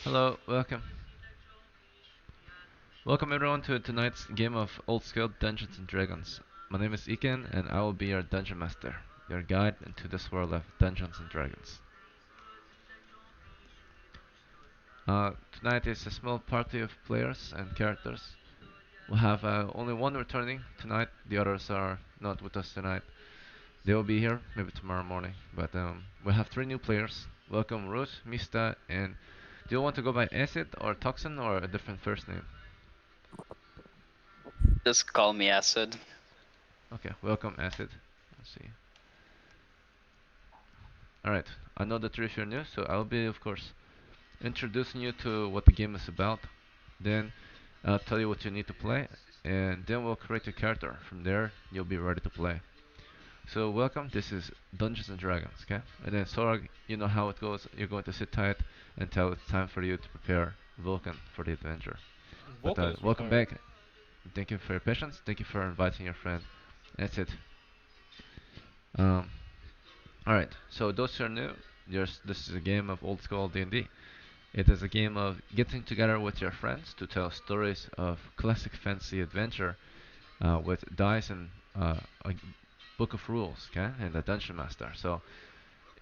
Hello, welcome. Welcome everyone to tonight's game of Old School Dungeons and Dragons. My name is Iken and I will be your Dungeon Master, your guide into this world of Dungeons and Dragons. Tonight is a small party of players and characters. We have only one returning tonight, the others are not with us tonight. They will be here maybe tomorrow morning, but we have three new players. Welcome Ruth, Mista, and do you want to go by Acid or Toxin or a different first name? Just call me Acid. Okay, welcome Acid. Let's see. Alright, I know that you're new, so I'll be, of course, introducing you to what the game is about. Then I'll tell you what you need to play, and then we'll create your character. From there, you'll be ready to play. So, welcome, this is Dungeons and Dragons, okay? And then, Sorag, you know how it goes. You're going to sit tight until it's time for you to prepare Vulcan for the adventure. But Vulcan is welcome required. back. Thank you for your patience. Thank you for inviting your friend. That's it. Um, Alright, so those who are new, this is a game of old school D&D. It is a game of getting together with your friends to tell stories of classic fantasy adventure with dice and a book of rules, okay, and a dungeon master. So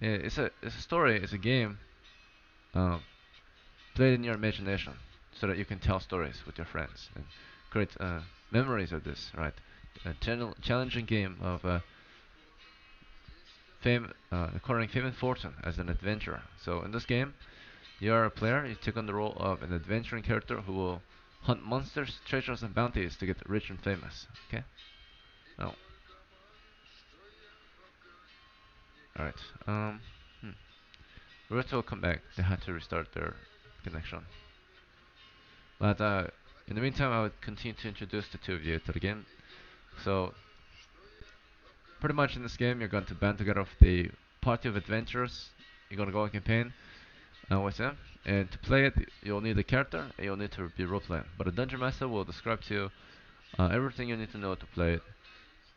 it's a story, it's a game um, played in your imagination, so that you can tell stories with your friends and create memories of this, right? A challenging game of acquiring fame and fortune as an adventurer. So in this game, you are a player, you take on the role of an adventuring character who will hunt monsters, treasures, and bounties to get rich and famous. Okay? Now, alright. Hmm. Roberto will come back. They had to restart their connection. But in the meantime, I would continue to introduce the two of you to the game. So, pretty much in this game, you're going to band together with the party of adventurers. You're going to go on campaign with them. And to play it, you'll need a character and you'll need to be role playing. But a dungeon master will describe to you everything you need to know to play it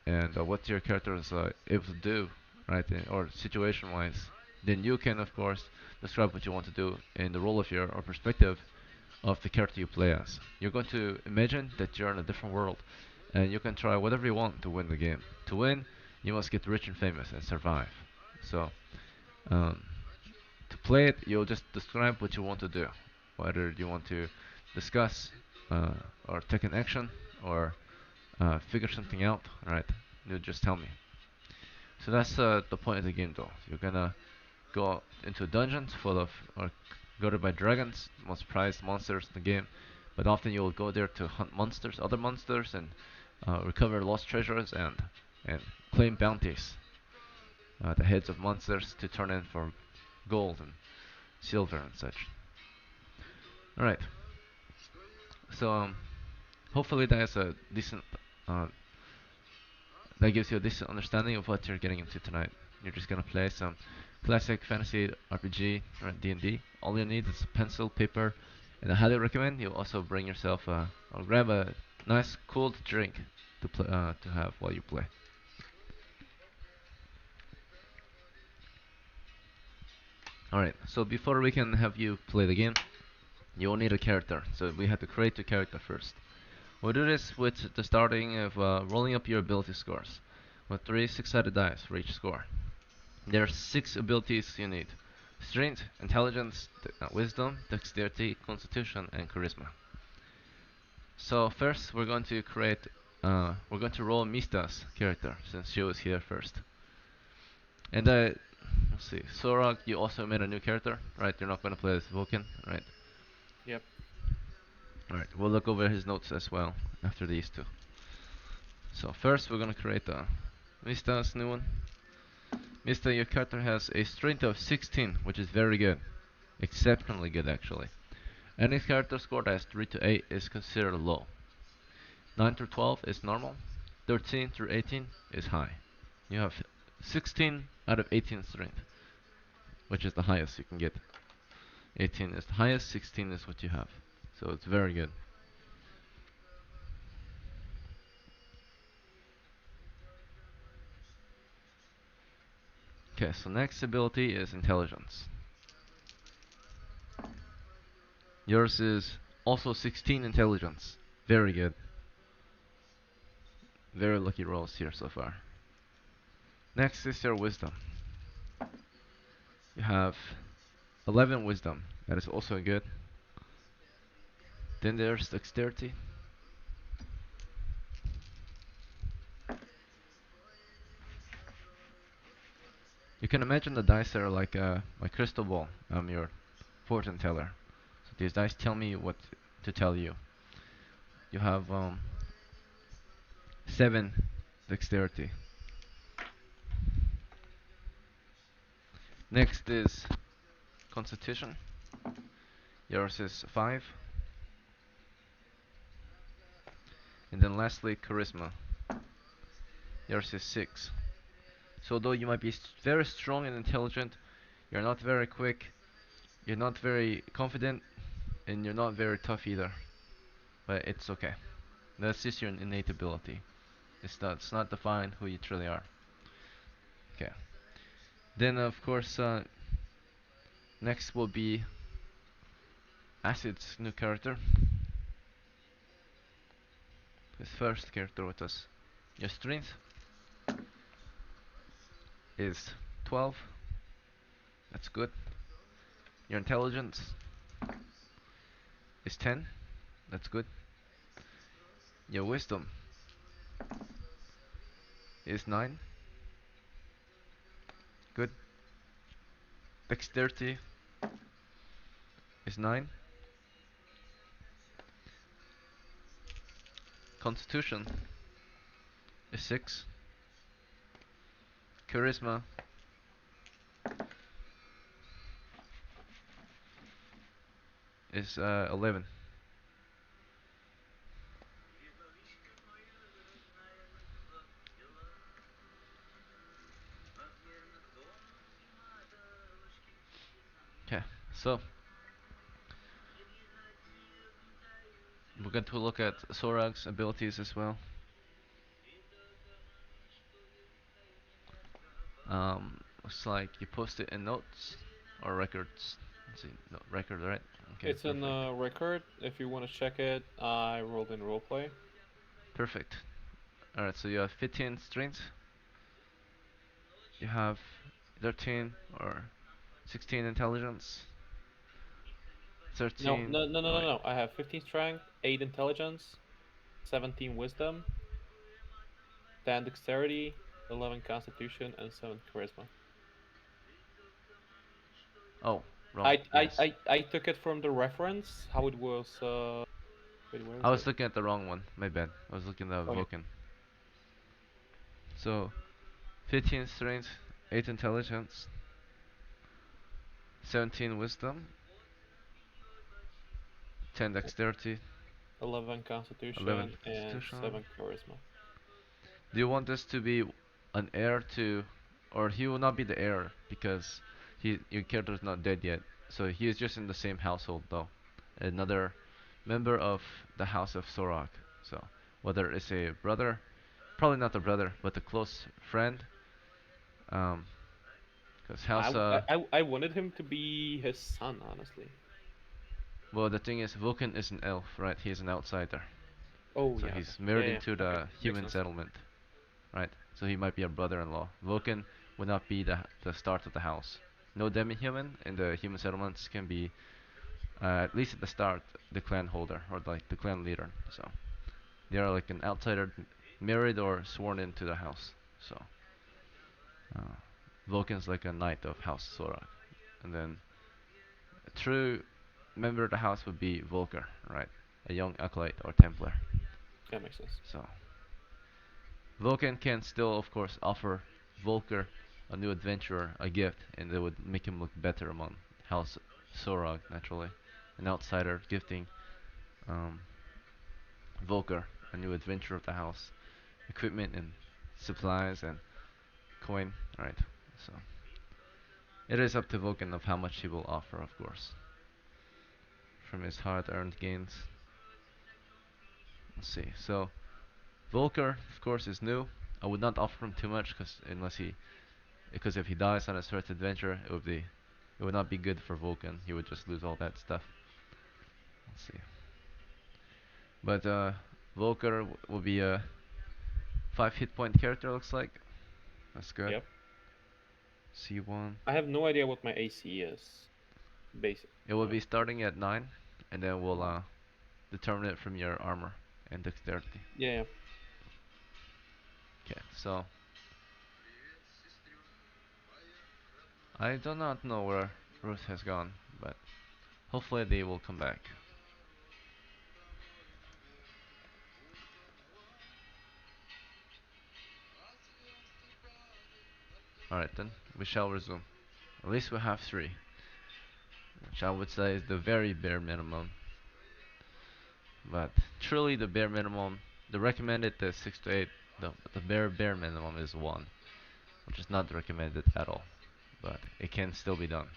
and what your character is able to do, right? Or situation-wise. Then you can, of course, describe what you want to do in the role of your or perspective of the character you play as. You're going to imagine that you're in a different world, and you can try whatever you want to win the game. To win, you must get rich and famous and survive. So, um, to play it, you'll just describe what you want to do, whether you want to discuss uh, or take an action or figure something out. Right? You just tell me. So that's the point of the game, though. You're gonna go into dungeons full of or guarded by dragons, most prized monsters in the game. But often you'll go there to hunt monsters, other monsters, and recover lost treasures and claim bounties. The heads of monsters to turn in for gold and silver and such. All right. So hopefully uh, that gives you a decent understanding of what you're getting into tonight. You're just gonna play some classic fantasy RPG or D&D. All you need is pencil, paper, and I highly recommend you also bring yourself or grab a nice cold drink to have while you play. All right. So before we can have you play the game, you will need a character. So we have to create a character first. We'll do this with the starting of rolling up your ability scores with three six-sided dice for each score. There are six abilities you need: strength, intelligence, wisdom, dexterity, constitution, and charisma. So first, we're going to roll Mista's character since she was here first. And let's see, Sorag, you also made a new character, right? You're not going to play as Vulcan, right? Yep. All right, we'll look over his notes as well after these two. So first, we're going to create Mista's new one. Mista, your character has a strength of 16, which is very good. Exceptionally good, actually. Any character score that is 3 to 8 is considered low. 9 through 12 is normal. 13 through 18 is high. You have 16 out of 18 strength, which is the highest you can get. 18 is the highest, 16 is what you have. So it's very good. Okay, so next ability is intelligence. Yours is also 16 intelligence. Very good. Very lucky rolls here so far. Next is your wisdom. You have 11 wisdom. That is also good. Then there's dexterity. You can imagine the dice are like my crystal ball. I'm your fortune teller. So these dice tell me what to tell you. You have 7 dexterity. Next is constitution. Yours is 5. And then lastly, charisma. Yours is 6. So though you might be very strong and intelligent, you're not very quick, you're not very confident, and you're not very tough either. But it's okay. That's just your innate ability. It's not define who you truly are. Okay. Then of course, next will be Acid's new character. His first character with us. Your strength is 12. That's good. Your intelligence is 10. That's good. Your wisdom is 9. Good. Dexterity is 9. Constitution is 6. Charisma is 11. Okay, so we're going to look at Sorag's abilities as well. Looks like you post it in notes or records. Let's see, no, record, right? Okay, It's in perfect. a record. If you want to check it, I rolled in roleplay. Perfect. Alright, so you have 15 strength, you have 13 or 16 intelligence, No, 13. no, no, no, Oh, no, wait. no. I have 15 strength, 8 intelligence, 17 wisdom, 10 dexterity, 11 constitution, and 7 charisma. Oh, wrong. I, I, Yes. I, I took it from the reference, how it was. Wait, where I is was it? looking at the wrong one. My bad. I was looking at Okay. Vulcan. So, 15 strength, 8 intelligence, 17 wisdom, 10 dexterity, 11 11 constitution, and constitution. 7 charisma. Do you want this to be an heir to, or he will not be the heir because your character is not dead yet. So he is just in the same household though, another member of the House of Sorok. So whether it's a brother, probably not the brother, but a close friend. Um, because House I wanted him to be his son, honestly. well the thing is Vulcan is an elf, right? He's an outsider. Oh, So yeah, okay. he's Yeah, married yeah, into okay. the Makes human sense. settlement, right? So he might be a brother-in-law. Vulcan would not be the start of the house. No demi-human in the human settlements can be at least at the start the clan holder or like the clan leader. So they are like an outsider, married or sworn into the house. So uh, Vulcan's like a knight of House Sorak, and then a true member of the house would be Volker, right? A young acolyte or Templar. That makes sense. So Vulcan can still, of course, offer Volker, a new adventurer, a gift, and it would make him look better among House Sorag, naturally. An outsider gifting um, Volker, a new adventurer of the house, equipment and supplies and coin. Right. So it is up to Vulcan of how much he will offer, of course, from his hard-earned gains. Let's see. So Volker, of course, is new. I would not offer him too much, because if he dies on his first adventure, it would not be good for Vulcan. He would just lose all that stuff. Let's see. But Volker will be a 5 hit point character, looks like. That's good. Yep. C1. I have no idea what my AC is. Basic. It will be starting at 9, and then we'll determine it from your armor and dexterity. Yeah. Okay, so I do not know where Ruth has gone, but hopefully they will come back. Alright then, we shall resume. At least we have 3, which I would say is the very bare minimum. But truly the bare minimum, the recommended is 6 to 8, the bare minimum is 1, which is not recommended at all, but it can still be done.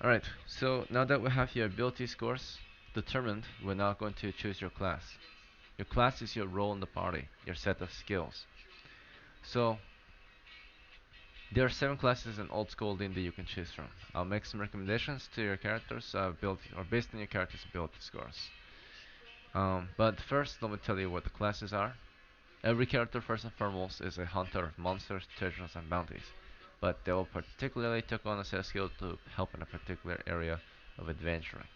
Alright, so now that we have your ability scores determined, we're now going to choose your class. Your class is your role in the party, your set of skills. So there are 7 classes in old school D&D you can choose from. I'll make some recommendations to your characters based on your character's ability scores. But first, let me tell you what the classes are. Every character, first and foremost, is a hunter of monsters, treasures, and bounties, but they will particularly take on a set of skills to help in a particular area of adventuring.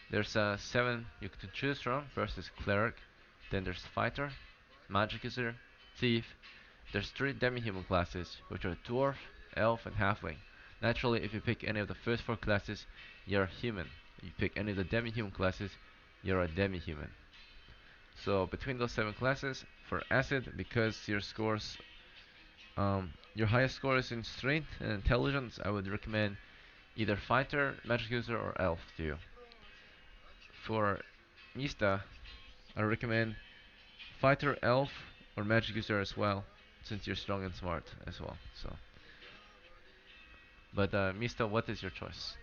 There's 7 you can choose from. First is cleric, then there's fighter, magic user, thief. There's 3 demi-human classes, which are dwarf, elf, and halfling. Naturally, if you pick any of the first 4 classes, you're human. If you pick any of the demi-human classes, you're a demi-human. So between those 7 classes, for acid, because your highest score is in strength and intelligence, I would recommend either fighter, magic user, or elf to you. For Mista, I recommend fighter, elf, or magic user as well, since you're strong and smart as well. So, but Mista, what is your choice?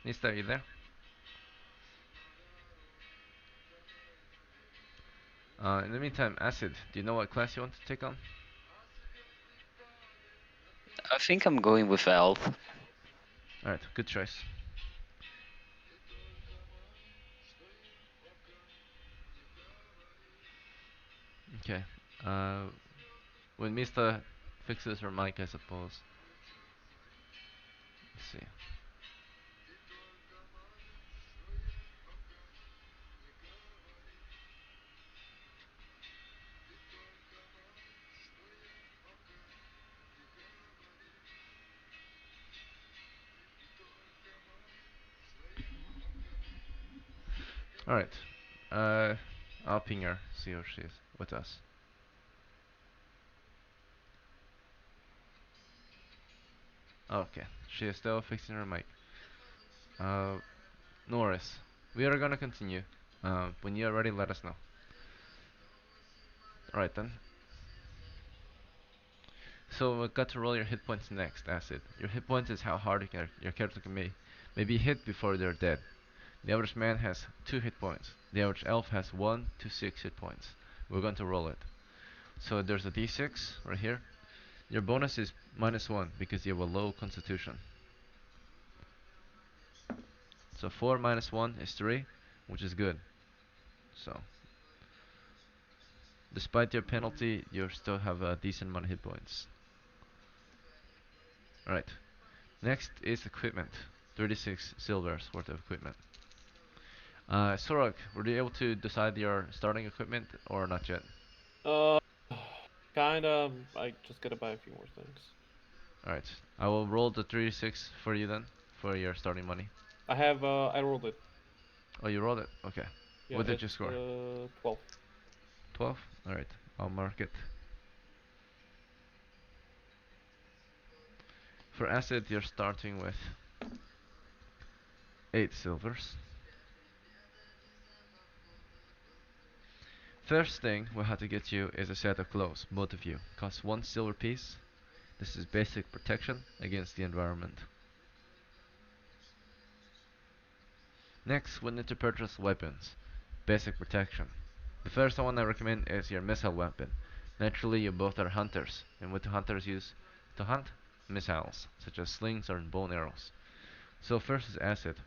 Mista, are you there? In the meantime, Acid, do you know what class you want to take on? I think I'm going with Elf. Alright, good choice. Okay. Uh, when Mista fixes her mic, I suppose. Let's see. Alright. Uh, I'll ping her, see if she's with us. Okay, she is still fixing her mic. Uh, Norris, we are gonna continue. When you are ready, let us know. Alright then. So we got to roll your hit points next, Acid. Your hit points is how hard your character can may be hit before they're dead. The average man has 2 hit points. The average elf has 1 to 6 hit points. We're going to roll it. So there's a d6 right here. Your bonus is -1 because you have a low constitution. So 4 minus 1 is 3, which is good. So despite your penalty, you still have a decent amount of hit points. Alright. Next is equipment. 36 silvers worth of equipment. Sorok, were you able to decide your starting equipment or not yet? Uh, kinda. I just gotta buy a few more things. Alright. I will roll the 36 for you then, for your starting money. I have. I rolled it. Oh, you rolled it? Okay. Yeah, What did you it's score? 12. 12? Alright. I'll mark it. For acid, you're starting with 8 silvers. First thing we have to get you is a set of clothes, both of you. Costs 1 silver piece. This is basic protection against the environment. Next, we need to purchase weapons. Basic protection. The first one I recommend is your missile weapon. Naturally, you both are hunters, and what do hunters use to hunt? Missiles, such as slings or bow and arrows. So first is acid.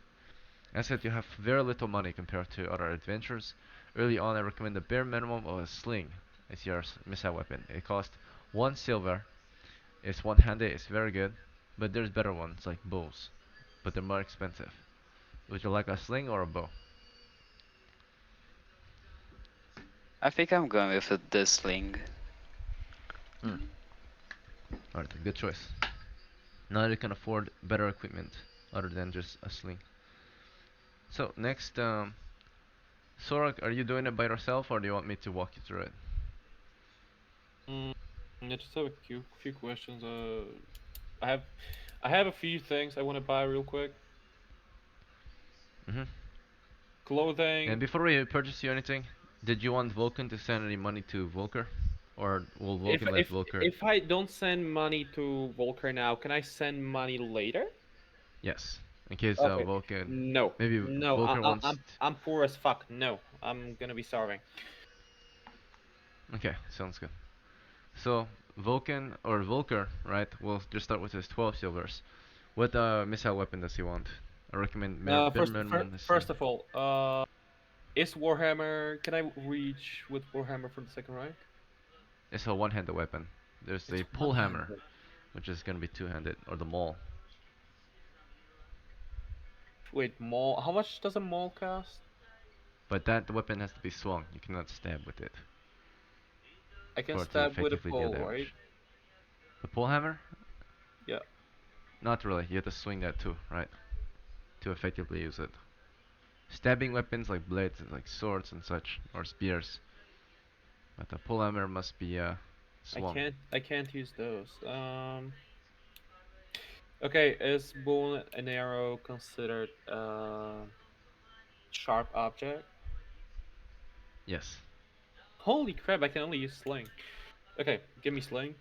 Acid, you have very little money compared to other adventures. Early on, I recommend the bare minimum of a sling as your missile weapon. It costs 1 silver. It's one-handed, it's very good, but there's better ones like bows, but they're more expensive. Would you like a sling or a bow? I think I'm going with the sling. Mm. Alright, good choice. Now you can afford better equipment other than just a sling. So next, Sorak, are you doing it by yourself or do you want me to walk you through it? Mm, I just have a few questions. I have I have a few things I want to buy real quick. Hmm. And Clothing. before we purchase you anything, did you want Vulcan to send any money to Volker? Or will If Vulcan let if Volker? if I don't send money to Volker now, can I send money later? Yes. In case Okay. Vulcan, No. maybe No. Volker wants. I'm poor as fuck. No. I'm gonna be starving. Okay, sounds good. So Vulcan or Volker, right? We'll just start with his 12 silvers. What missile weapon does he want? I recommend bare minimum the sling. First of all, is Warhammer? Can I reach with Warhammer for the second rank? It's a one-handed weapon. There's It's a pull hammer, one-handed. which is gonna be two-handed, or the maul. Wait, maul. How much does a maul cost? But that weapon has to be swung. You cannot stab with it I can for it to stab with a effectively deal pole, right? damage. The pull hammer? Yeah. Not really. You have to swing that too, right? To effectively use it. Stabbing weapons like blades, like swords and such, or spears. But the pull hammer must be swung. I can't use those. Okay, is bow and arrow considered sharp object? Yes. Holy crap! I can only use sling. Okay, give me sling,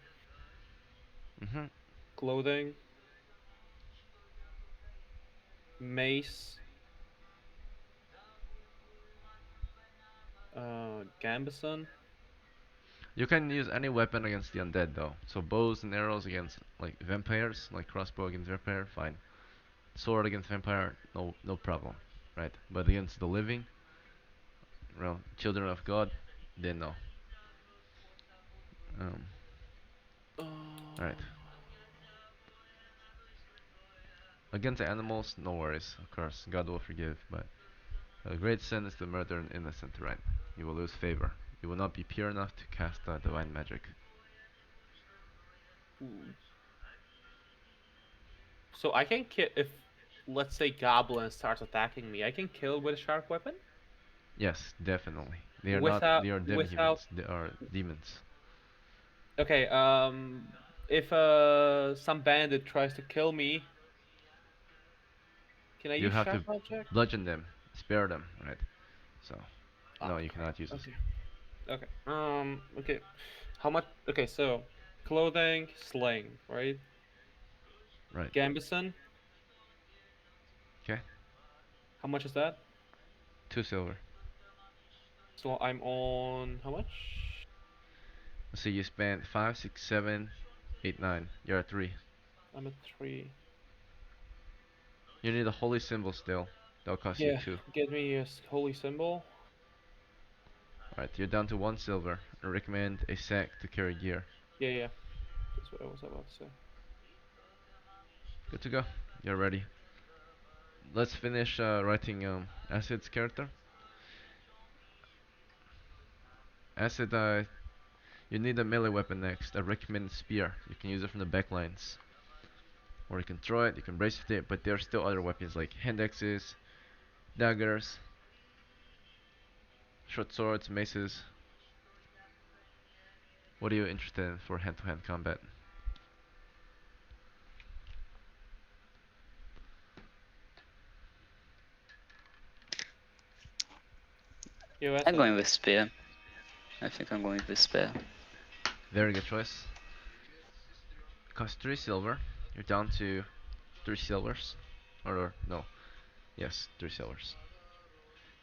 Mhm. clothing, mace, gambeson. You can use any weapon against the undead though. So bows and arrows against like vampires, like crossbow against vampire, fine. Sword against vampire, no problem, right? But against the living, well, children of God, then no. Um, all right. Uh, Against animals, no worries. Of course, God will forgive. But a great sin is to murder an innocent, right? You will lose favor. You will not be pure enough to cast divine magic. ooh. So I can kill if, let's say, goblin starts attacking me. I can kill with a sharp weapon Yes, definitely. They are not. without They are without. demi-humans. They are demons. Okay. If some bandit tries to kill me, can I You use have sharp to object? bludgeon them, spare them, right? So, Oh no, you crap. cannot use this. Okay. Okay. Okay. How much? Okay. So clothing, sling, right? Right. Gambison. Okay. How much is that? 2 silver. So I'm on how much? So you spent 5, 6, 7, 8, 9. You're at 3. I'm at 3. You need a holy symbol still. That'll cost you Yeah. 2. Get me a holy symbol. Alright, you're down to 1 silver. I recommend a sack to carry gear. Yeah. Yeah. That's what I was about to say. Good to go. You're ready. Let's finish writing Acid's character. Acid, you need a melee weapon next. I recommend spear. You can use it from the back lines. Or you can throw it, you can brace with it, but there are still other weapons like hand axes, daggers, short swords, maces. What are you interested in for hand-to-hand combat? You I'm acid? going with spear. I think I'm going with spear. Very good choice. costs 3 silver. You're down to 3 silvers. Or no, yes, 3 silvers.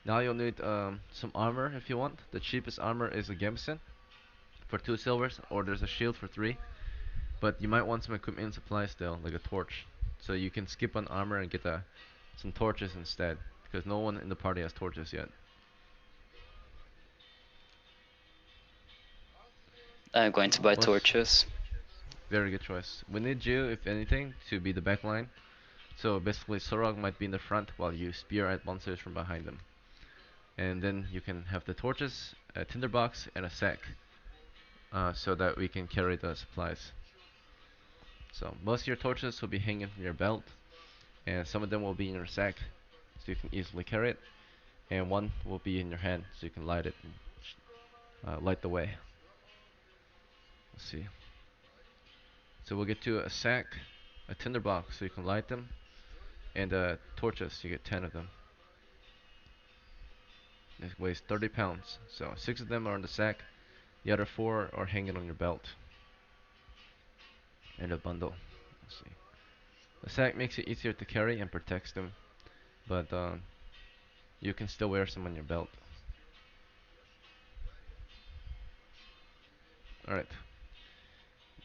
Now you'll need some armor if you want. The cheapest armor is a gambeson for 2 silvers, or there's a shield for 3. But you might want some equipment and supplies still, like a torch. So you can skip on armor and get some torches instead, because no one in the party has torches yet. I'm going to buy Plus, torches. very good choice. We need you, if anything, to be the back line. So basically, Sorog might be in the front while you spear at monsters from behind them. And then you can have the torches, a tinderbox, and a sack, so that we can carry the supplies. So most of your torches will be hanging from your belt, and some of them will be in your sack, so you can easily carry it. And one will be in your hand, so you can light it and light the way. Let's see. So we'll get you a sack, a tinderbox, so you can light them, and torches. You get 10 of them. It weighs 30 pounds, so 6 of them are in the sack. The other 4 are hanging on your belt. And a bundle. Let's see. The sack makes it easier to carry and protects them, but you can still wear some on your belt. Alright.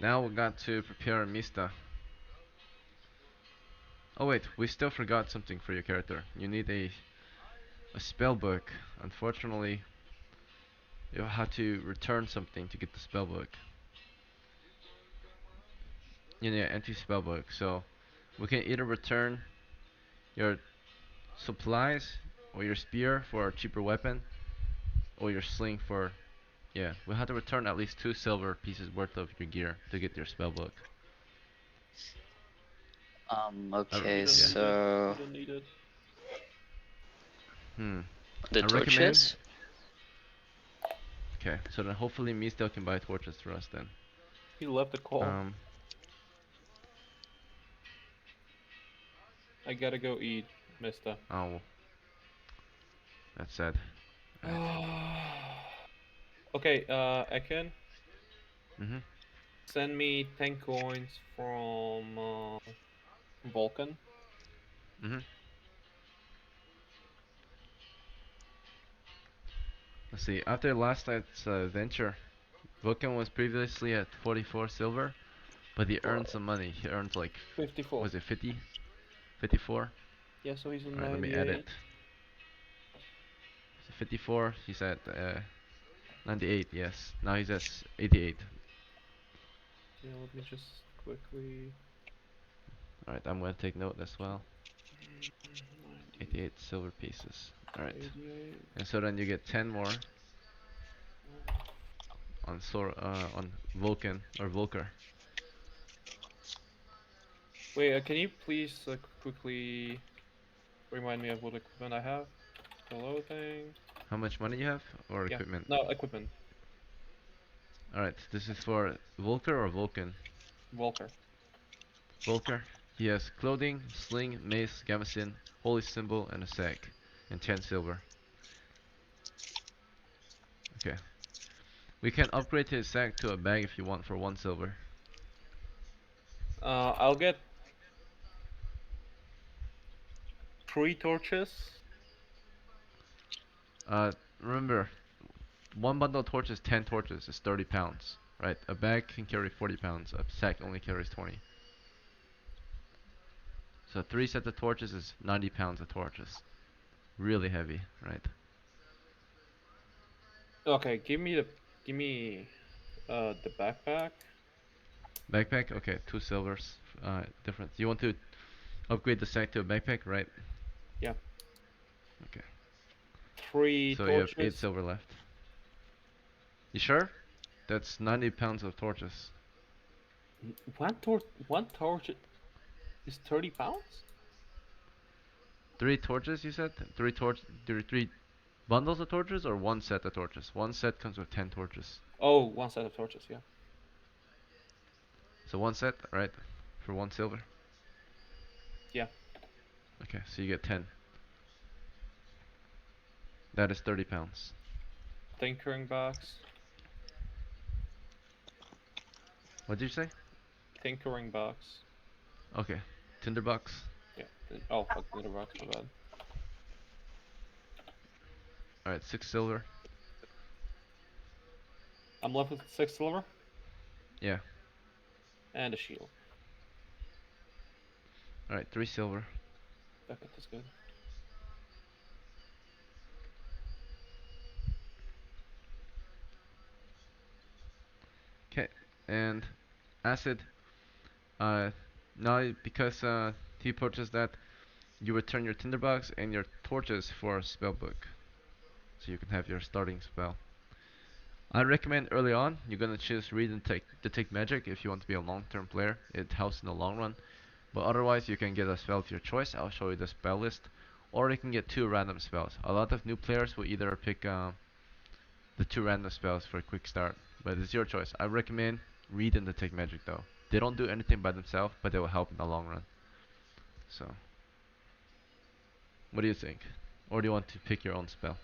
Now we got to prepare Mista. Oh wait, we still forgot something for your character. You need a spell book. Unfortunately, you'll have to return something to get the spell book. You need an empty spell book. So we can either return your supplies or your spear for a cheaper weapon, or your sling for, yeah, we'll have to return at least 2 silver pieces worth of your gear to get your spell book. Okay, You don't Yeah. need it. so You don't need it. the I recommend. torches. Okay, so then hopefully Mistel can buy torches for us then. He left the call. Um, I gotta go eat, mister. oh, that's sad. Alright. Okay, Ekin, Mhm. send me 10 coins from Vulcan. Mhm. Let's see. After last night's adventure, Vulcan was previously at 44 silver, but he earned some money. He earned like, 54. was it 50? 54? Yeah, so he's in Alright, let me add 98. it. So 54, he's at 98, yes. Now he's at 88. Yeah, let me just quickly. Alright, I'm gonna take note as well. 90, 88 silver pieces. Alright. 88. And so then you get 10 more on on Vulcan or Volker. Wait, can you please quickly remind me of what equipment I have? Clothing. How much money you have or Yeah. equipment? No, equipment. Alright, this is for Volker or Vulcan? Volker. Volker. He has clothing, sling, mace, gambeson, holy symbol, and a sack, and 10 silver. Okay. We can upgrade his sack to a bag if you want for 1 silver. I'll get 3 torches. Remember, 1 bundle of torches, 10 torches is 30 pounds. Right? A bag can carry 40 pounds. A sack only carries 20. So 3 sets of torches is 90 pounds of torches. Really heavy, right? Okay, give me the backpack. Backpack? Okay, 2 silvers. Difference. You want to upgrade the sack to a backpack, right? Yeah. Okay. 3 So you have 8 torches. silver left. You sure? That's 90 pounds of torches. One torch is 30 pounds? 3 torches, you said? 3 bundles of torches or 1 set of torches? 1 set comes with 10 torches. Oh, 1 set of torches, yeah. So 1 set, right? For 1 silver. Yeah. Okay, so you get 10. That is 30 pounds. Tinkering box. What did you say? tinkering box. Okay. Tinderbox. Yeah. Oh fuck, tinkerbox. My bad. Alright, 6 silver. I'm left with 6 silver Yeah. and a shield. Alright, 3 silver. Okay, that's good. Okay. And acid. Uh, now because he purchased that, you return your tinderbox and your torches for a spell book, so you can have your starting spell. I recommend early on you're gonna choose read and detect magic if you want to be a long-term player. It helps in the long run. But otherwise, you can get a spell of your choice. I'll show you the spell list, or you can get 2 random spells. A lot of new players will either pick the 2 random spells for a quick start, but it's your choice. I recommend read and detect magic though. They don't do anything by themselves, but they will help in the long run. So, what do you think? Or do you want to pick your own spell?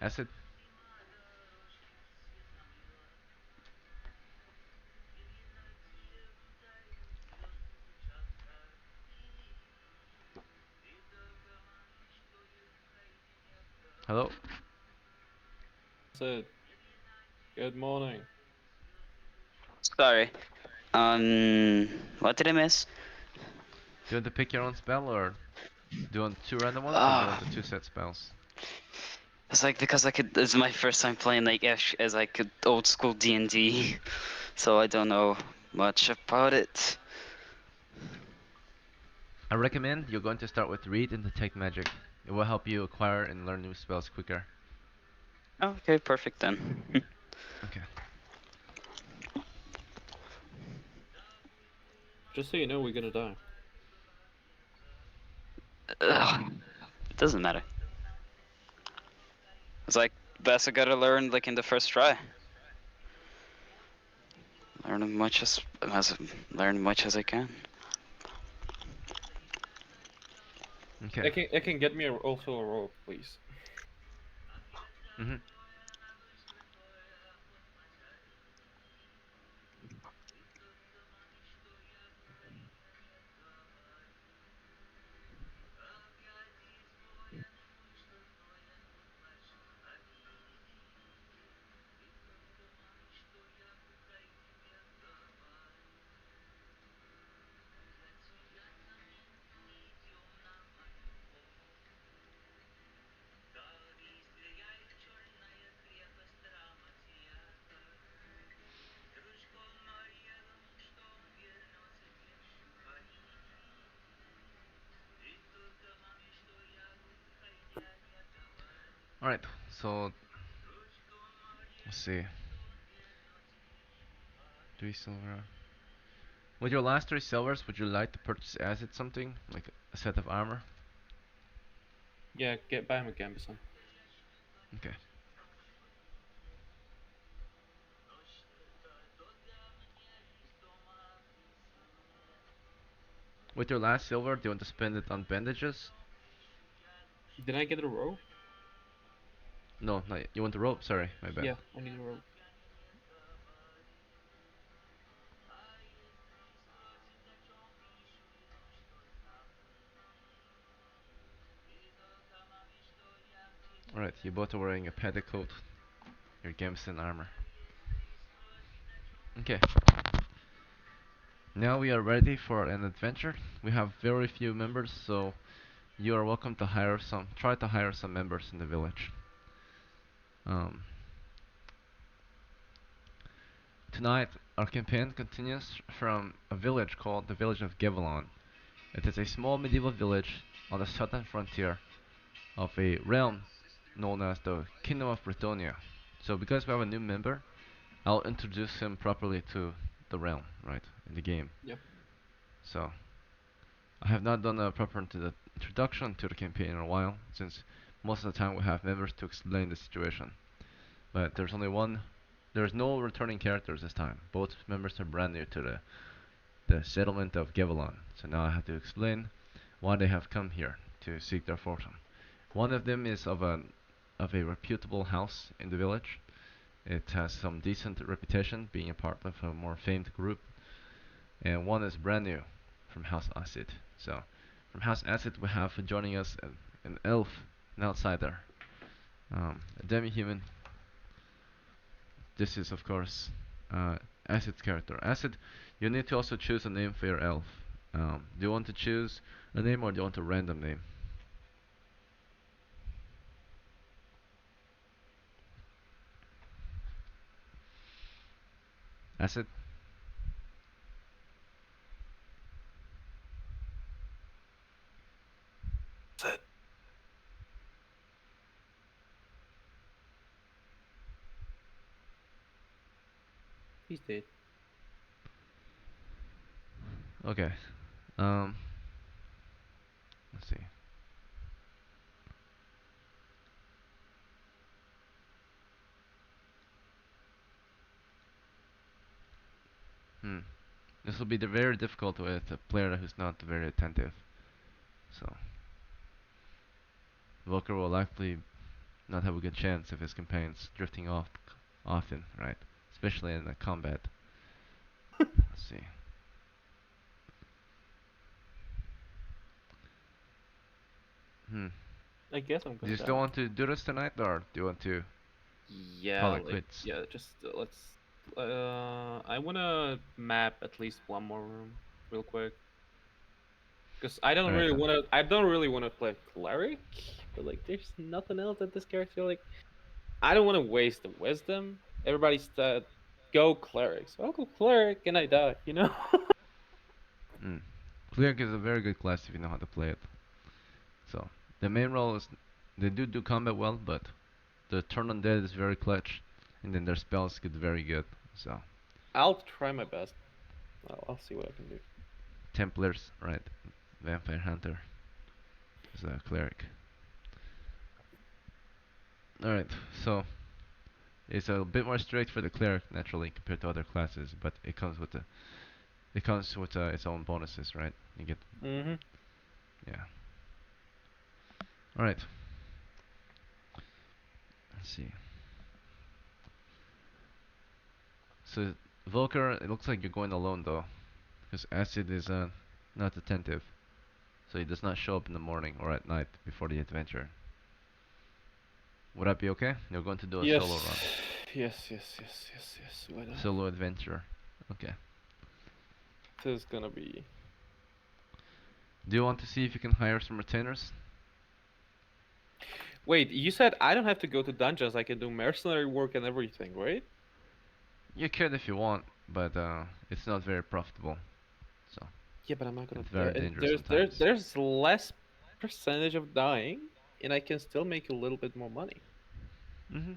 Acid? Hello? That's it. Good morning. Sorry. What did I miss? Do you want to pick your own spell, or do you want 2 random ones, or do you want Ah, the 2 set spells? it's like because I could. This is my first time playing like as like old school D&D, so I don't know much about it. I recommend you're going to start with read and detect magic. It will help you acquire and learn new spells quicker. Okay, perfect then. Okay. Just so you know, we're gonna die. Ugh, it doesn't matter. It's like best I gotta learn like in the first try. Learn learn much as I can. Okay. It can get me also a rope, please. Mhm. All right. So let's see. 3 silver. With your last 3 silvers, would you like to purchase acid something like a set of armor? Yeah, get buy him a Gambison. Okay. With your last silver, do you want to spend it on bandages? Did I get a rope? No, not yet. You want the rope? Sorry, my bad. Yeah, I need a rope. Alright, you both are wearing a petticoat, your Gamson armor. Okay, now we are ready for an adventure. We have very few members, so you are welcome to try to hire some members in the village. Um, Tonight, our campaign continues from a village called the village of Gevelon. It is a small medieval village on the southern frontier of a realm known as the Kingdom of Britonia. So because we have a new member, I'll introduce him properly to the realm, right, in the game. Yep. So I have not done a proper introduction to the campaign in a while, since most of the time we have members to explain the situation. But there's no returning characters this time. Both members are brand new to the settlement of Gevelon. So now I have to explain. why they have come here to seek their fortune. One of them is of a reputable house in the village. It has some decent reputation, being a part of a more famed group, and one is brand new from House Acid. So, from House Acid, we have joining us an elf, an outsider, a demi-human. This is, of course, Acid's character. Acid, you need to also choose a name for your elf. Do you want to choose a name or do you want a random name? Acid? That's it. He's dead. Okay. Um, let's see. Hmm. This will be very difficult with a player who's not very attentive. So, Volker will likely not have a good chance of his campaigns drifting off often, right? Especially in the combat. Let's see. Hmm. I guess I'm Do gonna you still die. want to do this tonight, or do you want to Yeah, call it like quits? yeah, just let's. I wanna map at least one more room real quick, cause I don't All right really then. wanna. I don't really wanna play cleric, but like, there's nothing else that this character like. I don't wanna waste the wisdom. Everybody said, go cleric, so I'll go cleric and I die. You know. Hmm. Cleric is a very good class if you know how to play it. So the main role is they do combat well, but the turn on dead is very clutch, and then their spells get very good. So I'll try my best. I'll see what I can do. Templars, right? Vampire Hunter is a cleric. All right, so it's a bit more strict for the cleric naturally compared to other classes, but it comes with its own bonuses, right? You get Mm-hmm. yeah. All right, let's see. So Volker, it looks like you're going alone though, because Acid is not attentive, so he does not show up in the morning or at night before the adventure. Would that be okay? You're going to do a solo Yes. run, Yes. Why not? solo adventure. Okay. This is gonna be. Do you want to see if you can hire some retainers? Wait, you said I don't have to go to dungeons. I can do mercenary work and everything, right? You could if you want, but it's not very profitable, so Yeah, but I'm not gonna. it's very dangerous There's sometimes. there's less percentage of dying, and I can still make a little bit more money. Mhm.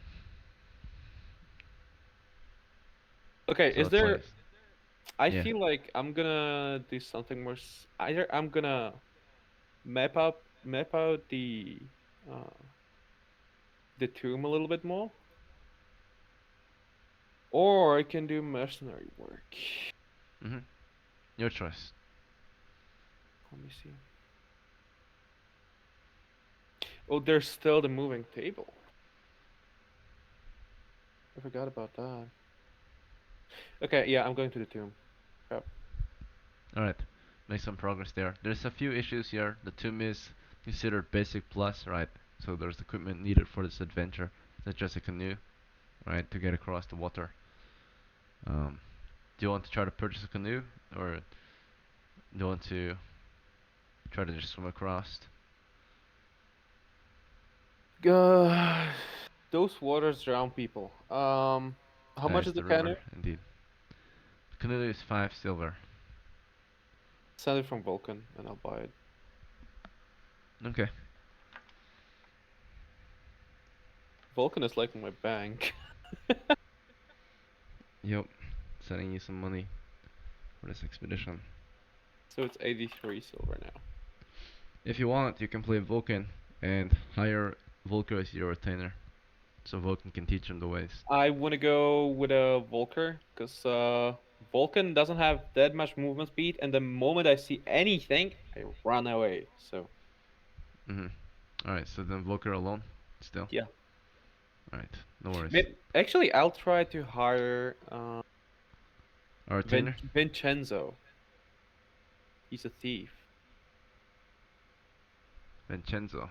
Okay, So is it's like, there? I yeah. feel like I'm gonna do something more. Either I'm gonna map out uh the tomb a little bit more, or I can do mercenary work. Mhm. Your choice. Let me see. Oh, there's still the moving table. I forgot about that. Okay, yeah, I'm going to the tomb. Crap. All right. Make some progress there. There's a few issues here. The tomb is considered basic plus, right? So there's equipment needed for this adventure, such as a canoe, right, to get across the water. Um, do you want to try to purchase a canoe, or do you want to try to just swim across? Uh, those waters drown people. How much It's is the the canoe? river, indeed. The canoe is 5 silver. Send it from Vulcan, and I'll buy it. Okay. Vulcan is like my bank. Yep. Sending you some money for this expedition. So it's 83 silver now. If you want, you can play Vulcan and hire Volker as your retainer, so Vulcan can teach him the ways. I want to go with a Volker, because Vulcan doesn't have that much movement speed, and the moment I see anything, I run away. So Mhm. All right. So then Volker alone, still. yeah, All right. No worries. Actually, I'll try to hire Our retainer, Vincenzo. He's a thief. Vincenzo.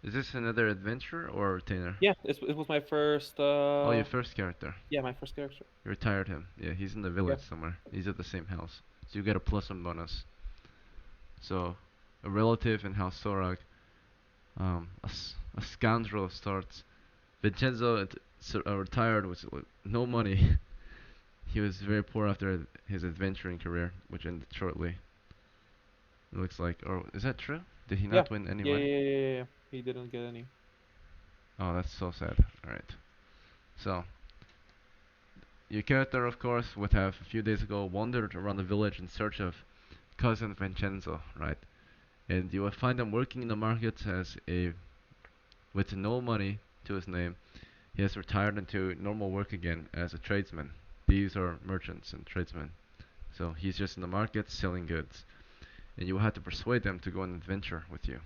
Is this another adventure or retainer? Yeah, it was my first. Oh, your first character. Yeah, my first character. You retired him. Yeah, he's in the Yeah. village somewhere. He's at the same house. So you get a plus one bonus. So, a relative in House Sorag, a scoundrel of sorts. Vincenzo retired with no money. He was very poor after his adventuring career, which ended shortly. It looks like. Or is that true? Did he Yeah. not win any Yeah, money? yeah, yeah, yeah, yeah. He didn't get any. Oh, that's so sad. Alright. So, your character, of course, would have a few days ago wandered around the village in search of cousin Vincenzo, right? And you will find him working in the market as a with no money to his name. He has retired into normal work again as a tradesman. These are merchants and tradesmen. So he's just in the market selling goods. And you will have to persuade them to go on an adventure with you.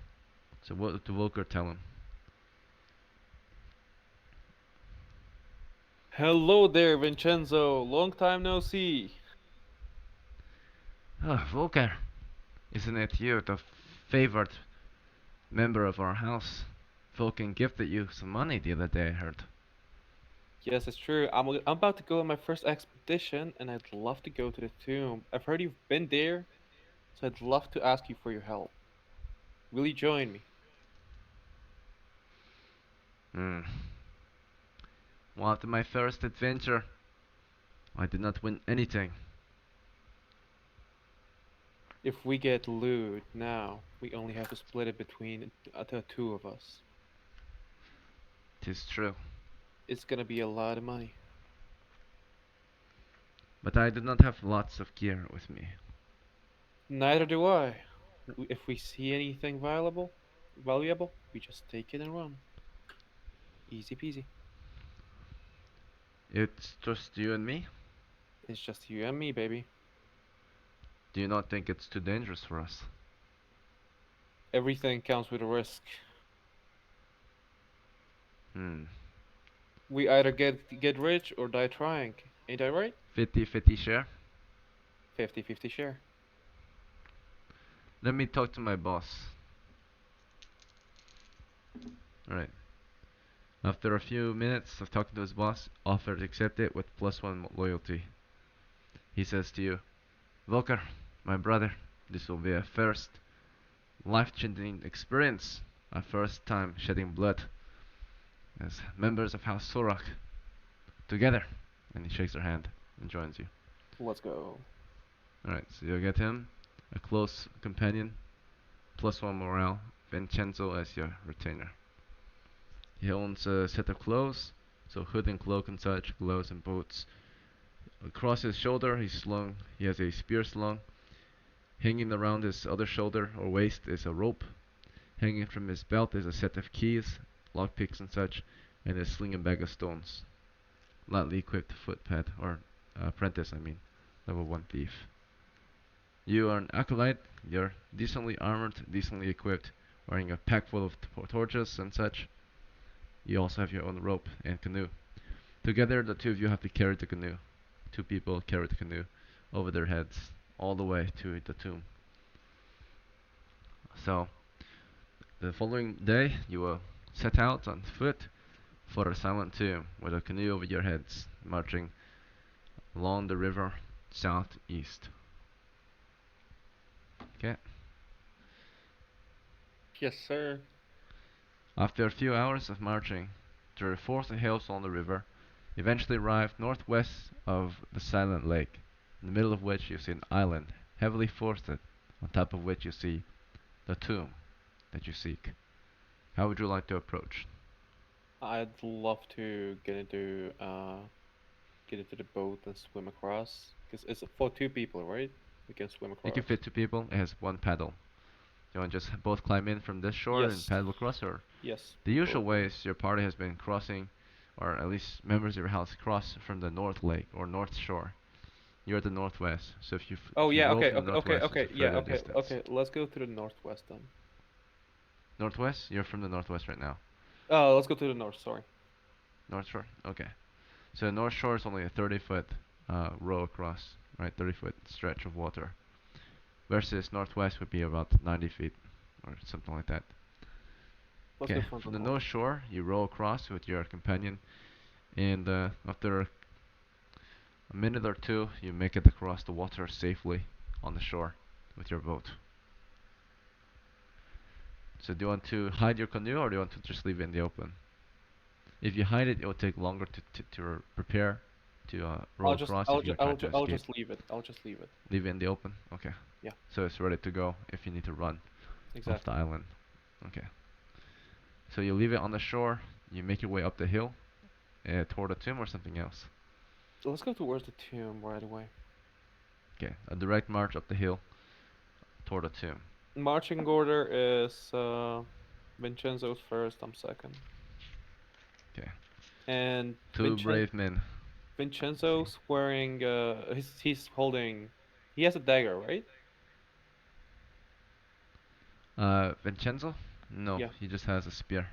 So what did Volker tell him? Hello there, Vincenzo. Long time no see. Oh, Volker, isn't it you, the favored member of our house? Vulcan gifted you some money the other day, I heard. Yes, it's true. I'm about to go on my first expedition, and I'd love to go to the tomb. I've heard you've been there, so I'd love to ask you for your help. Will you join me? Hmm. Well, after my first adventure, I did not win anything. If we get loot now, we only have to split it between the two of us. 'Tis true. It's gonna be a lot of money. But I do not have lots of gear with me. Neither do I. If we see anything valuable, we just take it and run. Easy peasy. It's just you and me? It's just you and me, baby. Do you not think it's too dangerous for us? Everything counts with a risk. Hmm. We either get rich or die trying. Ain't I right? 50-50 share? 50-50 share. Let me talk to my boss. Alright. After a few minutes of talking to his boss, offer to accept it with plus one loyalty. He says to you, Volker, my brother, this will be a first life-changing experience. Our first time shedding blood as members of House Sorak together. And he shakes her hand and joins you. Let's go. Alright, so you'll get him, a close companion, plus one morale, Vincenzo as your retainer. He owns a set of clothes, so hood and cloak and such, gloves and boots. Across his shoulder, he has a spear slung. Hanging around his other shoulder or waist is a rope. Hanging from his belt is a set of keys, lockpicks and such, and a sling and bag of stones. Lightly equipped footpad, or apprentice, I mean, level 1 thief. You are an acolyte, you're decently armored, decently equipped, wearing a pack full of torches and such. You also have your own rope and canoe. Together, the two of you have to carry the canoe. Two people carry the canoe over their heads all the way to the tomb. So, the following day, you will set out on foot for a silent tomb with a canoe over your heads, marching along the river southeast. Okay. Yes, sir. After a few hours of marching through forest and hills along the river, you eventually arrive northwest of the silent lake, in the middle of which you see an island heavily forested, on top of which you see the tomb that you seek. How would you like to approach? I'd love to get into the boat and swim across. Cause it's for two people, right? We can swim You can across. fit two people, it has one paddle. You want to just both climb in from this shore and Yes. paddle across, or Yes. the usual Both. way is your party has been crossing, or at least members of your house cross from the north lake or north shore. You're at the northwest, so Oh if you yeah. roll Okay. from the Okay. Okay. northwest, it's a Okay. Yeah. further Okay. distance. Okay. Let's go to the northwest then. Northwest? You're from the northwest right now. Oh, let's go to the north. Sorry. North shore? Okay. So the north shore is only a 30-foot row across, right? 30-foot stretch of water. Versus northwest would be about 90 feet or something like that. Let's go Okay, from the from the north. north shore, you row across with your companion, and after a minute or two, you make it across the water safely on the shore with your boat. So do you want to hide your canoe or do you want to just leave it in the open? If you hide it, it will take longer to prepare to row across if you're trying to I'll escape. just leave it. I'll just leave it. Leave it in the open? Okay. Yeah. So it's ready to go if you need to run off the Exactly. island. Okay. So you leave it on the shore, you make your way up the hill toward the tomb or something else. So let's go towards the tomb right away. Okay, a direct march up the hill toward the tomb. Marching order is Vincenzo's first. I'm second. Okay. And Two brave men. See. Vincenzo's wearing he's holding he has a dagger, right? Vincenzo? No, Yeah. he just has a spear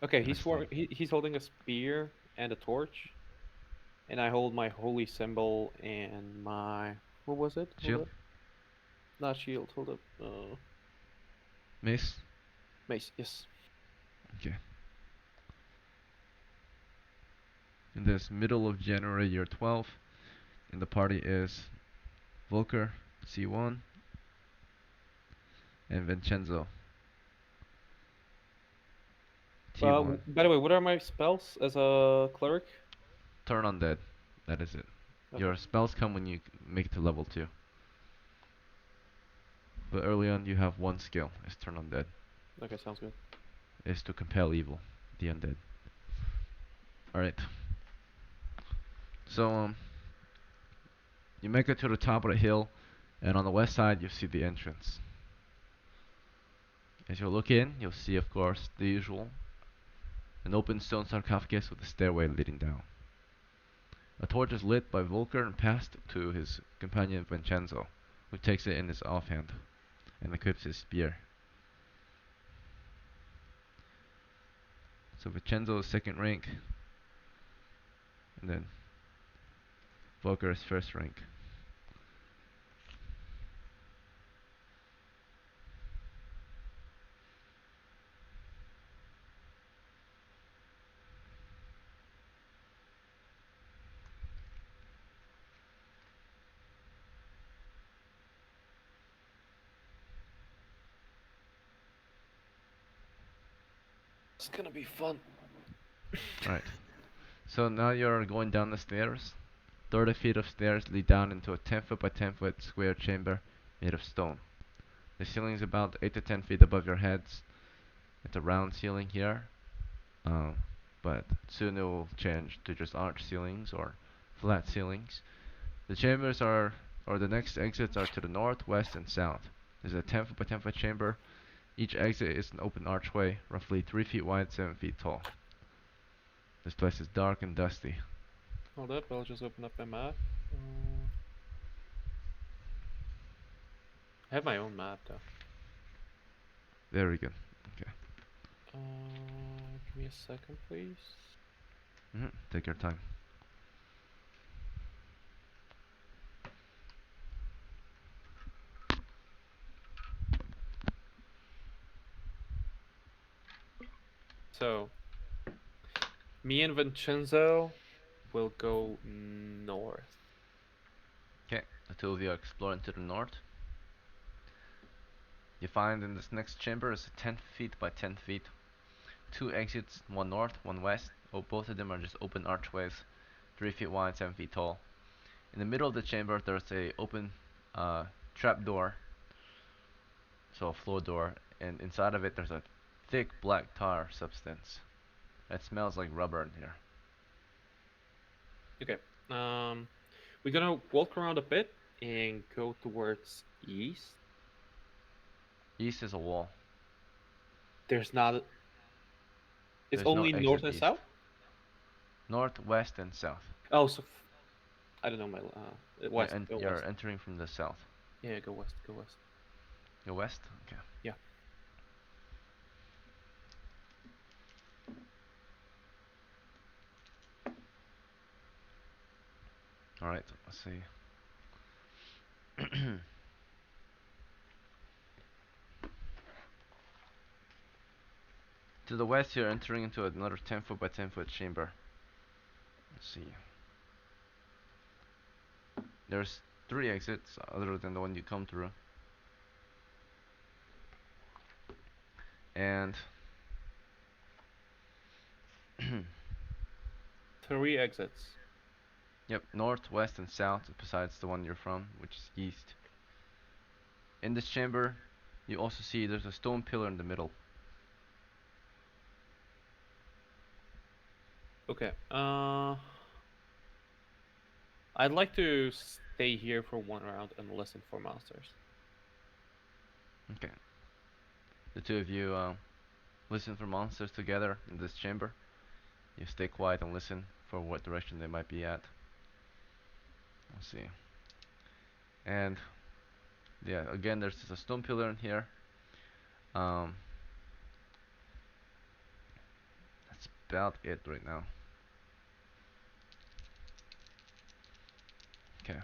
Okay, and a sling. he's holding a spear and a torch, and I hold my holy symbol and my what was it? Hold Shield? up. Not shield, hold up. Mace? Mace, yes. Okay. In this middle of January year 12, and the party is Volker, C1, and Vincenzo, T1. By the way, what are my spells as a cleric? Turn undead. That is it. Okay. Your spells come when you make it to level 2. But early on, you have one skill, is turn undead. Okay, sounds good. Is to compel evil, the undead. Alright. So, you make it to the top of the hill, and on the west side, you see the entrance. As you look in, you'll see, of course, the usual, an open stone sarcophagus with a stairway leading down. A torch is lit by Volker and passed to his companion Vincenzo, who takes it in his offhand and equips his spear. So Vincenzo is second rank, and then Volker is first rank. It's gonna be fun. Alright. So now you're going down the stairs. 30 feet of stairs lead down into a 10 foot by 10 foot square chamber made of stone. The ceiling is about 8 to 10 feet above your heads. It's a round ceiling here, um, but soon it will change to just arch ceilings or flat ceilings. The chambers are, or the next exits are to the north, west, and south. There's a 10 foot by 10 foot chamber. Each exit is an open archway, roughly 3 feet wide, 7 feet tall. This place is dark and dusty. Hold up, I'll just open up my map. I have my own map though. Very good. Okay. Give me a second, please. Take your time. So, me and Vincenzo will go north. Okay, the two of you are exploring to the north. You find in this next chamber is 10 feet by 10 feet. Two exits, one north, one west. Oh, both of them are just open archways, 3 feet wide, 7 feet tall. In the middle of the chamber, there's a open trap door, so a floor door, and inside of it there's a thick black tar substance. It smells like rubber in here. Okay. We're gonna walk around a bit and go towards east. East is a wall. There's not. It's There's no only north exit and east. south. North, west, and south. Oh, so I don't know my west. Go You're west. entering from the south. Yeah, go west. Go west. Go west? Okay. Yeah. Alright, let's see. To the west, you're entering into another 10 foot by 10 foot chamber. Let's see. There's 3 exits other than the one you come through. And 3 exits. yep, north, west, and south besides the one you're from, which is east. In this chamber, you also see there's a stone pillar in the middle. Okay. I'd like to stay here for one round and listen for monsters. Okay. The two of you listen for monsters together in this chamber. You stay quiet and listen for what direction they might be at. Let's see. And yeah, again, there's just a stone pillar in here. Um, that's about it right now. Okay.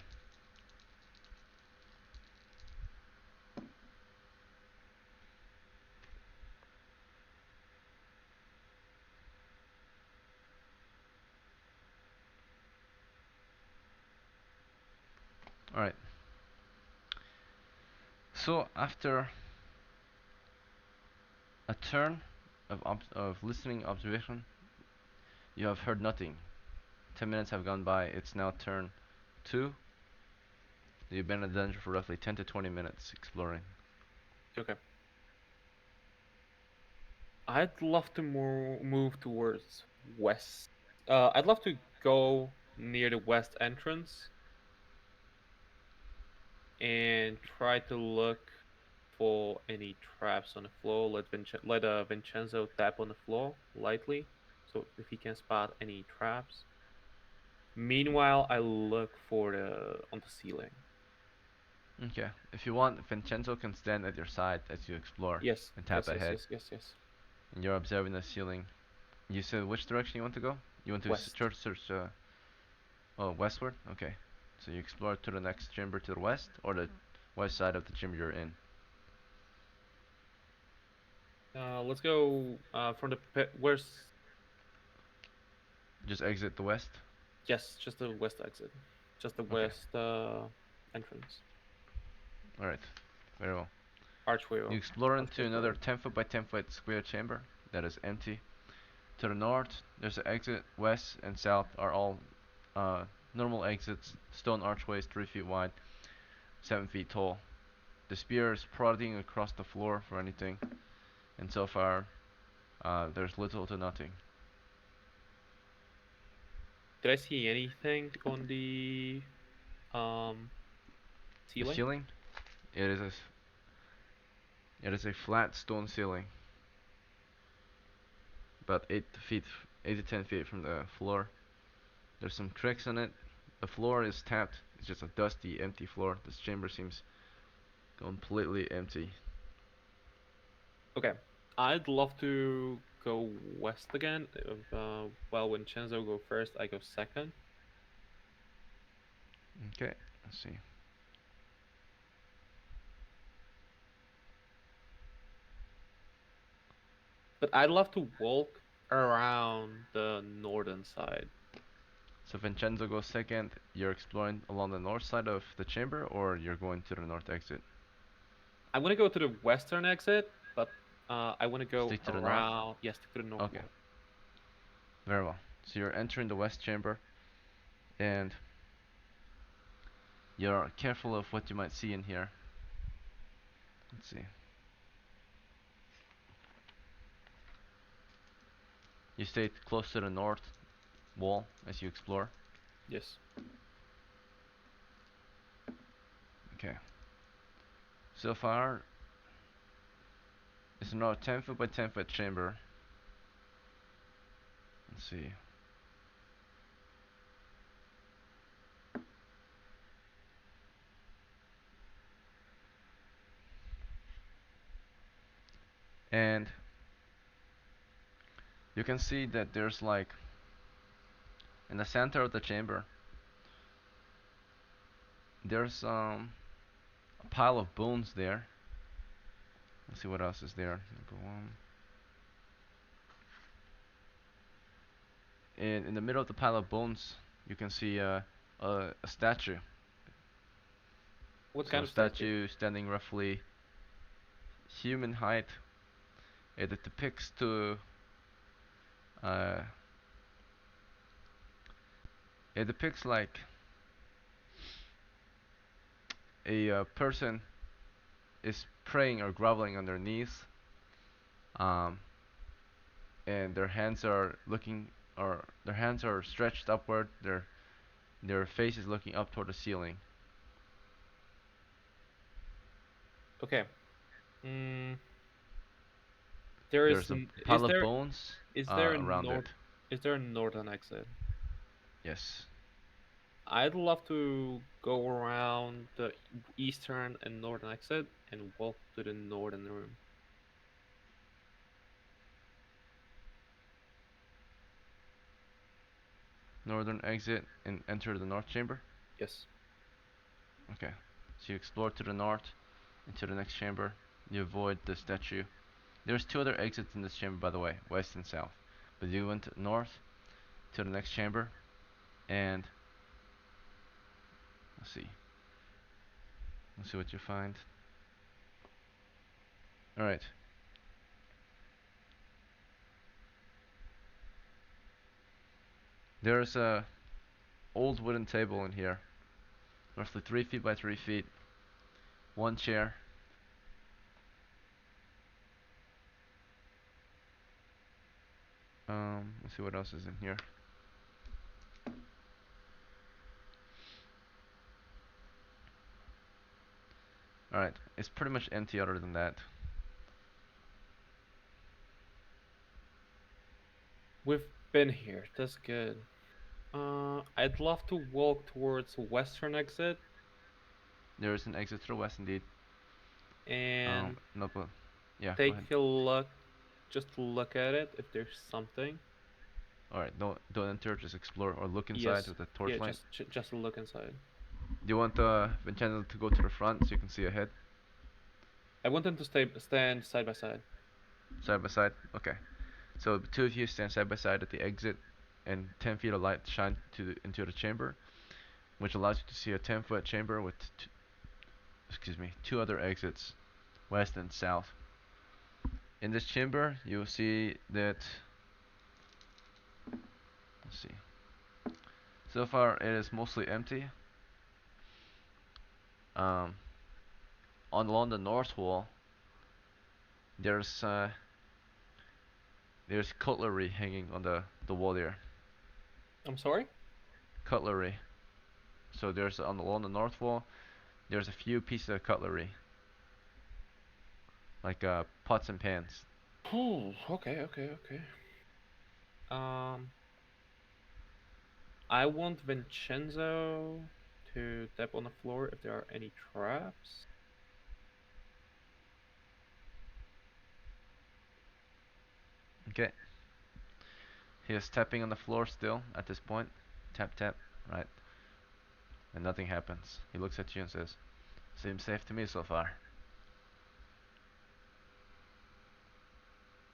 All right. So after a turn of listening observation, you have heard nothing. 10 minutes have gone by. It's now turn 2. You've been in the dungeon for roughly 10 to 20 minutes exploring. Okay. I'd love to move towards west. I'd love to go near the west entrance and try to look for any traps on the floor. Let Vincenzo tap on the floor lightly, so if he can spot any traps. Meanwhile, I look for the on the ceiling. Okay. If you want, Vincenzo can stand at your side as you explore Yes, and tap yes, yes, ahead. yes, yes, yes. And you're observing the ceiling. You said which direction you want to go? You want to West. search oh, westward? Okay. So you explore to the next chamber to the west or the west side of the chamber you're in? Let's go from the where's Just exit the west? yes, just the west exit, just the Okay. west entrance Alright. Very well. archway. You explore into Archway another door. 10 foot by 10 foot square chamber that is empty. To the north, there's an exit. West and south are all normal exits. Stone archways 3 feet wide, 7 feet tall. The spear is prodding across the floor for anything. And so far, there's little to nothing. Did I see anything on the um The ceiling? ceiling, it is a, it is a flat stone ceiling, about 8 to 10 feet from the floor. There's some cracks in it. The floor is tapped. It's just a dusty, empty floor. This chamber seems completely empty. Okay, I'd love to go west again. Well, when Chenzo go first, I go second. Okay, let's see. But I'd love to walk around the northern side. So Vincenzo goes second. You're exploring along the north side of the chamber, or you're going to the north exit? I'm gonna go to the western exit, but I want to go Stick to the north? around. Yes, to the north Okay, wall. very well. So you're entering the west chamber, and you're careful of what you might see in here. Let's see. You stay close to the north wall as you explore. Yes. Okay. So far, It's now a 10 foot by 10 foot chamber. Let's see. And you can see that there's like in the center of the chamber there's a pile of bones there. Let's see what else is there. Number one. And in the middle of the pile of bones, you can see a statue. What So kind a of statue? statue standing roughly human height. It depicts to uh, it depicts like a person is praying or groveling on their knees, um, and their hands are looking or their hands are stretched upward. Their face is looking up toward the ceiling. Okay. Mm, there is There's a n- pile of bones is there a around it. northern exit? Yes. I'd love to go around the eastern and northern exit and walk to the northern room. Northern exit and enter the north chamber. Yes. Okay. So you explore to the north into the next chamber. You avoid the statue. There's two other exits in this chamber, by the way, west and south. But you went north to the next chamber, and let's see. Let's see what you find. All right. There's a old wooden table in here, roughly 3 feet by 3 feet. One chair. Let's see what else is in here. All right. It's pretty much empty other than that. We've been here. That's good. I'd love to walk towards western exit There is an exit to the west, indeed. and No, but yeah. Go ahead. take a look, just look at it if there's something. All right. Don't enter. Just explore or look inside Yes. with the Yeah, torchlight. just look inside. Do you want Vincenzo to go to the front so you can see ahead, I want them to stand side by side. side by side? Okay. So the two of you stand side by side at the exit, and 10 feet of light shine into the chamber, which allows you to see a 10-foot chamber with, excuse me, two other exits, west and south. In this chamber, you will see that. Let's see. So far, it is mostly empty. Um, along the north wall, there's there's cutlery hanging on the wall there. I'm sorry? Cutlery. So there's along the north wall, there's a few pieces of cutlery, like pots and pans. Oh, okay. Um, I want Vincenzo to tap on the floor if there are any traps. Okay. He is tapping on the floor still at this point. Tap tap. Right. And nothing happens. He looks at you and says, "Seems safe to me so far."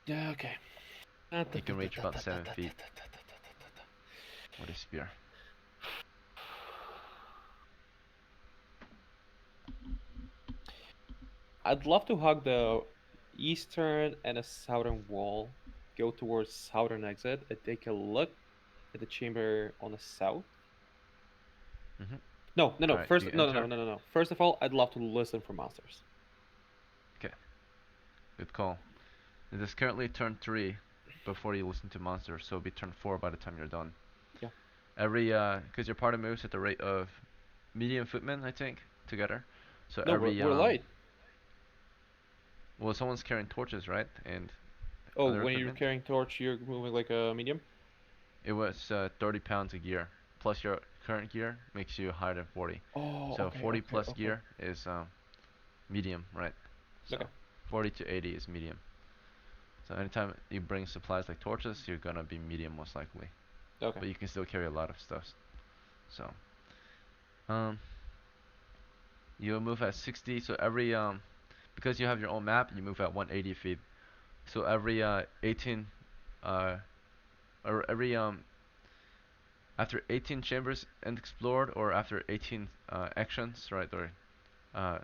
Yeah, okay. He can reach about 7 feet with his spear. I'd love to hug the eastern and a southern wall, go towards southern exit, and take a look at the chamber on the south. Mhm. No. All right. First, You no. enter. No. First of all, I'd love to listen for monsters. Okay. Good call. It is currently turn 3 before you listen to monsters, so it'll be turn 4 by the time you're done. Yeah. Because your party moves at the rate of medium footmen, I think, together. So No, every we're light. Well, someone's carrying torches, right? And Oh, other when you're equipment. carrying torch, you're moving like a medium. It was 30 pounds a gear. Plus your current gear makes you higher than 40. Oh, So okay, 40 okay, plus okay, gear is medium, right? So okay, 40 to 80 is medium. So anytime you bring supplies like torches, you're gonna be medium most likely. okay. But you can still carry a lot of stuff. So um, you move at 60. So every because you have your own map, you move at 180 feet. So every 18 uh, or every after 18 chambers and explored, or after 18 actions, right, or uh,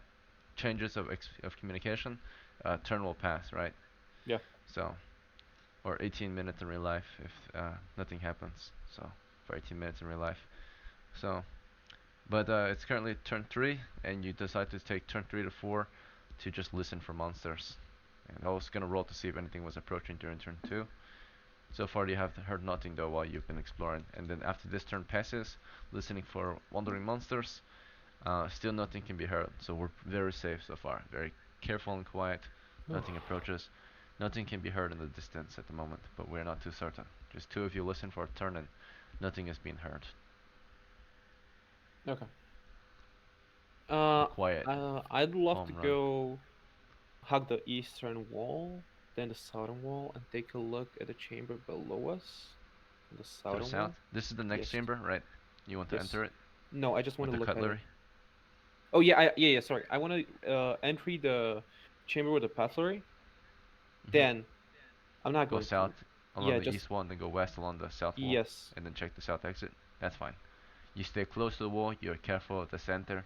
changes of communication, turn will pass, right? Yeah. So, or 18 minutes in real life if nothing happens. So, for 18 minutes in real life. So, but it's currently turn 3, and you decide to take turn 3 to 4 to just listen for monsters. And I was gonna roll to see if anything was approaching during turn 2. So far you have heard nothing though while you've been exploring. And then after this turn passes, listening for wandering monsters, still nothing can be heard. So we're very safe so far. Very careful and quiet. Nothing approaches. Nothing can be heard in the distance at the moment, but we're not too certain. Just two of you listen for a turn and nothing is being heard. Okay. A quiet I'd love to home run. go hug the eastern wall, then the southern wall, and take a look at the chamber below us. The To the southern south. wall. This is the next Yes. chamber, right? You want to Yes. enter it No, I just want with to the look at it. cutlery? Oh yeah, yeah. Sorry, I want to entry the chamber with the cutlery. Mm-hmm. Then I'm not Go going to. south along Yeah, the just east wall and then go west along the south wall. yes. And then check the south exit. That's fine. You stay close to the wall, you're careful at the center,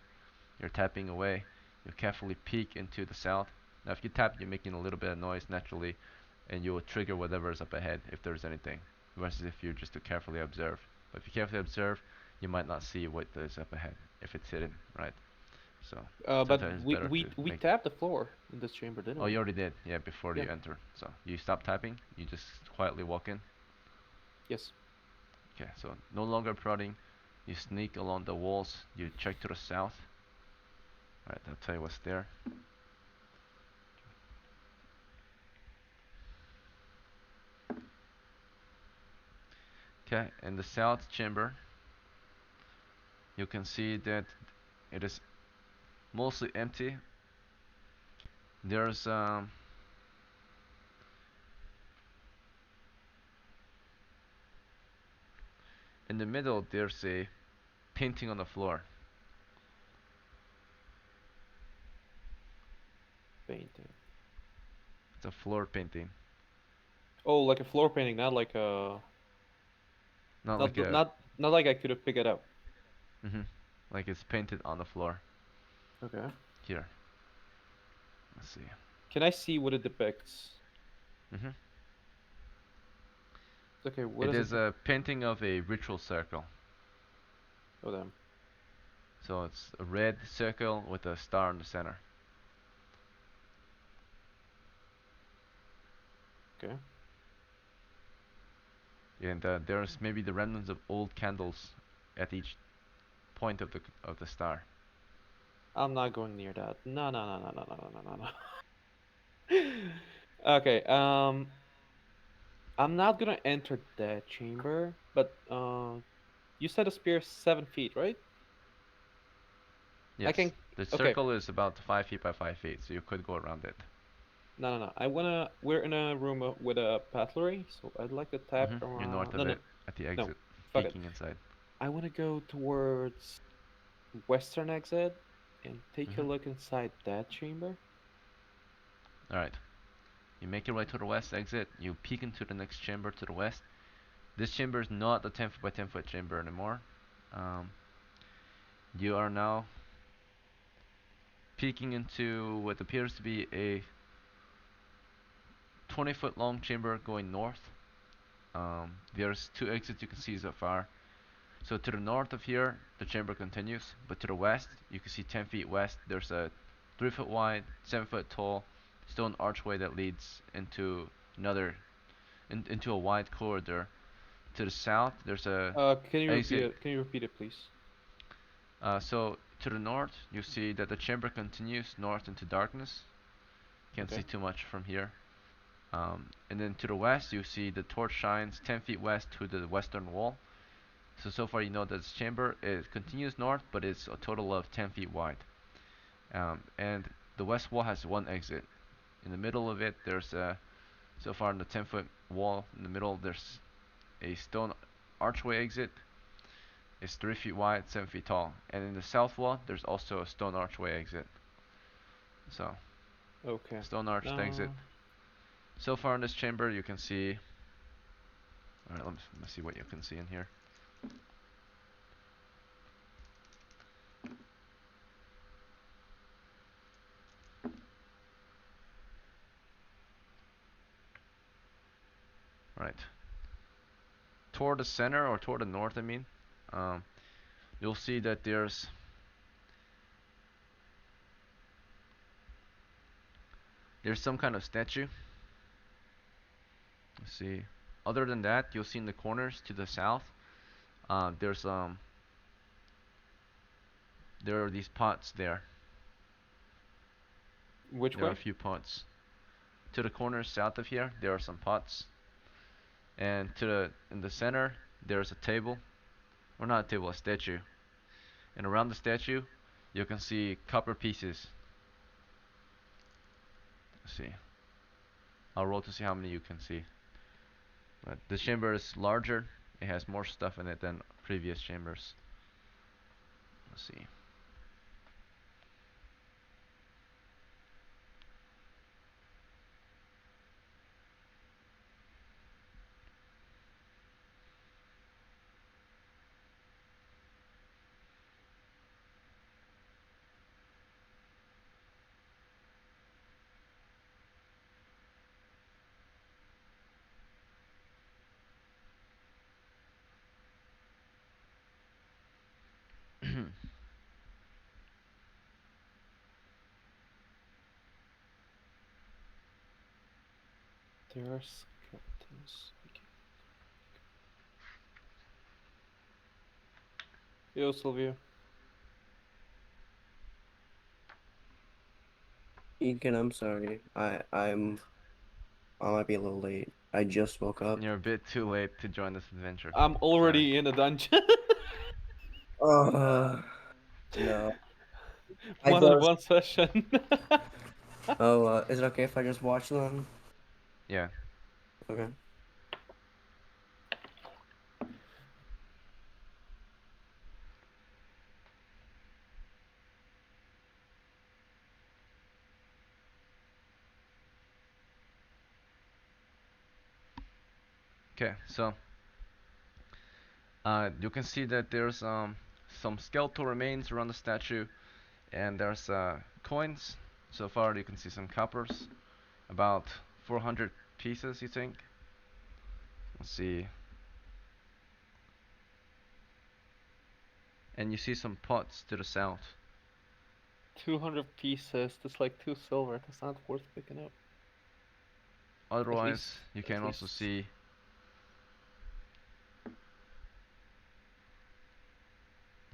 you're tapping away, you carefully peek into the south. Now if you tap, you're making a little bit of noise naturally, and you will trigger whatever is up ahead if there's anything, versus if you just to carefully observe. But if you carefully observe, you might not see what is up ahead, if it's hidden, right? So But sometimes it's we better to we we make... tapped the floor in this chamber, didn't Oh, we? you already did, yeah, before Yeah. you enter. So you stop tapping, you just quietly walk in. Yes. Okay, so no longer prodding, you sneak along the walls, you check to the south. Alright, I'll tell you what's there. Okay, in the south chamber, you can see that it is mostly empty. There's in the middle there's a painting on the floor. Painting. It's a floor painting, Oh, like a floor painting, not like a not not like th- a not like I could have picked it up. mhm, like it's painted on the floor. Okay. Here, let's see. Can I see what it depicts? Mhm. Okay, what It is it? is a painting of a ritual circle. Oh damn. So it's a red circle with a star in the center. Okay. And there's maybe the remnants of old candles at each point of the star. I'm not going near that. No, no, no, no, no, no, no, no, no. Okay. I'm not gonna enter that chamber, but you said a spear is 7 feet, right? I Yes, can. the Okay. circle is about 5 feet by 5 feet, so you could go around it. No, no, no. I wanna. We're in a room with a pathway, so I'd like to tap You're north around. No, of no, it, at the no. exit, Fuck it. peeking inside. I wanna go towards western exit and take a hmm look inside that chamber. Alright, you make your way to the west exit, you peek into the next chamber to the west. This chamber is not the 10 foot by 10 foot chamber anymore. Um, you are now peeking into what appears to be a 20-foot long chamber going north. There's two exits you can see so far. So to the north of here, the chamber continues, but to the west, you can see 10 feet west, there's a 3 foot wide, 7 foot tall stone archway that leads into another, into a wide corridor. To the south, there's a Can you repeat exit. it? Can you repeat it, please? So to the north, you see that the chamber continues north into darkness. Can't see Okay. too much from here. And then to the west, you see the torch shines 10 feet west to the western wall. So far you know that this chamber it continues north, but it's a total of 10 feet wide. And the west wall has one exit. In the middle of it, there's so far in the 10-foot wall in the middle, there's a stone archway exit. It's 3 feet wide, 7 feet tall. And in the south wall, there's also a stone archway exit. So, Okay. stone arched exit. Uh, So far in this chamber, you can see. Alright, let me see what you can see in here. Right. Toward the center, or toward the north, I mean, um, you'll see that there's some kind of statue. Let's see. Other than that, you'll see in the corners to the south, there's there are these pots there. which There are a way? few pots. To the corners south of here, there are some pots. And in the center, there's a table, or not a table, a statue. And around the statue, you can see copper pieces. Let's see. I'll roll to see how many you can see. But the chamber is larger. It has more stuff in it than previous chambers. Let's see. There are skeletons. Okay. Yo, Sylvia. Ethan, I'm sorry. I might be a little late. I just woke up. You're a bit too late to join this adventure. I'm Sorry. already in a dungeon. Uh, no. I One on just. one session. Oh, is it okay if I just watch them? Yeah. Okay. Okay. So, you can see that there's some skeletal remains around the statue, and there's coins. So far, you can see some coppers, about 400 pieces, you think. Let's see. And you see some pots to the south. 200 pieces. That's like 2 silver. That's not worth picking up. At Otherwise, least, you at can also least. see.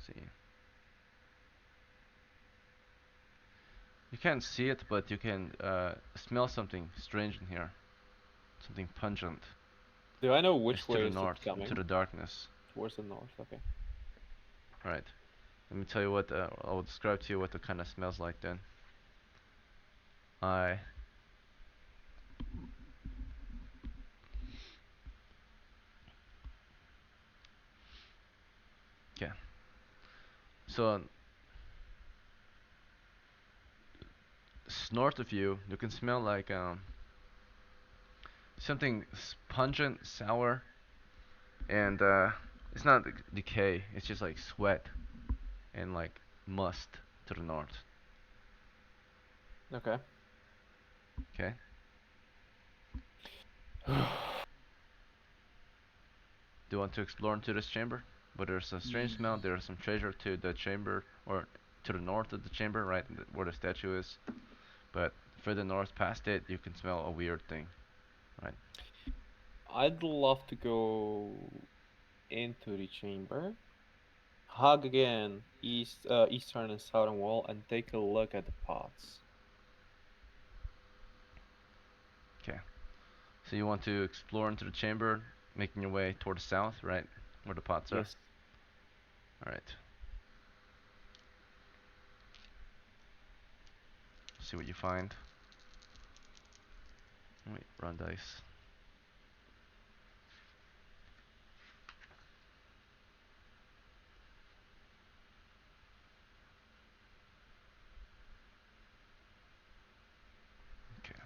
See. You can't see it, but you can smell something strange in here. Something pungent. Do I know It's which to way the is it north, into coming? the darkness. Towards the north. Okay. Right. Let me tell you what. I'll describe to you what it kind of smells like then. I. Okay. So north of you, you can smell like something pungent, sour, and it's not decay. It's just like sweat and like must to the north. Okay. Okay. Do you want to explore into this chamber? But there's a strange smell. There's some treasure to the chamber, or to the north of the chamber, right where the statue is. But further north past it, you can smell a weird thing, right? I'd love to go into the chamber, hug again eastern and southern wall, and take a look at the pots. Okay. So you want to explore into the chamber, making your way toward the south, right? Where the pots are. Yes. Alright. See what you find. Wait, run dice. Okay.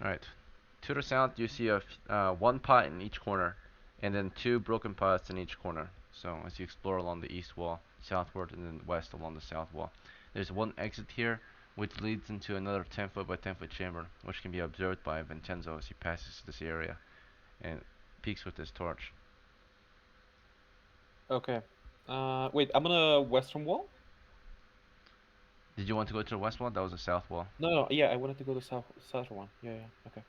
Alright. To the south, you see one pot in each corner, and then two broken pots in each corner. So as you explore along the east wall, southward, and then west along the south wall, there's one exit here, which leads into another 10-foot by 10-foot chamber, which can be observed by Vincenzo as he passes this area and peeks with his torch. Okay. Wait, I'm on a western wall? Did you want to go to the west wall? That was the south wall. No, no, yeah, I wanted to go to south one. Yeah, yeah, okay.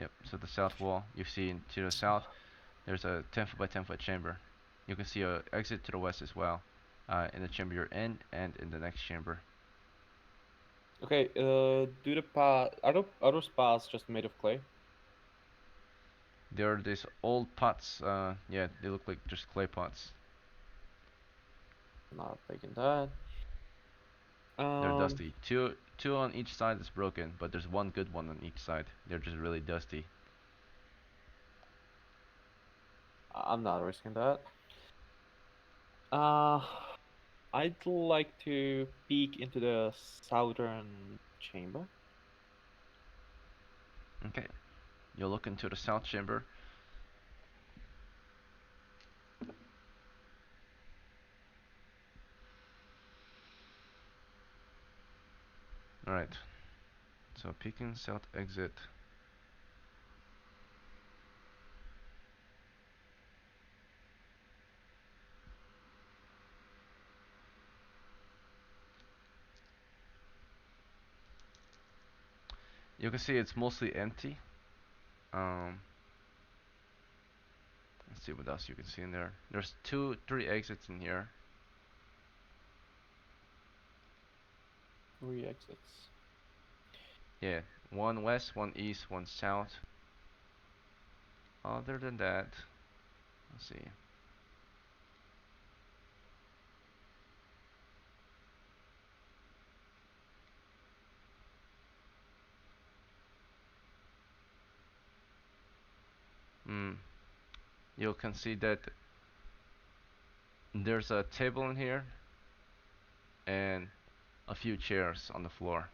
Yep. So the south wall, you see to the south, there's a 10-foot by 10-foot chamber. You can see a exit to the west as well, in the chamber you're in and in the next chamber. Okay, do the pot are those pots just made of clay? There are these old pots. Yeah, they look like just clay pots. Not taking that. They're Um, dusty. Two on each side is broken, but there's one good one on each side. They're just really dusty. I'm not risking that. Uh, I'd like to peek into the southern chamber. Okay. You'll look into the south chamber. Alright. So peeking south exit. You can see it's mostly empty. Um, let's see what else you can see in there. There's three exits in here. 3 exits. Yeah, one west, one east, one south. Other than that, let's see. Hmm. You can see that there's a table in here and a few chairs on the floor.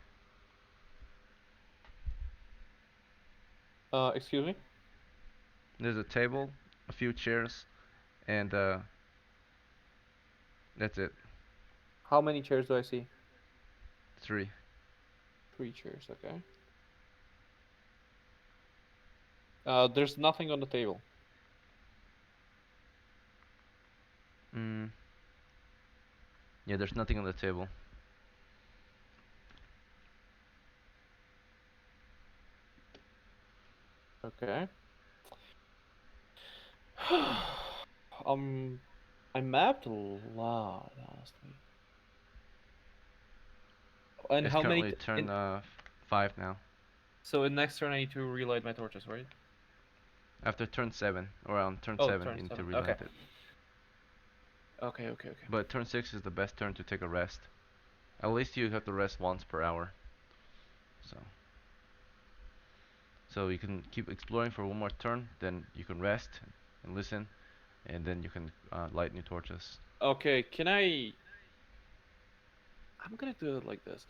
Excuse me? There's a table, a few chairs, and that's it. How many chairs do I see? Three. 3 chairs, okay. There's nothing on the table. Hmm. Yeah, there's nothing on the table. Okay. Um, I mapped a lot, honestly. And It's how many currently turn 5 now. so in next turn I need to relight my torches, right? After turn 7, or on turn Oh, 7, turn you need to 7. relight Okay. it. Okay, okay, okay. But turn 6 is the best turn to take a rest. At least you have to rest once per hour. So. So you can keep exploring for one more turn, then you can rest and listen, and then you can light new torches. Okay, I'm gonna do it like this.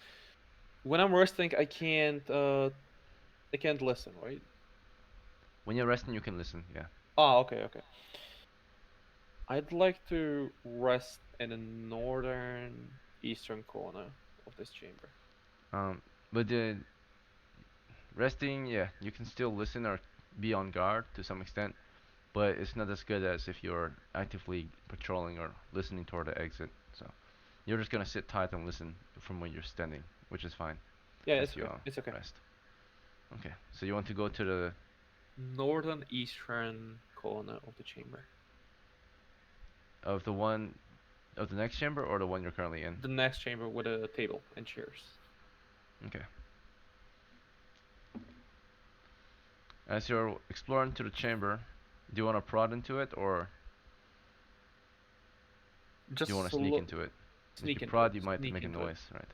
When I'm resting, I can't listen, right? When you're resting, you can listen. Yeah. Ah, okay, okay. I'd like to rest in the northern eastern corner of this chamber. Um, but resting, yeah, you can still listen or be on guard to some extent, but it's not as good as if you're actively patrolling or listening toward the exit. So You're just gonna sit tight and listen from when you're standing, which is fine Yeah, as it's you okay. It's okay. rest. Okay, so you want to go to the Northern eastern corner of the chamber. of the one of the next chamber or the one you're currently in? The next chamber with a table and chairs. Okay. As you're exploring to the chamber, do you want to prod into it or do you want Just to sneak look, into it? If you sneak into prod, it. you might Sneak make a into it. noise, right?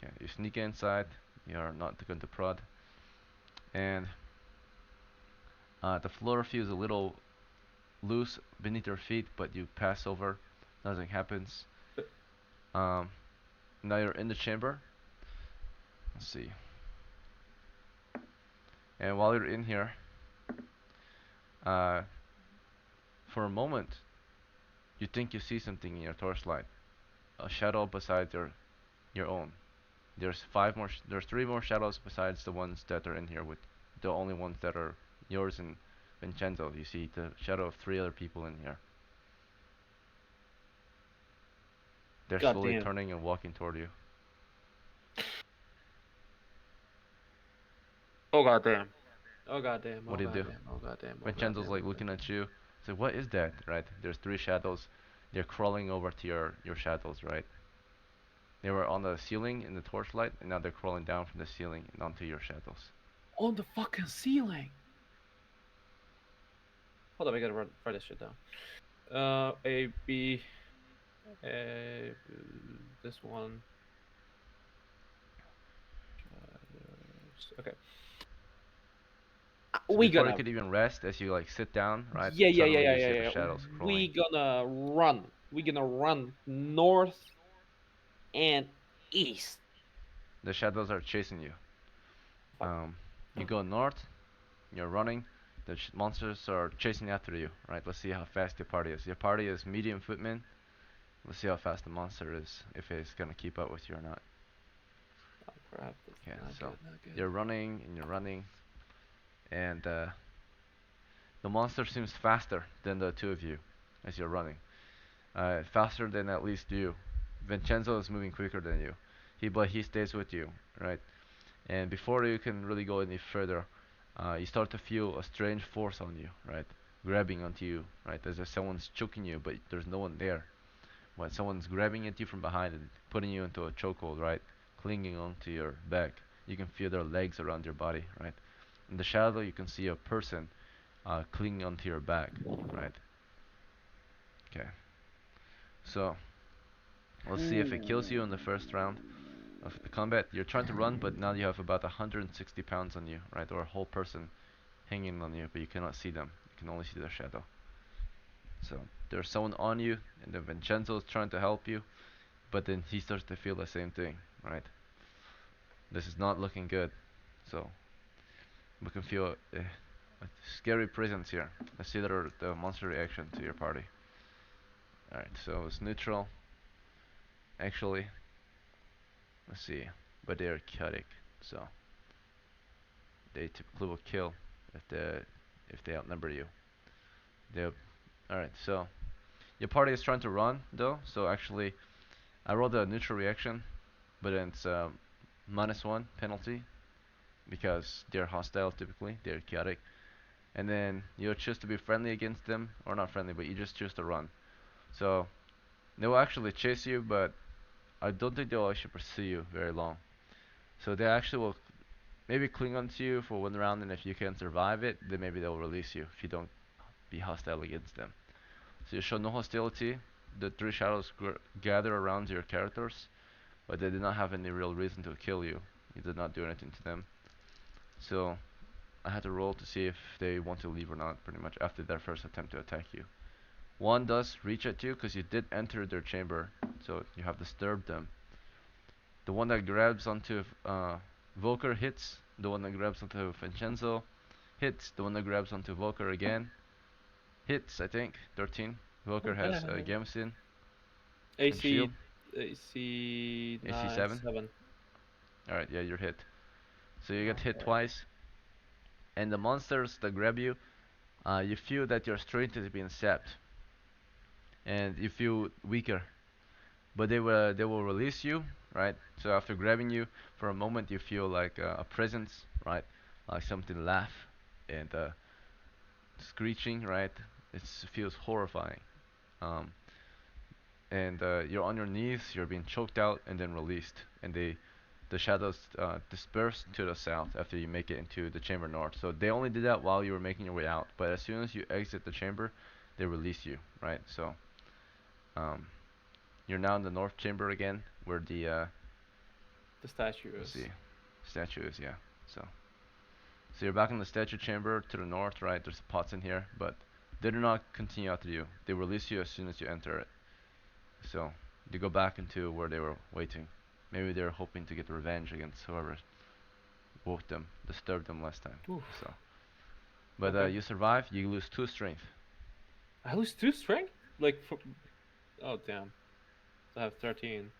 Okay, you sneak inside. You are not going to prod, and the floor feels a little loose beneath your feet, but you pass over. Nothing happens. Um, Now you're in the chamber. Let's see. And while you're in here, uh, for a moment, you think you see something in your torchlight, a shadow beside your own. There's three more shadows besides the ones that are in here with the only ones that are yours and Vincenzo. You see the shadow of three other people in here. They're God slowly damn. turning and walking toward you. Oh god damn. Oh god damn. What Oh do you god do? damn. Oh god damn. Oh god Vincenzo's damn. like Oh god looking damn. at you. So what is that? Right? There's three shadows. They're crawling over to your shadows, right? They were on the ceiling in the torchlight, and now they're crawling down from the ceiling and onto your shadows. On the fucking ceiling. Hold on, I gotta write this shit down. A B. This one. Okay. So We before you gonna. could even rest, as you like sit down, right? Yeah, yeah, yeah, Suddenly yeah, you yeah, see the yeah. shadows crawling. We gonna run. We gonna run north and east. The shadows are chasing you. Fuck. You go north. You're running. The monsters are chasing after you, right? Let's see how fast your party is. Your party is medium footmen. Let's see how fast the monster is, if it's gonna keep up with you or not. Oh crap. That's Okay, not so good. Not good. you're running and you're running, and the monster seems faster than the two of you as you're running. Faster than at least you. Vincenzo is moving quicker than you. But he stays with you, right? And before you can really go any further, you start to feel a strange force on you, right? Grabbing onto you, right? As if someone's choking you, but there's no one there. When someone's grabbing at you from behind and putting you into a chokehold, right? Clinging onto your back. You can feel their legs around your body, right? In the shadow, you can see a person clinging onto your back, right? Okay. So let's see if it kills you in the first round of the combat. You're trying to run, but now you have about 160 pounds on you, right? Or a whole person hanging on you, but you cannot see them. You can only see their shadow. So there's someone on you, and then Vincenzo's trying to help you, but then he starts to feel the same thing, right? This is not looking good. So we can feel a scary presence here. Let's see the monster reaction to your party. Alright, so it's neutral. Actually, let's see. But they're chaotic, so they typically will kill if they outnumber you. They'll Alright, so your party is trying to run though, so actually I rolled a neutral reaction, but then it's -1 penalty because they're hostile typically, they're chaotic. And then you choose to be friendly against them, or not friendly, but you just choose to run. So they will actually chase you, but I don't think they'll actually pursue you very long. So they actually will maybe cling onto you for one round, and if you can survive it, then maybe they'll release you if you don't be hostile against them. So you show no hostility. The three shadows gather around your characters, but they did not have any real reason to kill you. You did not do anything to them. So I had to roll to see if they want to leave or not, pretty much after their first attempt to attack you. One does reach at you because you did enter their chamber, so you have disturbed them. The one that grabs onto Volker hits. The one that grabs onto Vincenzo hits. The one that grabs onto Volker again hits, I think. 13. Volker has Gamson and AC shield. AC AC 9 7. 7. Alright, yeah, you're hit. So you get hit Okay. twice. And the monsters that grab you, you feel that your strength is being sapped. And you feel weaker. but they will release you, right? So after grabbing you, for a moment you feel like a presence, right? Like something laugh and screeching, right? It feels horrifying. Um, and you're on your knees, you're being choked out and then released, and the shadows disperse to the south after you make it into the chamber north. So they only did that while you were making your way out, but as soon as you exit the chamber, they release you, right? So um, you're now in the north chamber again, where the The statue let's is. see, statue is, yeah. So you're back in the statue chamber to the north, right? There's pots in here, but they do not continue after you. They release you as soon as you enter it. So you go back into where they were waiting. Maybe they're hoping to get revenge against whoever woke them, disturbed them last time. Oof. So, but Okay. you survive. You lose 2 strength. I lose 2 strength. Like, oh damn, I have 13.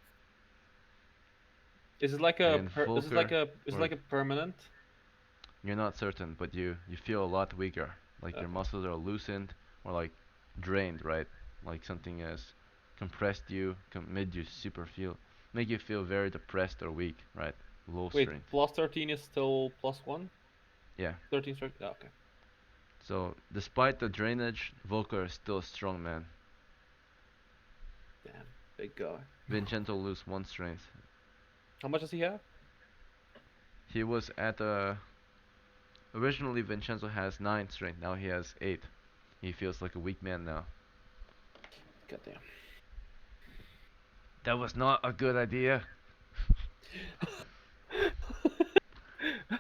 Is it like a And is it like Volker, a is it or like a permanent? you're not certain, but you feel a lot weaker. Like your Okay. muscles are loosened or like drained, right? Like something has compressed you, made you make you feel very depressed or weak, right? Low Wait, strength. plus 13 is still +1. Yeah. 13 strength. Oh, okay. So despite the drainage, Volker is still a strong man. Damn, big guy. Vincenzo lose 1 strength. How much does he have? He was at originally Vincenzo has 9 strength. Now he has 8. He feels like a weak man now. Goddamn. That was not a good idea.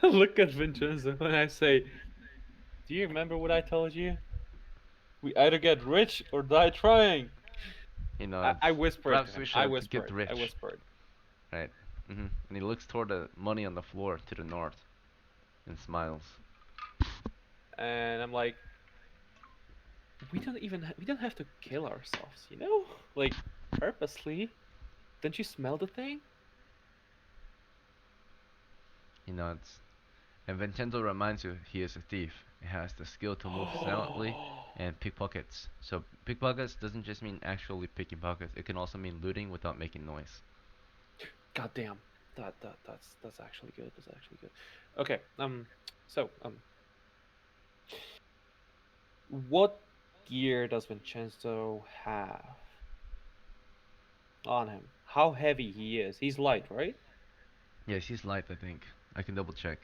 Look at Vincenzo when I say, "Do you remember what I told you? We either get rich or die trying." You know, I whispered to perhaps we him. I should get whispered. I rich, whispered. right? And he looks toward the money on the floor to the north and smiles. And I'm like, we don't have to kill ourselves, you know? Like, purposely. Don't you smell the thing? He nods. And Vincenzo reminds you he is a thief. He has the skill to move silently and pickpockets. So pickpockets doesn't just mean actually picking pockets. It can also mean looting without making noise. God damn. That's actually good. That's actually good. Okay. So what gear does Vincenzo have on him? How heavy he is? He's light, right? Yes, he's light, I think. I can double check.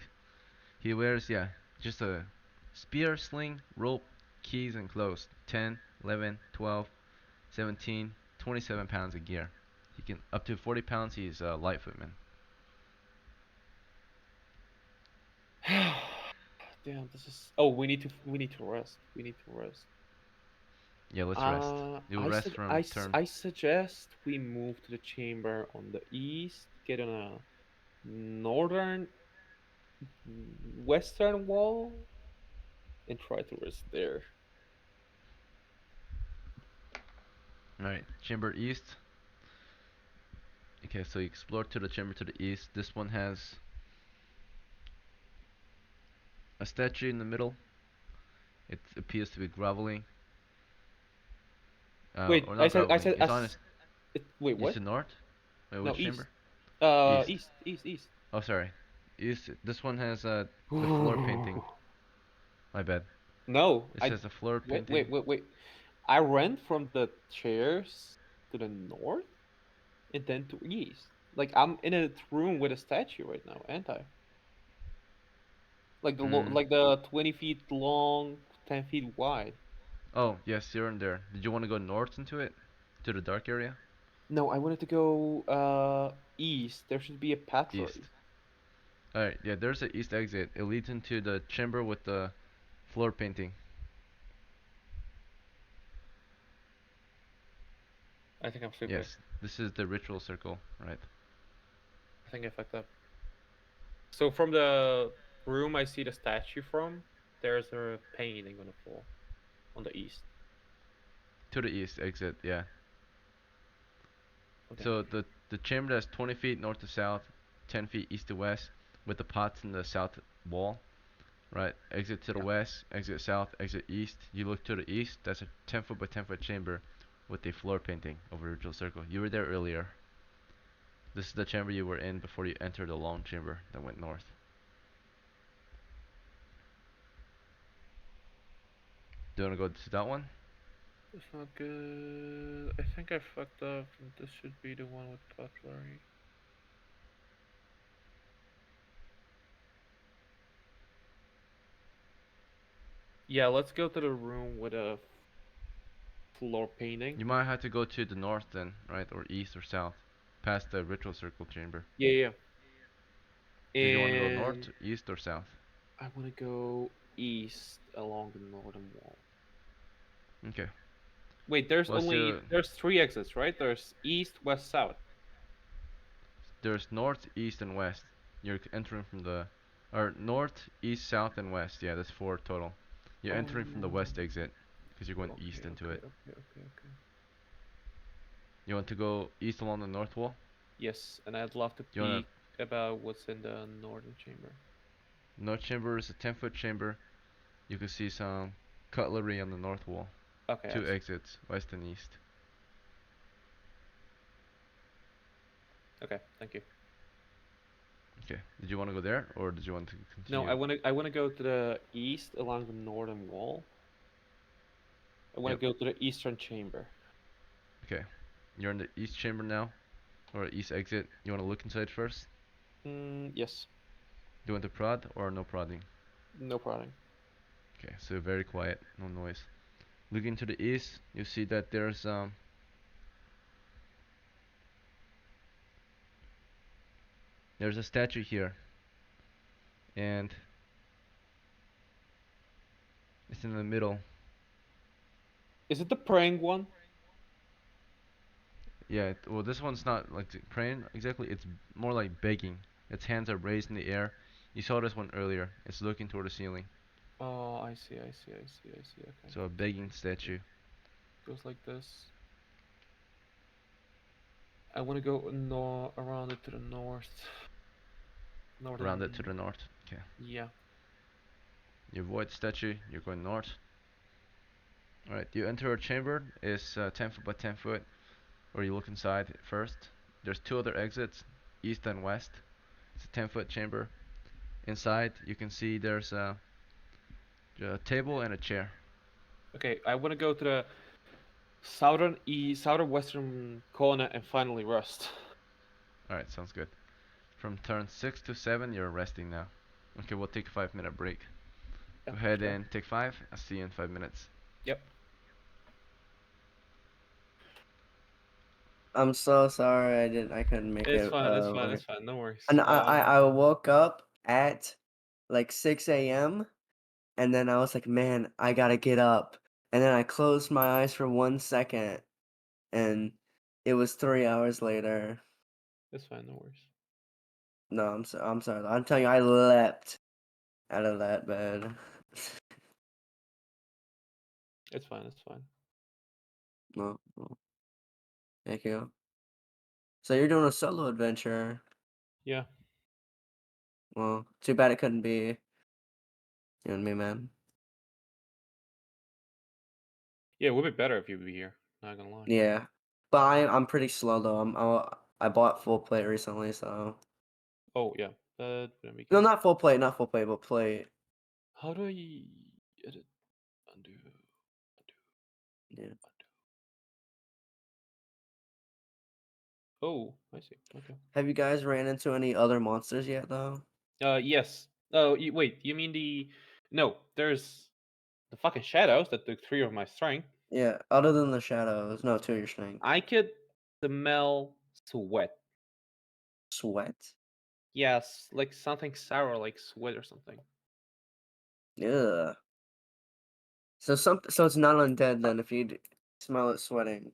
He wears, yeah, just a spear, sling, rope, keys, and clothes. 10, 11, 12, 17, 27 pounds of gear. He can up to 40 pounds. He's a light footman. Damn, this is. Oh, we need to rest. We need to rest. Yeah, let's rest. You'll rest from turn. I suggest we move to the chamber on the east, get on a northern western wall, and try to rest there. Alright, chamber east. Okay, so you explore to the chamber to the east. This one has a statue in the middle. It appears to be groveling. Wait, Or I not said I groveling. said It's on his. wait, East what? to north? Wait, No, which east. chamber? East. East. Oh, sorry. East. This one has the floor painting. My bad. No, This has a floor wait, painting. wait. I ran from the chairs to the north and then to east. Like I'm in a room with a statue right now, ain't I? Like Mm. like the 20 feet long, 10 feet wide. Oh, yes, you're in there. Did you want to go north into it? To the dark area? No, I wanted to go east. There should be a path for East. east. Alright, yeah, there's an east exit. It leads into the chamber with the floor painting. I think I'm stupid. Yes, this is the ritual circle, right? I think I fucked up. So from the room I see the statue from, there's a painting on the floor on the east. To the east exit, yeah. Oh, damn. So the chamber that's 20 feet north to south, 10 feet east to west, with the pots in the south wall, right? Exit to the Yeah. west, exit south, exit east. You look to the east, that's a 10 foot by 10 foot chamber with a floor painting over a ritual circle. You were there earlier. This is the chamber you were in before you entered the long chamber that went north. Do you want to go to that one? It's not good. I think I fucked up. This should be the one with cutlery. Yeah, let's go to the room with a floor painting. You might have to go to the north then, right? Or east or south. Past the ritual circle chamber. Yeah, yeah. Did you want to go north, And east, or south? I want to go east along the northern wall. Okay. Wait, there's 3 exits, right? There's east, west, south. There's north, east, and west. You're entering from the, or north, east, south, and west. Yeah, that's 4 total. You're entering from the west Oh. exit because you're going east Okay, into okay, it. okay. You want to go east along the north wall? Yes, and I'd love to You want peek about what's in the northern chamber. to? North chamber is a 10-foot chamber. You can see some cutlery on the north wall. Okay, I 2 see. exits, west and east. Okay, thank you. Okay. Did you want to go there, or did you want to No, continue? I wanna go to the east along the northern wall. I wanna Yep. go to the eastern chamber. Okay. You're in the east chamber now, or east exit. You want to look inside first? Yes. Do you want to prod or no prodding? No problem. Okay, so very quiet, no noise. Looking to the east, you see that there's a statue here, and it's in the middle. Is it the praying one? Yeah, well, this one's not like praying exactly. It's more like begging. Its hands are raised in the air. You saw this one earlier. It's looking toward the ceiling. Oh, I see. Okay. So a begging statue. Goes like this. I want to go around it to the north. Around it to Northern. the north. Okay. Yeah. You avoid the statue. You're going north. Alright, you enter a chamber. It's 10 foot by 10 foot. Or you look inside first. There's 2 other exits, east and west. It's a 10-foot chamber. Inside, you can see there's a table and a chair. Okay, I want to go to the southwestern corner and finally rest. Alright, sounds good. From turn 6 to 7, you're resting now. Okay, we'll take a 5-minute break. Yeah, Go ahead sure. and take 5. I'll see you in 5 minutes. Yep. I'm so sorry I couldn't make It's it. fine. It's fine. Like, It's fine. No worries. and I woke up at like 6 a.m. and then I was like, man, I gotta get up. And then I closed my eyes for 1 second, and it was 3 hours later. It's fine. No worries. No, I'm sorry. I'm telling you, I leapt out of that bed. It's fine. It's fine. No, no. Thank you. So you're doing a solo adventure. Yeah. Well, too bad it couldn't be you and me, man. Yeah, it would be better if you would be here. Not gonna lie. Yeah, but I'm pretty slow though. I bought full plate recently, so Oh yeah. Let me no, guess. not full plate, but plate. How do I edit? Undo. Yeah. Oh, I see. Okay. Have you guys ran into any other monsters yet though? Yes. Oh, wait. You mean the? No, there's the fucking shadows that took 3 of my strength. Yeah, other than the shadows, no, to your strength. I could smell sweat. Sweat. Yes, like something sour, like sweat or something. Yeah. So it's not undead then if you smell it sweating.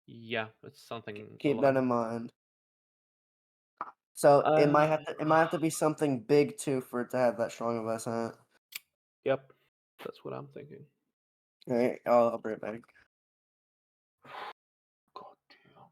Yeah, it's something Keep that alive. in mind. So Uh, it might have to be something big too for it to have that strong of a scent. yep, that's what I'm thinking. All right, I'll be right back. God damn.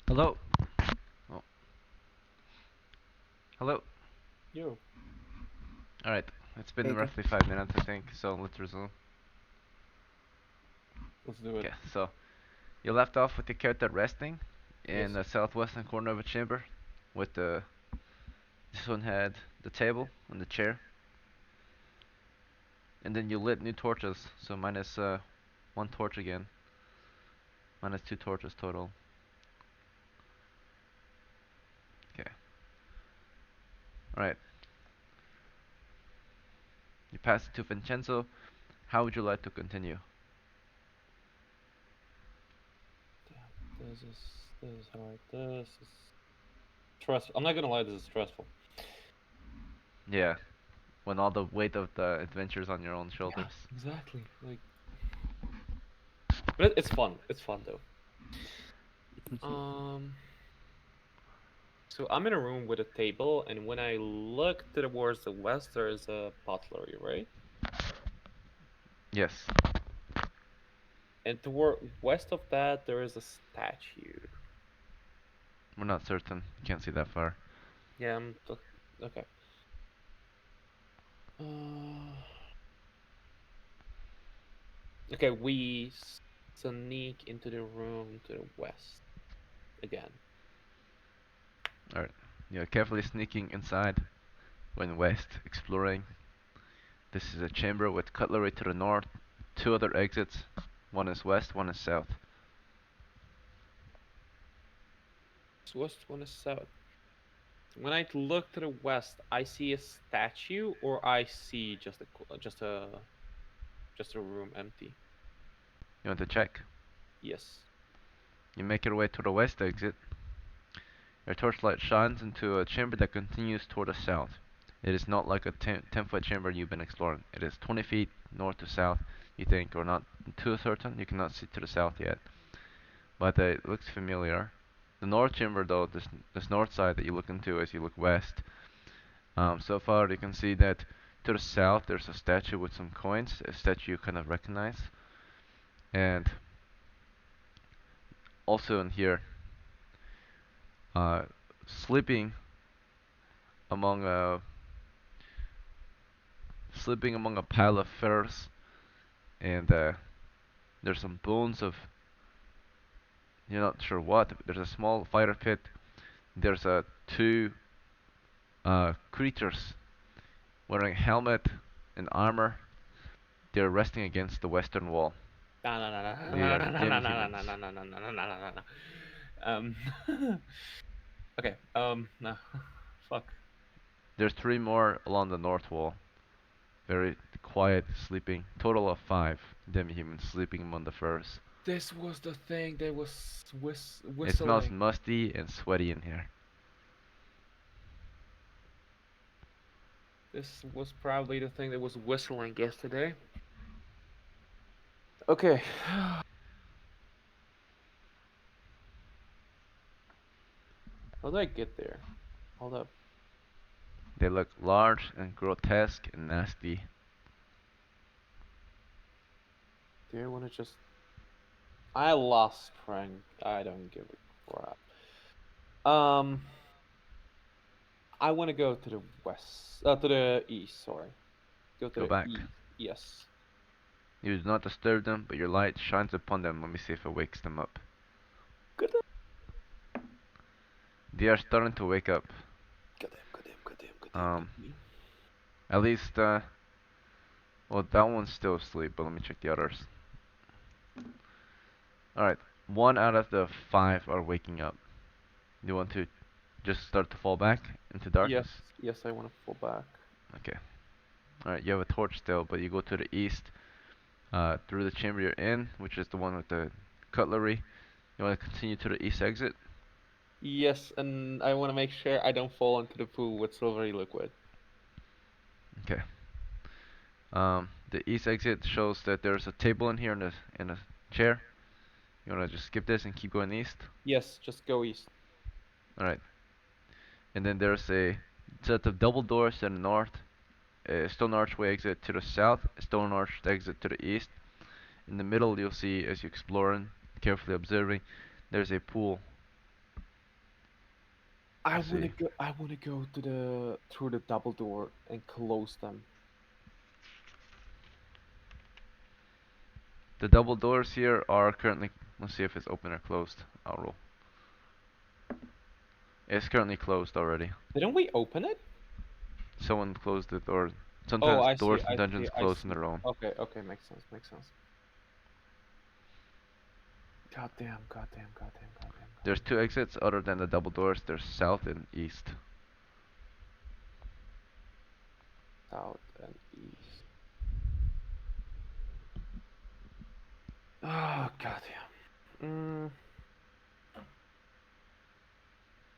Hello? Oh, hello? Yo, Alright, it's been Baker. roughly 5 minutes, I think, so let's resume. let's do it. Okay, so you left off with the character resting in Yes. the southwestern corner of a chamber with the. This one had the table and the chair, and then you lit new torches, so minus one torch again. Minus two torches total. Okay. Alright. You pass it to Vincenzo. How would you like to continue? Damn, this is hard. This is stressful. I'm not gonna lie, this is stressful. Yeah, when all the weight of the adventure's on your own Yeah, shoulders. exactly. Like, but it's fun. It's fun though. Um. So I'm in a room with a table, and when I look towards the west, there is a pottery, right? Yes. And toward west of that, there is a statue. We're not certain. You can't see that far. Yeah, okay. Uh, okay, we sneak into the room to the west again. Alright. You're carefully sneaking inside, going west, exploring. This is a chamber with cutlery to the north, two other exits. One is west, one is south. It's west, one is south. When I look to the west, I see a statue, or I see just a room empty. You want to check? Yes. You make your way to the west exit. Your torchlight shines into a chamber that continues toward the south. It is not like a 10-foot chamber you've been exploring. It is 20 feet north to south, you think, or not too certain. You cannot see to the south yet. But it looks familiar. The north chamber, though, this north side that you look into as you look west, so far you can see that to the south there's a statue with some coins, a statue you kind of recognize. And also in here, uh, sleeping among a pile of furs, and there's some bones of, you're not sure what. There's a small fire pit. There's two creatures wearing helmet and armor. They're resting against the western wall. No, no, no, no, They no, are no, no, dim no, no, humans. no, no, no, no, no, no, no, no, no. Um, okay. No, fuck. There's three more along the north wall. Very quiet, sleeping. Total of five demi-humans sleeping among the furs. This was the thing that was It smells whistling. musty and sweaty in here. This was probably the thing that was whistling yesterday. Okay. How did I get there? Hold up. They look large and grotesque and nasty. Do I want to just? I lost strength. I don't give a crap. I want to go to the west. To the east. Sorry. Go to Go the back. east. Yes. You do not disturb them, but your light shines upon them. Let me see if it wakes them up. Good. They are starting to wake up. Goddamn. At least, well, that one's still asleep, but let me check the others. Alright, one out of the five are waking up. You want to just start to fall back into darkness? Yes, I want to fall back. Okay. Alright, you have a torch still, but you go to the east, through the chamber you're in, which is the one with the cutlery. You want to continue to the east exit? Yes, and I want to make sure I don't fall into the pool with silvery liquid. Okay. The east exit shows that there's a table in here and a chair. You want to just skip this and keep going east? Yes, just go east. Alright. And then there's a set of double doors to the north, a stone archway exit to the south, a stone arched exit to the east. In the middle, you'll see, as you explore and carefully observing, there's a pool. I Let's wanna see. go. I wanna go to the through the double door and close them. The double doors here are currently. Let's see if it's open or closed. I'll roll. It's currently closed already. Didn't we open it? Someone closed it, or Oh, sometimes I see. doors in I see. dungeons I close on see. their own. Okay. Okay. Makes sense. Makes sense. Goddamn. Goddamn. Goddamn. Goddamn. There's Goddamn. two exits other than the double doors. There's south and east. South and east. Oh goddamn. Mm.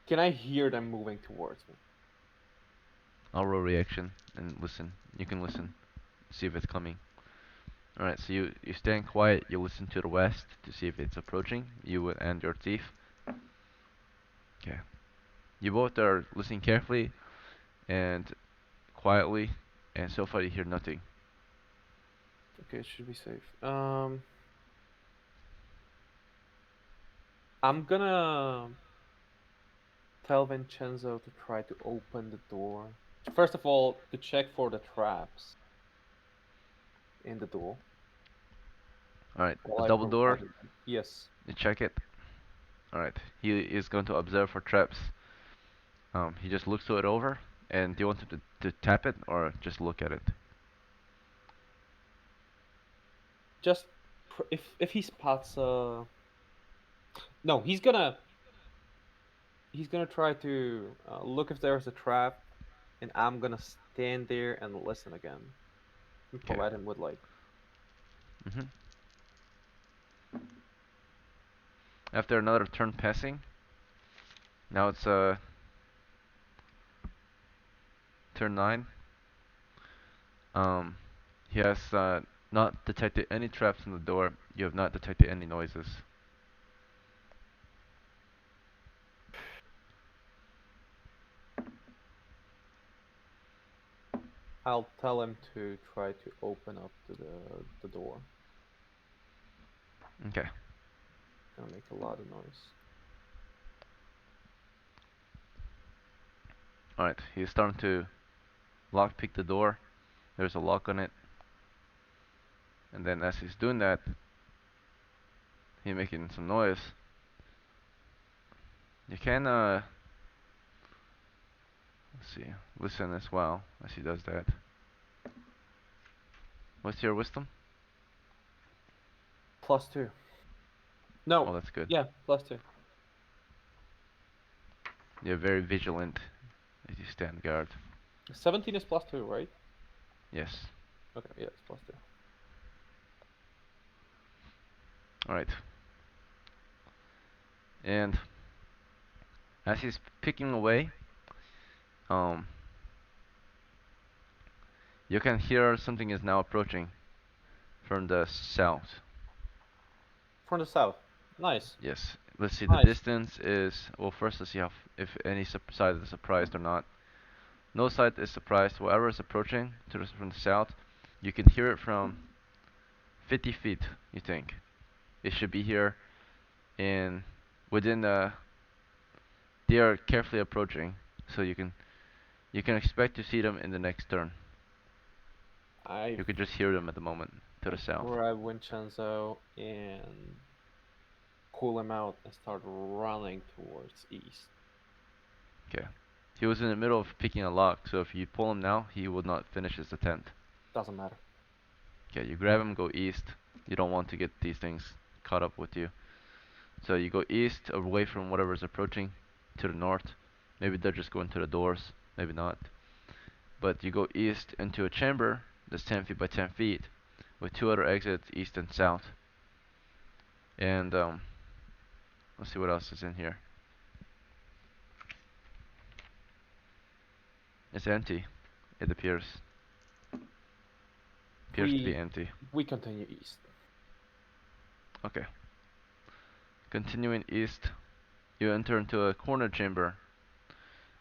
Can I hear them moving towards me? I'll roll reaction and listen. You can listen, see if it's coming. Alright, so you stand quiet, you listen to the west to see if it's approaching, you and your thief. Okay. You both are listening carefully and quietly, and so far you hear nothing. Okay, it should be safe. I'm gonna tell Vincenzo to try to open the door. First of all, to check for the traps in the door Alright, the while I double door, provided them. Yes. you check it. Alright, he is going to observe for traps. He just looks it over, and do you want him to tap it or just look at it? Just if he spots no, he's gonna try to look if there's a trap, and I'm gonna stand there and listen again and Okay. provide him with like. Mm-hmm. After another turn passing, now it's turn 9. Um, he has not detected any traps in the door. You have not detected any noises. I'll tell him to try to open up to the door. Okay. Gonna make a lot of noise. Alright, he's starting to lockpick the door. There's a lock on it. And then as he's doing that, he's making some noise. You can, let's see, listen as well as he does that. What's your wisdom? +2. Oh, No. that's good. Yeah, +2. You're very vigilant as you stand guard. 17 is +2, right? Yes. Okay, yeah, it's +2. Alright. And as he's picking away, um, you can hear something is now approaching from the south. From the south. Nice. Yes. Let's see. The Nice. distance is, well. First, let's see how if any side is surprised or not. No side is surprised. Whatever is approaching from the south, you can hear it from 50 feet. You think it should be here in within the. They are carefully approaching, so you can expect to see them in the next turn. I You can just hear them at the moment to I the south. grab Vincenzo and pull him out and start running towards east. Okay. He was in the middle of picking a lock, so if you pull him now, he will not finish his attempt. Doesn't matter. Okay, you grab him, go east. You don't want to get these things caught up with you. So you go east, away from whatever's approaching, to the north. Maybe they're just going to the doors, maybe not. But you go east into a chamber that's 10 feet by 10 feet, with two other exits, east and south. And let's see what else is in here. It's empty. It appears. Appears to be We empty. we continue east. Okay. Continuing east, you enter into a corner chamber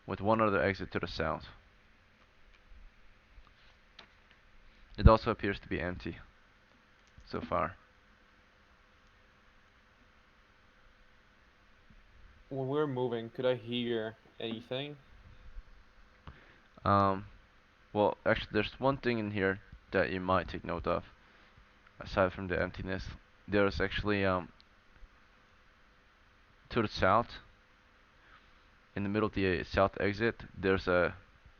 with one other exit to the south. It also appears to be empty so far. When we're moving, could I hear anything? Well, actually, there's one thing in here that you might take note of, aside from the emptiness. There's actually to the south, in the middle of the south exit, there's a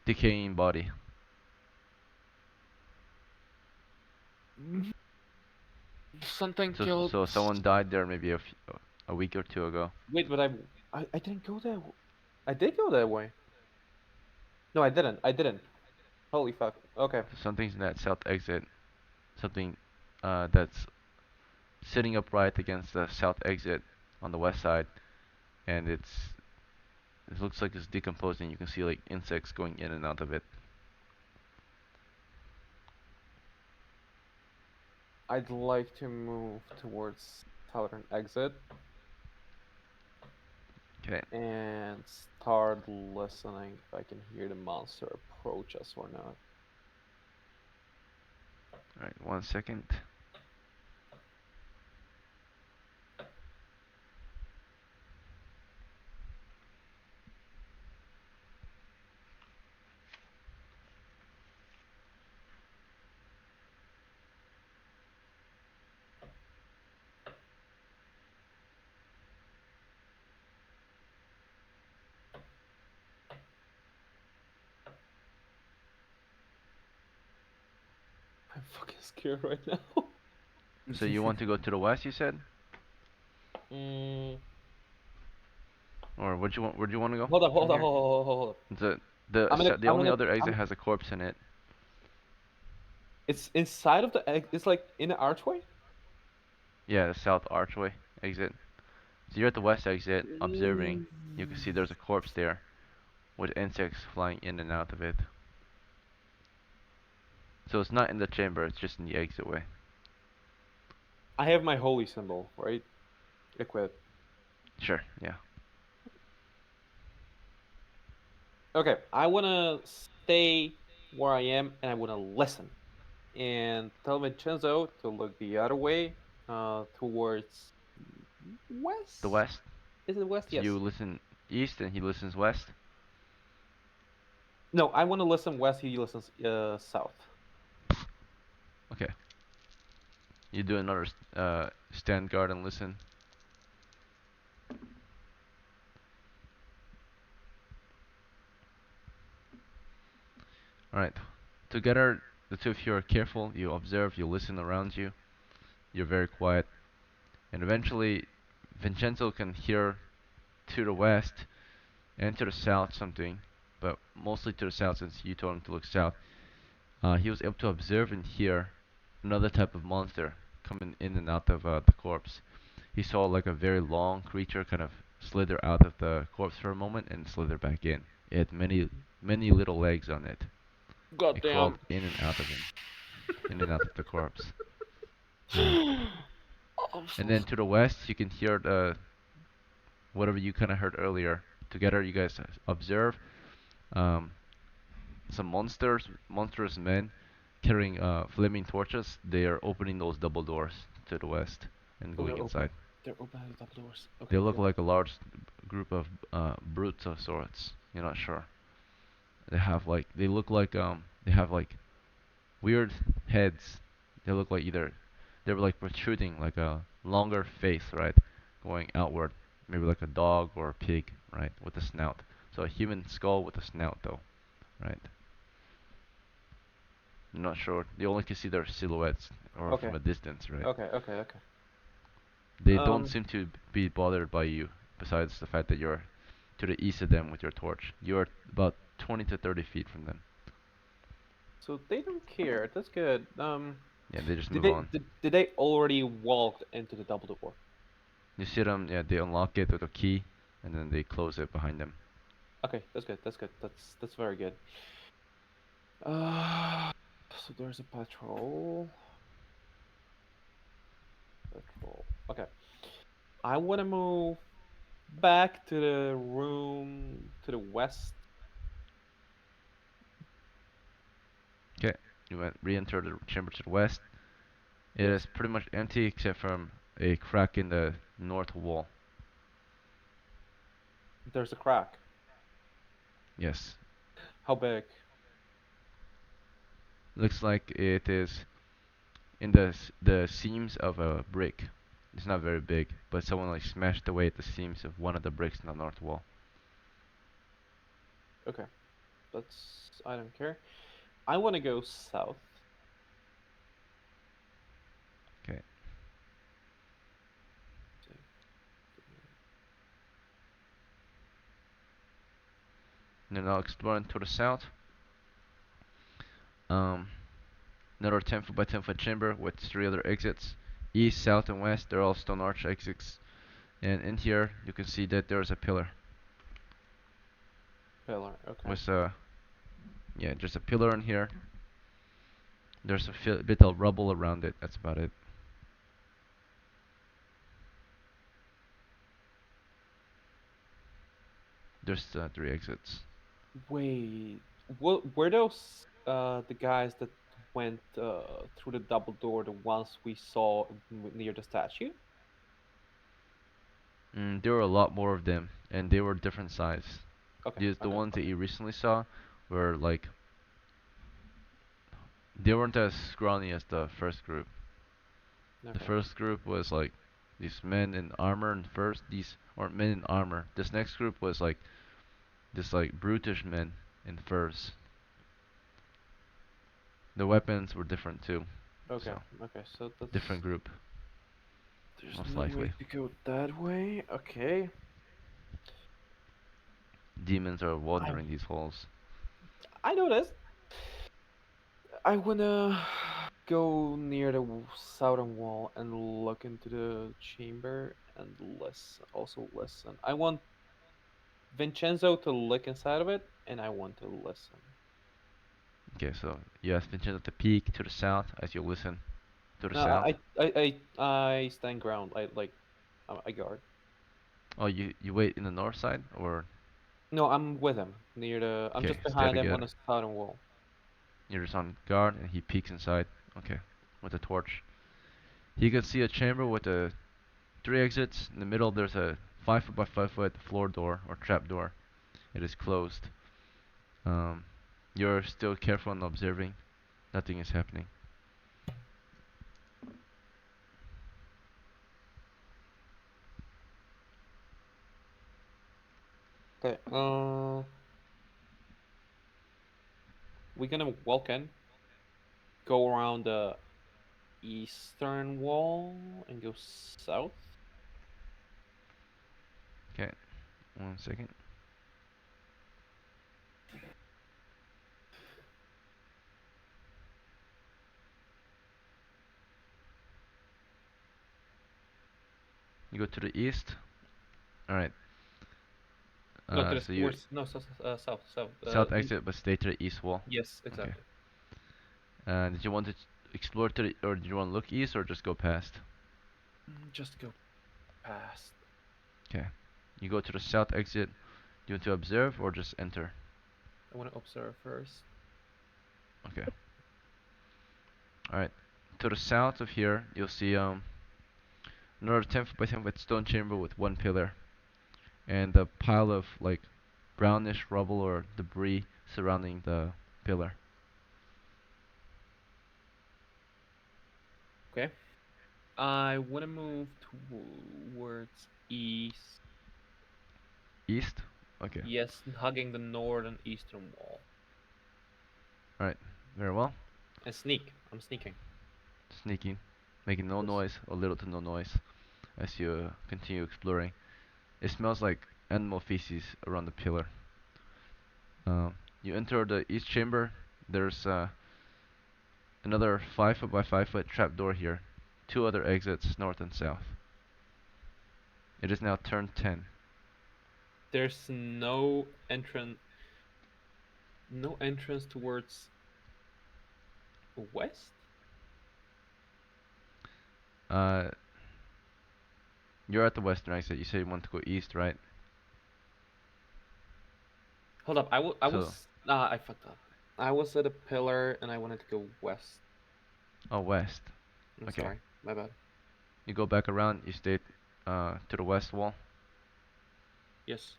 decaying body. Something So killed. so someone died there maybe a week or two ago. Wait, but I didn't go there. I did go that way. No, I didn't. I didn't. Holy fuck. Okay. So something's in that south exit. Something that's sitting upright against the south exit on the west side, and it looks like it's decomposing. You can see like insects going in and out of it. I'd like to move towards southern exit Okay. and start listening if I can hear the monster approach us or not. All right. 1 second. I'm fucking scared right now. So you want to go to the west, you said, Mm, or where'd you want? Where'd you want to go? hold up, hold From up, here. hold up. The I'm only gonna, other exit has a corpse in it. it's inside of the egg. It's like in the archway. Yeah, the south archway exit. So you're at the west exit, observing. Mm. You can see there's a corpse there, with insects flying in and out of it. So it's not in the chamber, it's just in the exitway. I have my holy symbol, right? Equipped. Sure, yeah. Okay, I wanna stay where I am and I wanna listen. And tell Vincenzo to look the other way, towards The west. west. Is it west? So you Yes. listen east and he listens west. No, I want to listen west. He listens south. Okay. You do another stand guard and listen. Alright. Together, the two of you are careful. You observe, you listen around you. You're very quiet. And eventually, Vincenzo can hear to the west and to the south something, but mostly to the south since you told him to look south. He was able to observe and hear another type of monster coming in and out of the corpse. He saw like a very long creature kind of slither out of the corpse for a moment and slither back in. It had many little legs on it. It Goddamn. crawled in and out of him, in and out of the corpse. Right. I'm And so then to the west, you can hear the whatever you kind of heard earlier. Together, you guys observe um, some monstrous men carrying flaming torches. They are opening those double doors to the west and Oh, going they're open. inside. They're opening the double doors. They Okay, look good. like a large group of brutes of sorts. You're not sure. They look like they have like weird heads. They look like either they were like protruding like a longer face, right, going outward, maybe like a dog or a pig, right, with a snout. So a human skull with a snout, though, right? I'm not sure. You only can see their silhouettes or from Okay. a distance, right? Okay. Okay. Okay. They don't Um. seem to be bothered by you, besides the fact that you're to the east of them with your torch. You're about 20 to 30 feet from them. So they don't care. That's good. Yeah, they just Did move they on. did they already walked into the double door? You see them, yeah, they unlock it with a key, and then they close it behind them. Okay, that's good. That's good. That's very good. Uh, so there's a patrol. Patrol. Okay. I want to move back to the room to the west. Okay, you went re-enter the chamber to the west. It Yes. is pretty much empty except from a crack in the north wall. There's a crack. Yes. How big? Looks like it is in the seams of a brick. It's not very big, but someone like smashed away at the seams of one of the bricks in the north wall. Okay, I don't care. I want to go south. Okay. And then I'll explore to the south. Um, Another 10 foot by 10 foot chamber with 3 other exits. East, south, and west, they're all stone arch exits. And in here, you can see that there's a pillar. Pillar. Okay. With yeah, there's a pillar in here. There's a bit of rubble around it. That's about it. There's 3 exits. Wait, what were those the guys that went through the double door, the ones we saw near the statue? There were a lot more of them, and they were different size. Okay, The okay, ones that okay, you recently saw were like they weren't as scrawny as the first group. The okay, first group was like these men in armor, and first these or men in armor. This next group was like this like brutish men in furs. The weapons were different too, okay, so okay. So different that's group there's most no way likely. to go that way. Okay, Demons are I wandering these halls. I know this. I wanna go near the southern wall and look into the chamber and listen. Also listen. I want Vincenzo to look inside of it, and I want to listen. Okay, so you have Vincenzo to peek to the south as you listen to the No, south. I stand ground. I guard. Oh, you wait in the north side, or No, I'm with him near the. I'm okay, just stay behind him on together. the southern wall. You're just on guard, and he peeks inside. Okay, with a torch. He can see a chamber with 3 exits. In the middle, there's a 5 foot by 5 foot floor door or trap door. It is closed. Um, you're still careful and observing. Nothing is happening. Okay. We're gonna walk in, go around the eastern wall, and go south. Okay, 1 second. You go to the east. All right. No, to the So you towards no south south. south exit, but stay to the east wall. Yes, Okay. exactly. Did you want to explore to the, or did you want to look east or just go past? Just go past. Okay. You go to the south exit. Do you want to observe or just enter? I want to observe first. Okay. All right. To the south of here, you'll see another 10 foot by 10 foot stone chamber with 1 pillar and a pile of like brownish rubble or debris surrounding the pillar. Okay. I want to move towards east. East? Okay. Yes, hugging the northern eastern wall. All right. Very well. And sneak. I'm sneaking. Sneaking, making no Yes. noise or little to no noise as you continue exploring. It smells like animal feces around the pillar. You enter the east chamber. There's another 5 foot by 5 foot trapdoor here. 2 other exits, north and south. It is now turn 10. There's no entrance towards west. Uh, you're at the western exit. You said you want to go east, right? Hold up. I So, was I fucked up. I was at a pillar and I wanted to go west. oh, west. I'm Okay. sorry. My bad. You go back around. You stay to the west wall. Yes.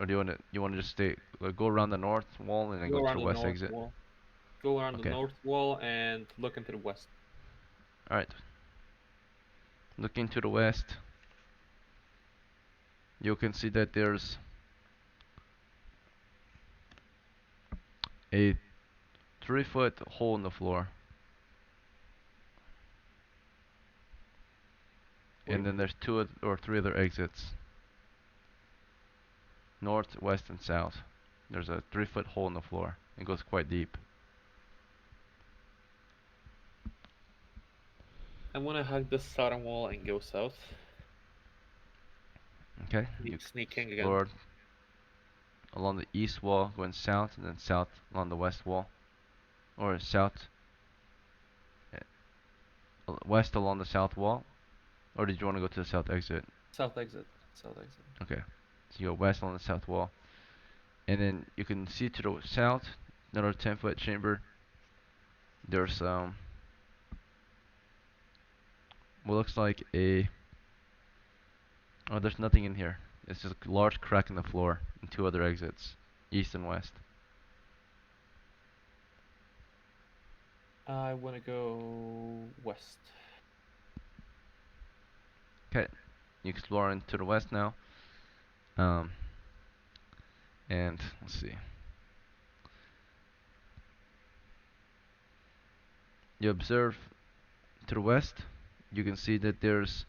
or do you want to just stay go around the north wall and then go Go to around the the west north exit? wall. Go around the Okay. north wall and look into the west. All right. Looking to the west, you can see that there's a 3-foot hole in the floor, Wait. and then there's two or three other exits, north, west, and south. There's a 3-foot hole in the floor. It goes quite deep. I want to hug the southern wall and go south. Okay, you Sneaking again. explore along the east wall, going south, and then south along the west wall, or south, west along the south wall, or did you want to go to the south exit? South exit. South exit. Okay, so you go west along the south wall, and then you can see to the south another 10-foot chamber. There's what looks like a oh, there's nothing in here. It's just a large crack in the floor and two other exits, east and west. I want to go west. Okay, you explore into the west now. And let's see. You observe to the west. You can see that there's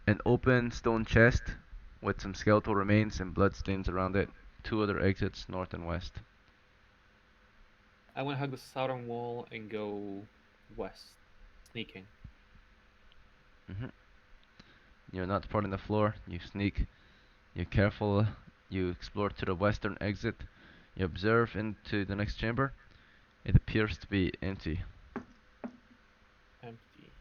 an open stone chest with some skeletal remains and bloodstains around it. Two other exits, north and west. I want to hug the southern wall and go west. Sneaking. hmm You're not parting the floor. You sneak. You're careful. You explore to the western exit. You observe into the next chamber. It appears to be empty. Empty.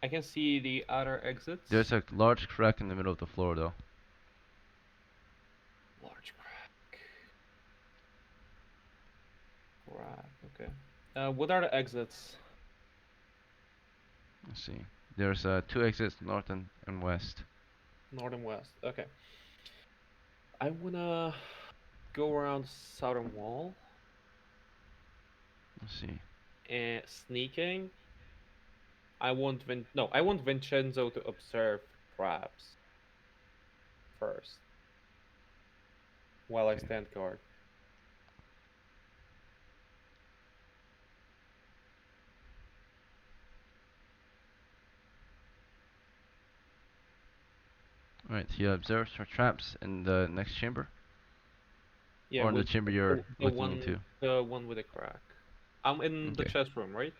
I can see the outer exits. There's a large crack in the middle of the floor, though. Large crack. Crack. Okay. What are the exits? Let's see. There's two exits, north and west. North and west. Okay. I wanna go around southern wall Let's see. and sneaking. I want Vincenzo to observe traps first while I Okay. stand guard. Alright, he observes for traps in the next chamber, Yeah, or in the with chamber you're the looking into. one with the crack. I'm in the Okay. chest room, right?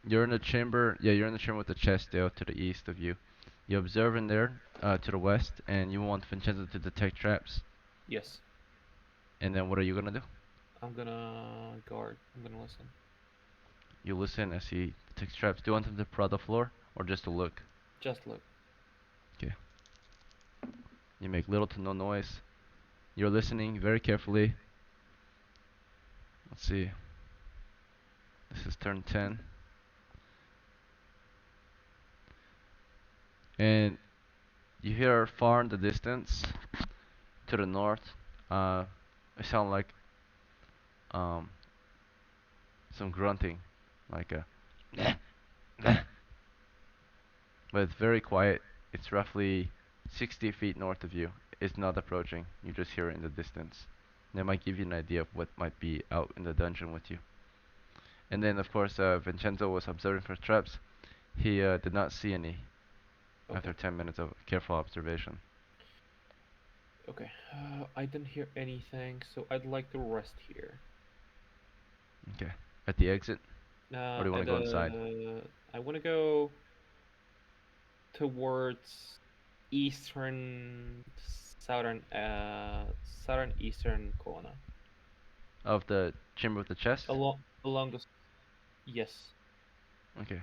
You're in the chamber, yeah, you're in the chamber with the chest there to the east of you. You observe in there, to the west, and you want Vincenzo to detect traps. Yes. And then what are you gonna do? I'm gonna guard. I'm gonna listen. You listen as he detects traps. Do you want him to prod the floor, or just to look? Just look. Okay. You make little to no noise. You're listening very carefully. Let's see. This is turn 10. And you hear far in the distance, to the north, it sounds like um, some grunting, like a but it's very quiet. It's roughly 60 feet north of you. It's not approaching. You just hear it in the distance. That might give you an idea of what might be out in the dungeon with you. And then, of course, Vincenzo was observing for traps. He did not see any Okay. after 10 minutes of careful observation. Okay. I didn't hear anything, so I'd like to rest here. Okay. At the exit, or do you want to At go inside? I want to go towards eastern, southern eastern corner. Of the chamber with the chest? Along the yes. Okay.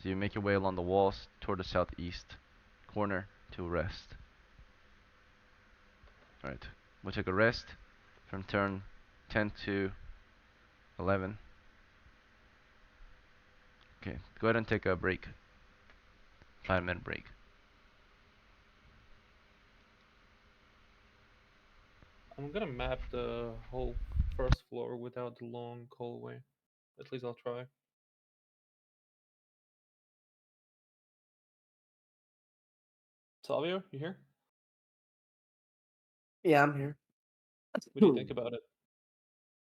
So you make your way along the walls toward the southeast corner to rest. Alright. We'll take a rest from turn 10 to 11. Okay. Go ahead and take a break. 5-minute break. I'm gonna map the whole first floor without the long hallway. At least I'll try. Salvio, you here? Yeah, I'm here. What do you think about it?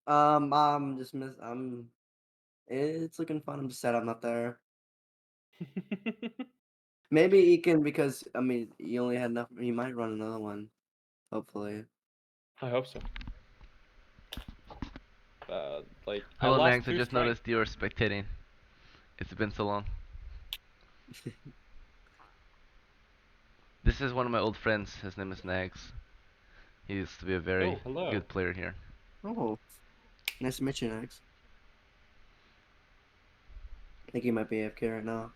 I'm just miss. I'm. It's looking fun. I'm just sad I'm not there. Maybe he can because I mean you only had enough. You might run another one. Hopefully. I hope so. Like I Hello, lost Max. I two just strength. noticed you're spectating. It's been so long. This is one of my old friends. His name is Nags. He used to be a very Oh, hello. good player here. Oh, nice to meet you, Max. I think he might be AFK right now.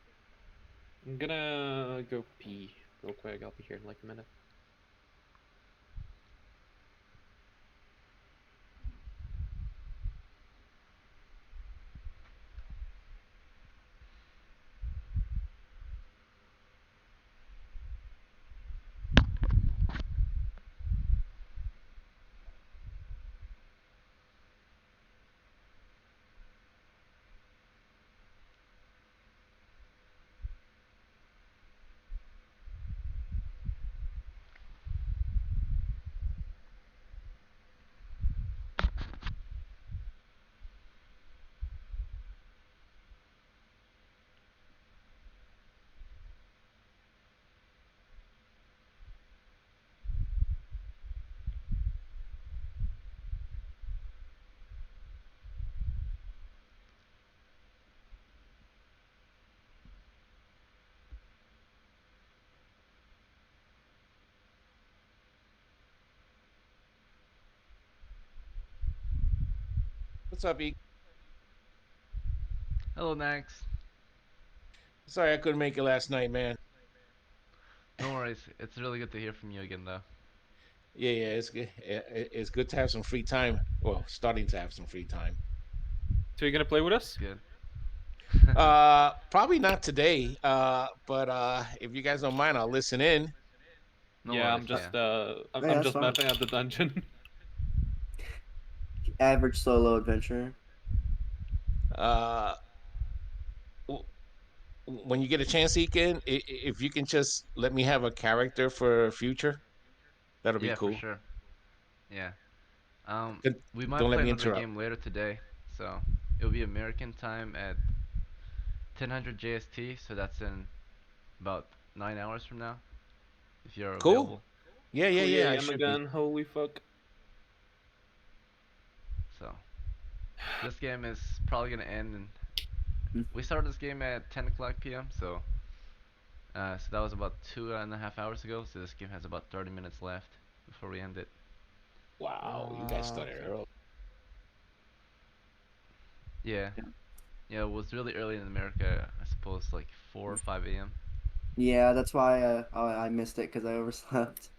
I'm gonna go pee real quick. I'll be here in like a minute. What's up, E? Hello, Nags. Sorry I couldn't make it last night, man. No worries. It's really good to hear from you again, though. Yeah, it's good. It's good to have some free time. Well, starting to have some free time. So you gonna play with That's us? good. Probably not today. But if you guys don't mind, I'll listen in. No Yeah, worries. Yeah. Yeah, I'm that's just fine. mapping out the dungeon. Average solo adventure. Uh, w- when you get a chance, Ekin, if you can just let me have a character for future, that'll be Yeah, for cool. sure. Yeah. Um, Don't we might don't let play me another interrupt. game later today. So it'll be American time at 1000 JST. So that's in about 9 hours from now, if you're Cool. available. Yeah, Cool, yeah, yeah. I yeah, should be. again. Holy fuck. So this game is probably gonna end. And Mm. we started this game at 10 o'clock p.m. So that was about 2.5 hours ago. So this game has about 30 minutes left before we end it. Wow, you guys started Okay. early. Yeah. Yeah, it was really early in America. I suppose like 4 or 5 a.m. Yeah, that's why I missed it because I overslept.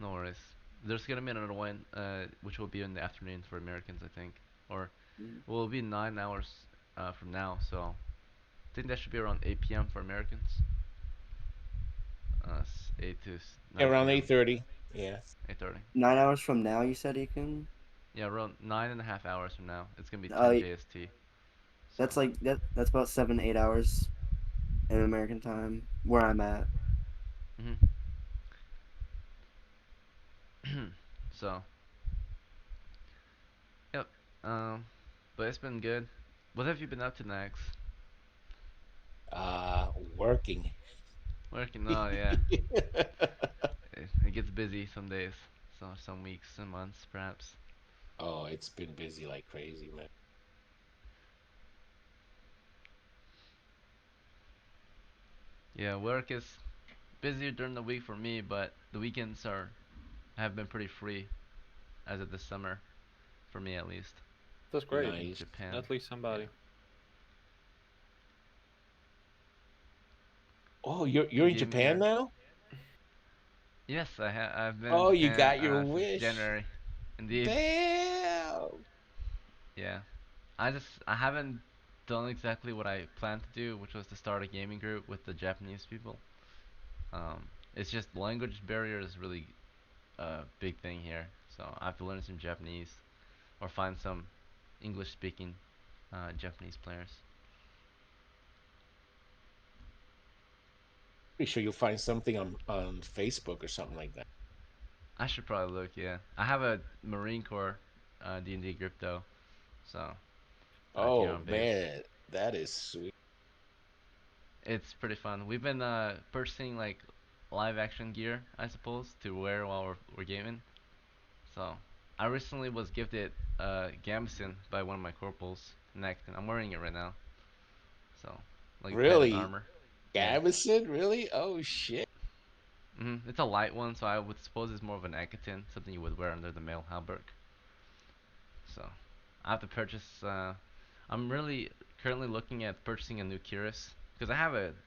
No worries. There's gonna be another one, which will be in the afternoon for Americans, I think, or Mm. well, it'll be 9 hours from now. So I think that should be around 8 p.m. for Americans. 8 to Around 9 p.m. 8:30. Yeah. 8:30. 9 hours from now, you said you can. Yeah, around 9.5 hours from now. It's gonna be 10 Uh, JST. So. that's like that's about 7 8 hours in American time where I'm at. Mhm. So. Yep. Um, but it's been good. What have you been up to next? Working. Working. Oh yeah. It gets busy some days. So some weeks, some months, perhaps. Oh, it's been busy like crazy, man. Yeah, work is busier during the week for me, but the weekends are have been pretty free as of this summer, for me at least. That's In great. Nice. Japan. At least Yeah. somebody. Oh, you're It in gave me Japan a now? yes. I've been in Oh, you Japan got your since wish. January. Indeed. Damn. Yeah. I haven't done exactly what I planned to do, which was to start a gaming group with the Japanese people. It's just language barrier is really a big thing here. So I have to learn some Japanese or find some English-speaking Japanese players. Pretty sure you'll find something on Facebook or something like that. I should probably look. Yeah, I have a Marine Corps D&D group though, so here Oh on base. man, that is sweet. It's pretty fun. We've been purchasing like live action gear, I suppose, to wear while we're gaming. So I recently was gifted gambeson by one of my corporals, neck, and I'm wearing it right now. So like padded Really, armor. Yeah. Gavison? Really? Oh shit. It's a light one, so I would suppose it's more of an Akatin, something you would wear under the male halberd. So I have to purchase. I'm really currently looking at purchasing a new Cuirass because I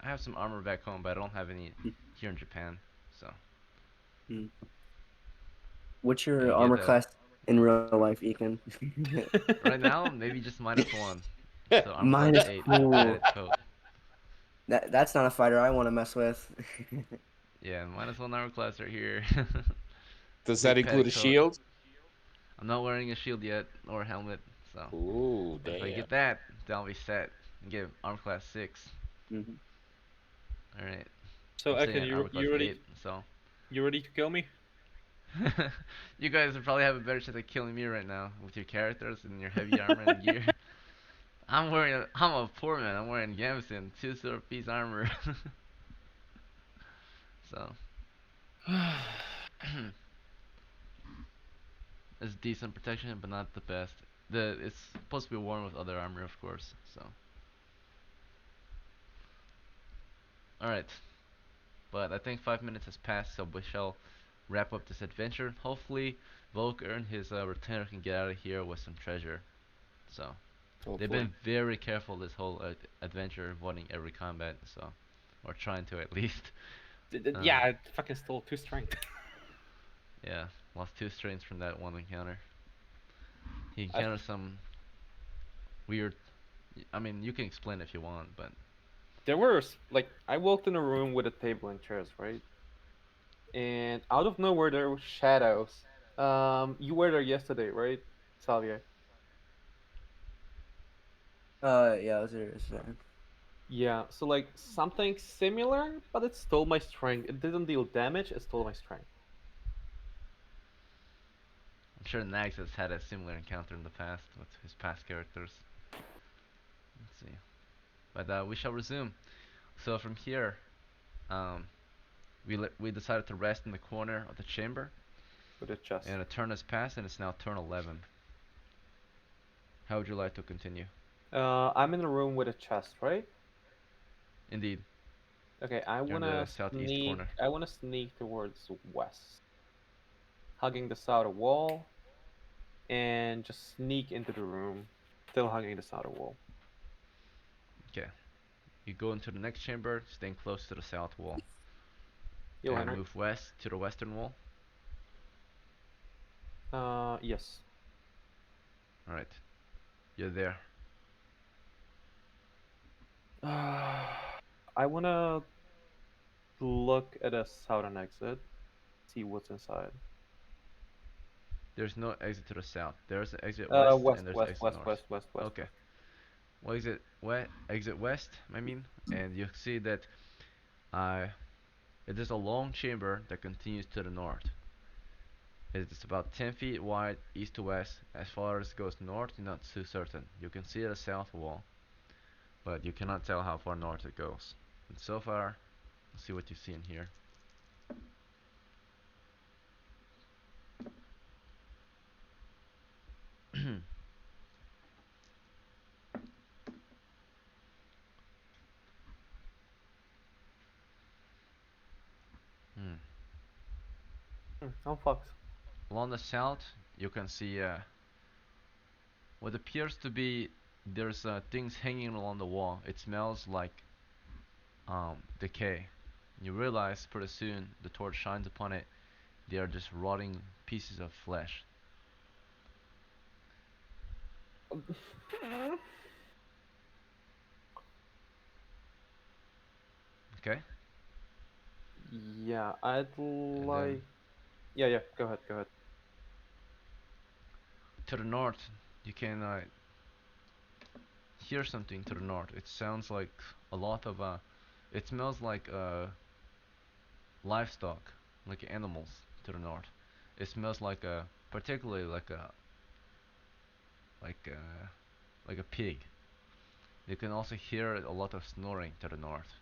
have some armor back home, but I don't have any here in Japan. So Mm. What's I your could get armor that. class in real life, Ekin? Right now, maybe just -1. So armor class Minus 8, cool. padded coat. That's not a fighter I want to mess with. Yeah, -1 armor class right here. Does that Big include a padded coat. shield? I'm not wearing a shield yet or a helmet, so Ooh, but if I damn. get that, then I'll be set and get armor class 6. Mhm. All right. So I'm sitting Ekin, at armor class 8, so you ready to kill me? you guys would probably have a better chance of killing me right now with your characters and your heavy armor and gear. I'm a poor man. I'm wearing gambeson, 2 silver piece armor. So it's decent protection, but not the best. It's supposed to be worn with other armor, of course. So all right, but I think 5 minutes has passed, so we shall wrap up this adventure. Hopefully, Volk earned his retainer can get out of here with some treasure. So they've Hopefully. been very careful this whole adventure, avoiding every combat. So, or trying to at least. Yeah, Um, I fucking stole 2 strength. yeah, lost 2 strains from that one encounter. He I, encountered some weird. I mean, you can explain if you want, but there were like I walked in a room with a table and chairs, right? And out of nowhere there were shadows. You were there yesterday, right, Salvia? Yeah, it was there. Yeah. So like something similar, but it stole my strength. It didn't deal damage. It stole my strength. I'm sure Nags has had a similar encounter in the past with his past characters. Let's see. But we shall resume. So from here, um, we decided to rest in the corner of the chamber, With a chest. and a turn has passed, and it's now turn 11. How would you like to continue? I'm in a room with a chest, right? Indeed, Okay, you're in the southeast corner. I wanna sneak towards west, hugging the outer wall, and just sneak into the room, still hugging the outer wall. Okay, you go into the next chamber, staying close to the south wall, Yo, and Henrik. move west to the western wall. Yes. All right, you're there. I wanna look at a southern exit, see what's inside. There's no exit to the south. There's an exit west, West, and there's an west, exit west, north. west, west, west, Okay. west. Well, exit west, I mean, and you see that uh, it is a long chamber that continues to the north. It is about 10 feet wide, east to west. As far as it goes north, you're not too certain. You can see the south wall, but you cannot tell how far north it goes. And so far, let's see what you see in here. Hmm. I'm fucked. Along the south, you can see what appears to be there's things hanging along the wall. It smells like decay. You realize pretty soon the torch shines upon it. They are just rotting pieces of flesh. Okay, Yeah, I'd and then like. Yeah, yeah. Go ahead, go ahead. To the north, you can hear something to the north. It sounds like a lot of it smells like livestock, like animals to the north. It smells like particularly like a like a pig. You can also hear a lot of snoring to the north.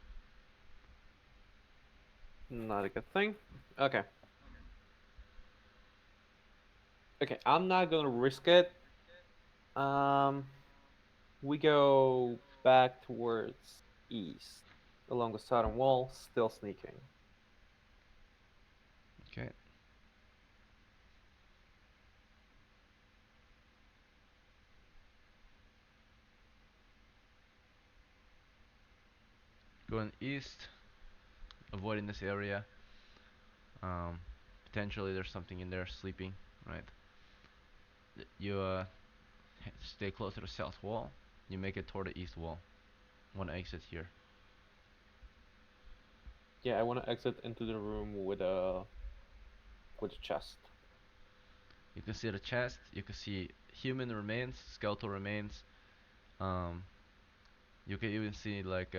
Not a good thing. Okay. Okay, I'm not gonna risk it. Um, we go back towards east along the southern wall, still sneaking. Okay. Going east, avoiding this area. Um, Potentially there's something in there sleeping, right? You stay close to the south wall. You make it toward the east wall. One exit here. Yeah, I want to exit into the room with a chest. You can see the chest. You can see human remains, skeletal remains. Um, you can even see like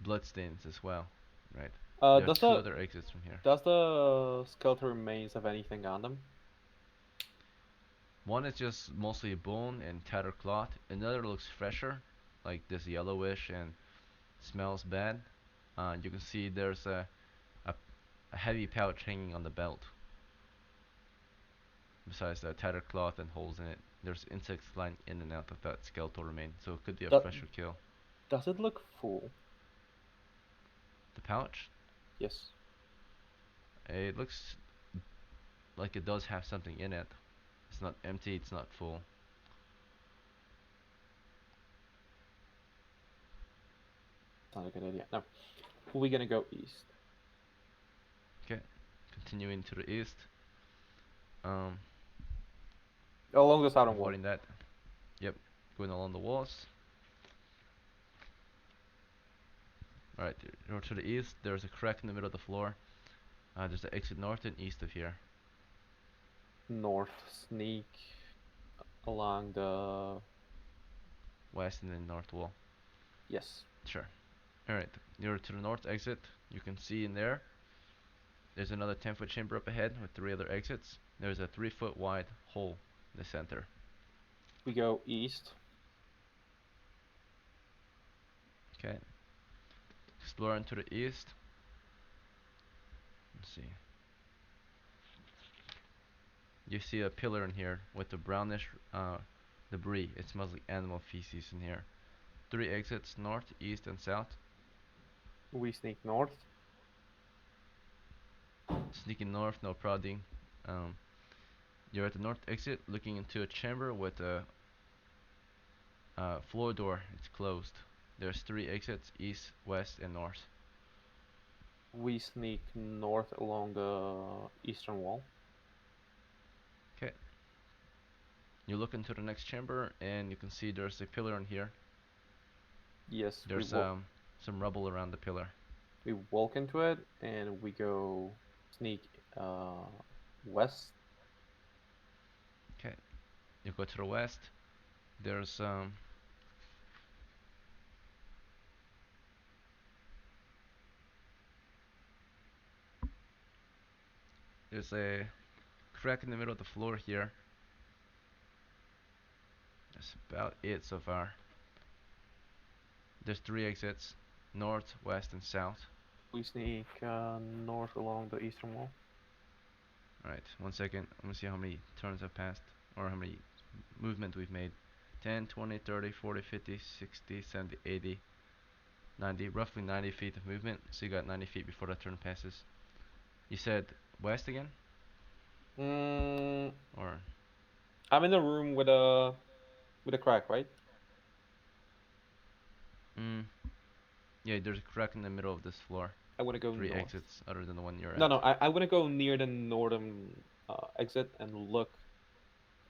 bloodstains as well, right? There are Does two the other exits from here. skeletal remains have anything on them? One is just mostly bone and tattered cloth. Another looks fresher, like this yellowish and smells bad. You can see there's a, a heavy pouch hanging on the belt. Besides the tattered cloth and holes in it, there's insects flying in and out of that skeletal remain, so it could be a Do- fresher kill. Does it look full? The pouch, Yes. it looks like it does have something in it. It's not empty, it's not full. Not a good idea. No. We're gonna go east. Okay, continuing to the east. Um, Along the southern wall. Avoiding that. Yep, going along the walls. Alright, to the east, there's a crack in the middle of the floor. There's an exit north and east of here. North. Sneak along the... West and then north wall. Yes. Sure. Alright, you're to the north exit. You can see in there, there's another 10-foot chamber up ahead with 3 other exits. There's a 3-foot wide hole in the center. We go east. Okay. Exploring to the east. Let's see. You see a pillar in here with the brownish debris. It smells like animal feces in here. 3 exits, north, east, and south. We sneak north. Sneaking north, no prodding. Um, you're at the north exit, looking into a chamber with a floor door. It's closed. There's 3 exits, east, west, and north. We sneak north along the eastern wall. Okay. You look into the next chamber, and you can see there's a pillar in here. Yes, There's some rubble around the pillar. we walk into it and we go sneak west. Okay. You go to the west. There's there's a crack in the middle of the floor here. That's about it so far. There's 3 exits, north, west, and south. We sneak north along the eastern wall. Alright, 1 second. Let me see how many turns have passed, or how many movement we've made. 10, 20, 30, 40, 50, 60, 70, 80, 90, roughly 90 feet of movement. So you got 90 feet before that turn passes. You said west again? Mm, Or, I'm in the room with a crack, right? mm, yeah, there's a crack in the middle of this floor. I want to go 3 north. exits other than the one you're No, at. no, I want to go near the northern exit and look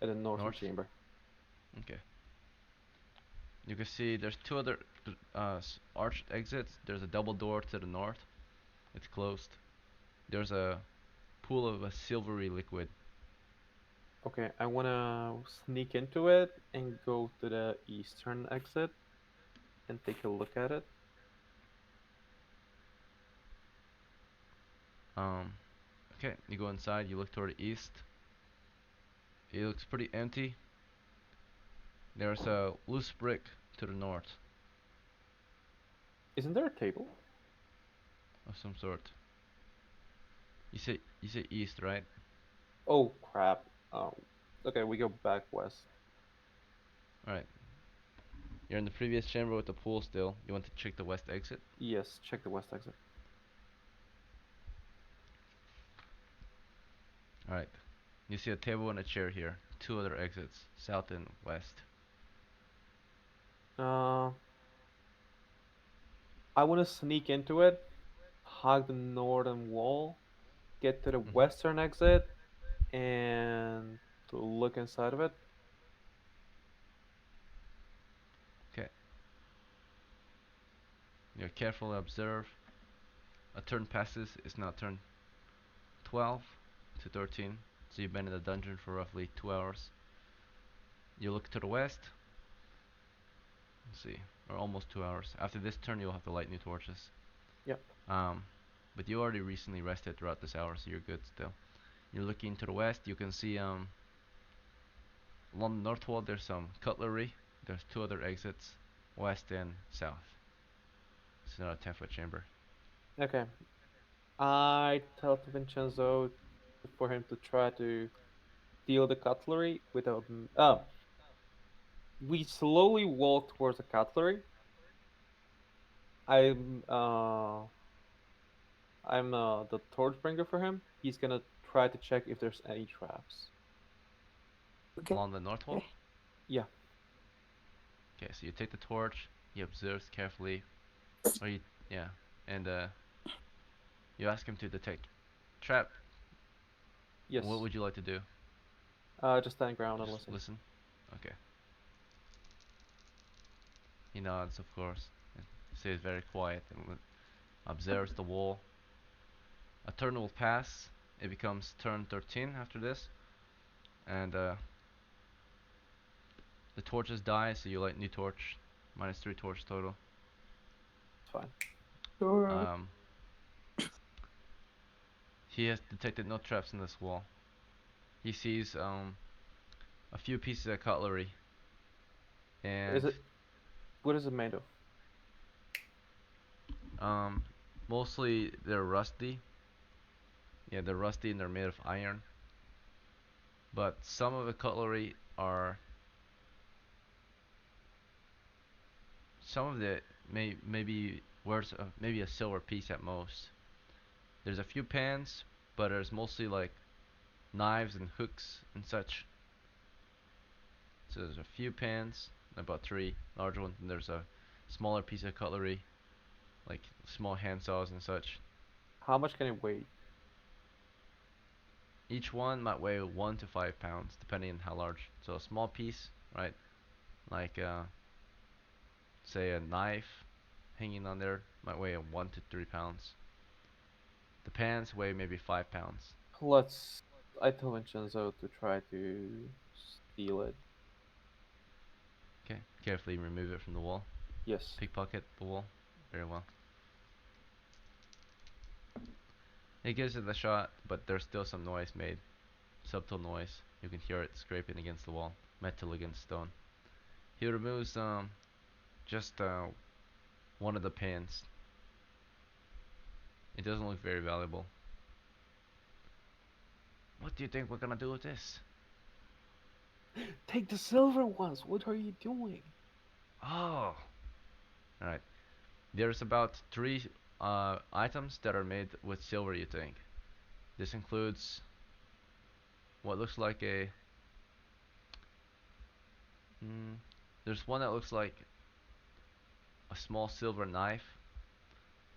at the northern North? chamber. Okay. You can see there's 2 other arched exits. There's a double door to the north. It's closed. There's a pool of a silvery liquid Okay, I wanna sneak into it and go to the eastern exit and take a look at it. Um, okay, you go inside, you look toward the east. It looks pretty empty. There's a loose brick to the north Isn't there a table? of some sort. You say east, right? Oh crap. Okay, we go back west. Alright. You're in the previous chamber with the pool still. You want to check the west exit? Yes, check the west exit. Alright. You see a table and a chair here. Two other exits, south and west. Uh, I want to sneak into it, hug the northern wall, get to the Mm-hmm. western exit, and to look inside of it. Okay. You carefully observe. A turn passes. It's now turn 12 to 13. So you've been in the dungeon for roughly 2 hours. You look to the west. Let's see. Or almost 2 hours. After this turn, you'll have to light new torches. Yep. Um, but you already recently rested throughout this hour, so you're good still. You're looking to the west. You can see along the north wall there's some cutlery. There's two other exits, west and south. It's not a 10-foot chamber. Okay. I tell to Vincenzo for him to try to steal the cutlery without. We slowly walk towards the cutlery. I'm uh I'm the torch bringer for him. He's gonna try to check if there's any traps. Okay. Along the north wall. Yeah. Okay, so you take the torch. You observe carefully, or you yeah, and you ask him to detect trap. Yes. What would you like to do? Just stand ground and Just listen. listen. Okay. He nods, of course. And stays very quiet and observes the wall. A turn will pass. It becomes turn 13 after this, and the torches die. So you light new torch, -3 torch total. It's fine. Alright. Um, he has detected no traps in this wall. He sees a few pieces of cutlery, Is and it? What is it made of? um, mostly they're rusty. Yeah, they're rusty and they're made of iron. But some of the cutlery are, some of it maybe worth maybe a silver piece at most. There's a few pans, but there's mostly like knives and hooks and such. So there's a few pans, about three large ones, and there's a smaller piece of cutlery, like small hand saws and such. How much can it weigh? Each one might weigh 1 to 5 pounds, depending on how large. So a small piece, right? Like say a knife hanging on there might weigh 1 to 3 pounds. The pans weigh maybe 5 pounds. Let's. I tell Vincenzo to try to steal it. Okay, carefully remove it from the wall. Yes. Pickpocket the wall. Very well. He gives it a shot, but there's still some noise made. Subtle noise. You can hear it scraping against the wall. Metal against stone. He removes just one of the pans. It doesn't look very valuable. What do you think we're gonna do with this? Take the silver ones. What are you doing? Oh, alright. There's about three items that are made with silver, you think. This includes what looks like a. Mm, there's one that looks like a small silver knife,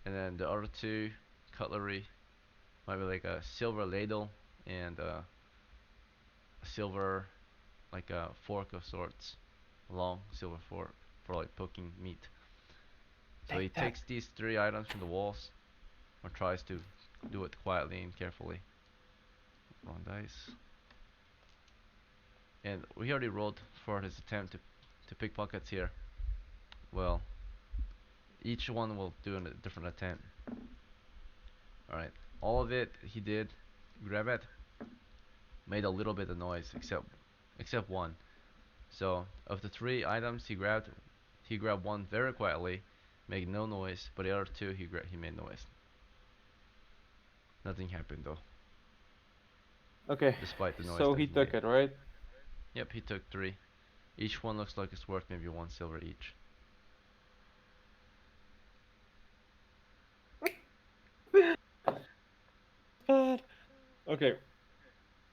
and then the other two cutlery might be like a silver ladle and a silver, like a fork of sorts, a long silver fork for like poking meat. So he Take that. takes these three items from the walls, or tries to do it quietly and carefully. Wrong dice. And we already rolled for his attempt to pickpockets here. Well, each one will do a different attempt. Alright, all of it he did, grab it, made a little bit of noise, except one. So of the 3 items he grabbed one very quietly, made no noise, but the other two he made noise. Nothing happened though, Okay. despite the noise So that he he took made. it, right? Yep, he took 3. Each one looks like it's worth maybe 1 silver each. Bad. Okay.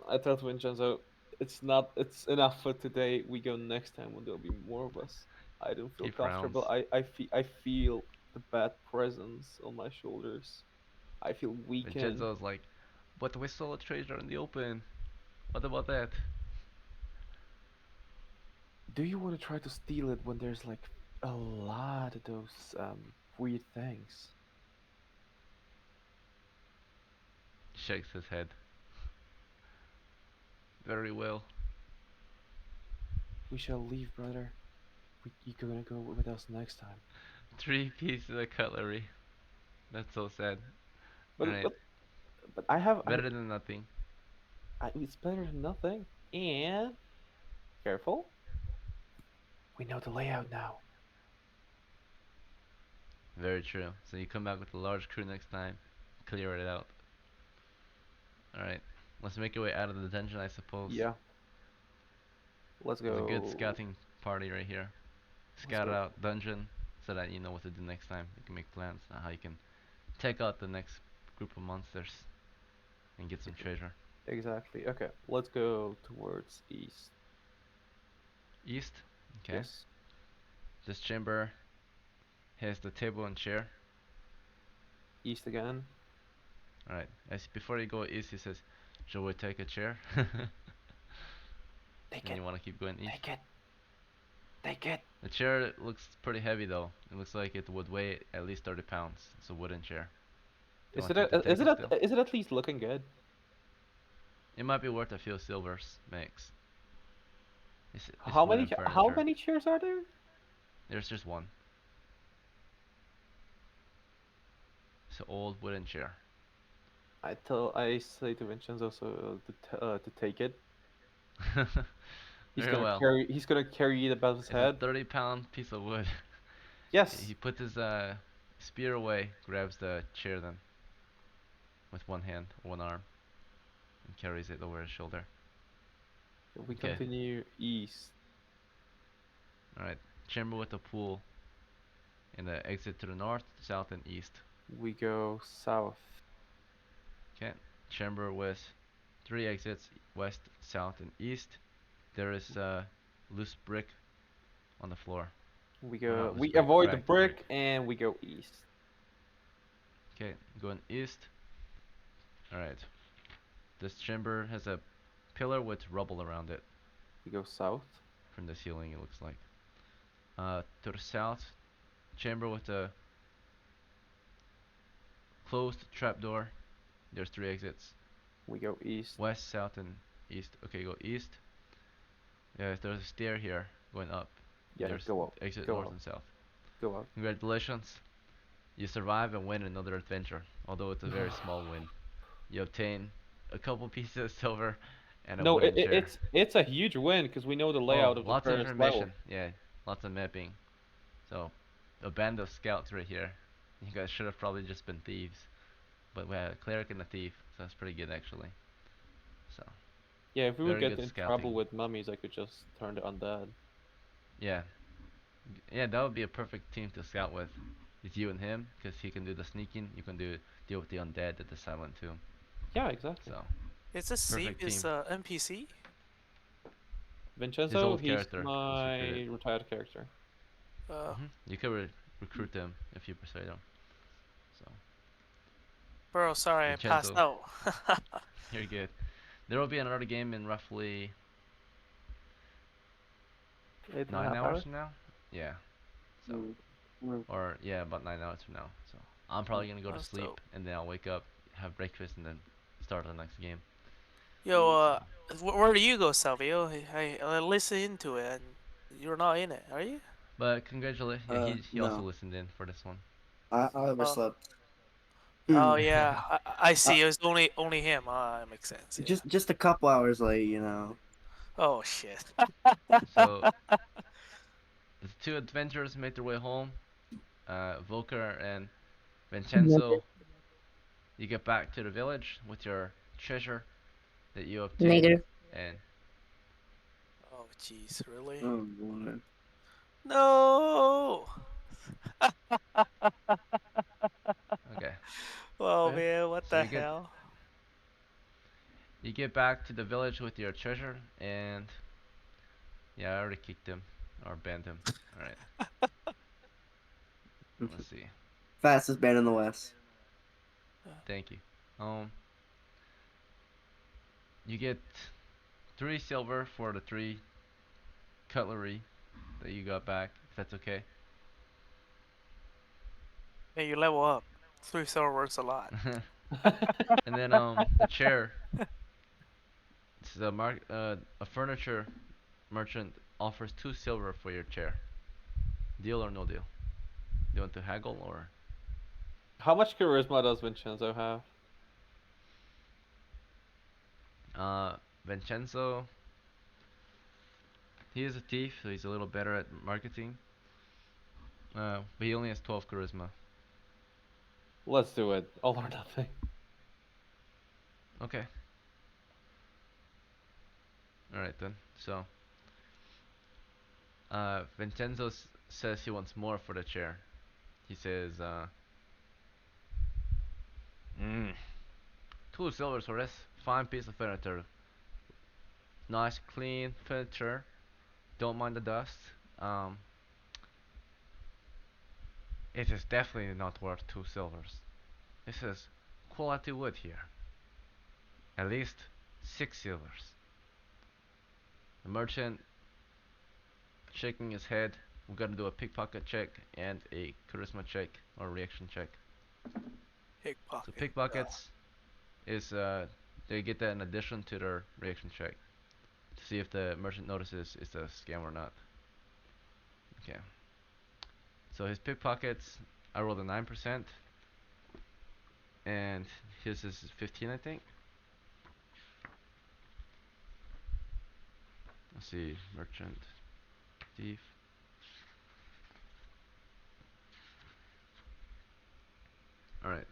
I told Vincenzo, it's enough for today. We go next time when there'll be more of us. I don't feel He frowns. comfortable. I feel the bad presence on my shoulders. I feel weakened. Vincenzo's like, but we saw a treasure in the open. What about that? Do you want to try to steal it when there's like a lot of those weird things? Shakes his head. Very well. We shall leave, brother. You're gonna go with us next time. 3 pieces of cutlery. That's so sad. But Alright, but but I have better than nothing. it's better than nothing. And careful. We know the layout now. Very true. So you come back with a large crew next time, clear it out. Alright, let's make our way out of the dungeon, I suppose. Yeah. Let's It's a good go. scouting party right here. Scout go. out dungeon so that you know what to do next time. You can make plans on how you can take out the next group of monsters and get some treasure. Exactly. Okay. Let's go towards east. East, okay. Yes. This chamber has the table and chair. East again. Alright, as before you go east, he says, shall we take a chair? Take And it. you want to keep going east? Take it. Take it. The chair looks pretty heavy though. It looks like it would weigh at least 30 pounds. It's a wooden chair. Do you Is want it to a, is take it it still? is it at least looking good? It might be worth a few silvers, max. It's How wooden many how furniture. many chairs are there? There's just one. It's an old wooden chair. I say to Vincenzo to take it. Very well. He's gonna carry it above his It's a head. 30-pound piece of wood. Yes. He puts his spear away, grabs the chair then with one hand, one arm, and carries it over his shoulder. We Okay. continue east. Alright, chamber with a pool and the exit to the north, south, and east. We go south. Okay, chamber with 3 exits, west, south, and east. There is loose brick on the floor. We Or not go. loose We brick, avoid the cracked brick and we go east. Okay, going east. Alright, this chamber has a pillar with rubble around it. We go south. From the ceiling, it looks like. To the south, chamber with a closed trapdoor. There's 3 exits. We go east. West, south, and east. Okay, go east. Yeah, there's a stair here going up. Yeah, There's go up. exit Go north up. and south. Go up. Congratulations. You survive and win another adventure, although it's a very small win. You obtain a couple pieces of silver and a No, wooden chair. it's a huge win because we know the layout of the Lots of first information. level. Yeah, lots of mapping. So, a band of scouts right here. You guys should have probably just been thieves. But we had a cleric and a thief, so that's pretty good actually. So, Yeah, if we would very get good in scouting. trouble with mummies, I could just turn to undead. Yeah. Yeah, that would be a perfect team to scout with. It's you and him, because he can do the sneaking. You can deal with the undead at the silent tomb. Yeah, exactly. So, Is this Sleep perfect is team. NPC? His Vincenzo, old he's character. my He's recruited. retired character. You could recruit them if you persuade them. So, Bro, sorry, I passed Vincenzo. out. You're good. There will be another game in roughly 9 hours from now. Yeah. So, or yeah, about 9 hours from now. So, I'm probably gonna go to That's sleep dope. and then I'll wake up, have breakfast, and then start the next game. Yo, where do you go, Salvio? I listened to it, and you're not in it, are you? But congratulations, yeah, he also No. listened in for this one. I Oh, overslept. oh yeah, I Uh, see. It was only him. That makes sense. Yeah. just a couple hours late, you know. Oh shit. So the two adventurers make their way home. Volker and Vincenzo, you get back to the village with your treasure that you obtained, Negative. and Oh jeez, really? Oh boy. No. okay. Oh Yeah. man, what So the hell? you get back to the village with your treasure, and yeah, I already kicked him or banned him. All right. Let's see. Fastest band in the West. Thank you. Um, you get 3 silver for the 3 cutlery that you got back, if that's okay. Hey, you level up. 3 star works a lot. And then the chair. It's a furniture merchant offers 2 silver for your chair. Deal or no deal? Do you want to haggle or? How much charisma does Vincenzo have? Vincenzo, he is a thief, so he's a little better at marketing. But he only has 12 charisma. Let's do it. All or nothing. Okay. Alright then. So, Vincenzo says he wants more for the chair. He says, mm, 2 silvers for this fine piece of furniture. Nice, clean furniture. Don't mind the dust. Um, it is definitely not worth 2 silvers. This is quality wood here. At least 6 silvers. The merchant shaking his head. We're gonna do a pickpocket check and a charisma check or reaction check. So Pickpocket. pickpockets is they get that in addition to their reaction check to see if the merchant notices it's a scam or not. Okay. So his pickpockets, I rolled a 9%, and his is 15, I think. Let's see, merchant, thief. All right.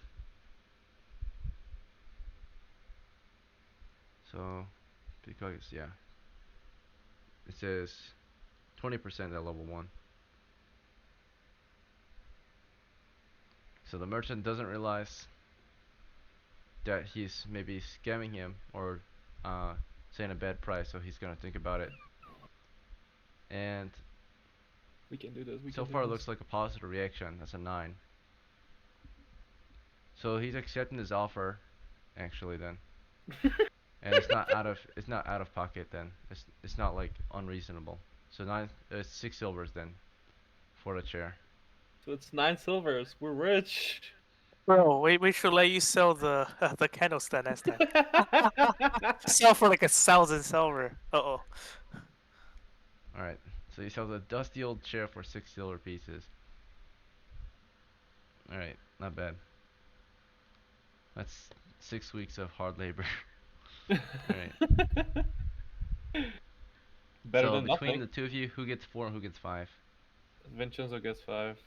So pickpockets, yeah. It says 20% at level 1. So the merchant doesn't realize that he's maybe scamming him or saying a bad price, so he's gonna think about it. And We can do this. so far it looks like a positive reaction. That's a 9. So he's accepting his offer, actually then, and it's not out of pocket then. It's not like unreasonable. So 6 silvers then for the chair. So it's 9 silvers. We're rich. Bro, we should let you sell the the candlestick next time. Sell for like 1,000 silver. Uh-oh. All right. So you sell the dusty old chair for 6 silver pieces. All right, not bad. That's 6 weeks of hard labor. All right. Better So than between nothing. the two of you, who gets 4 and who gets 5? Vincenzo gets 5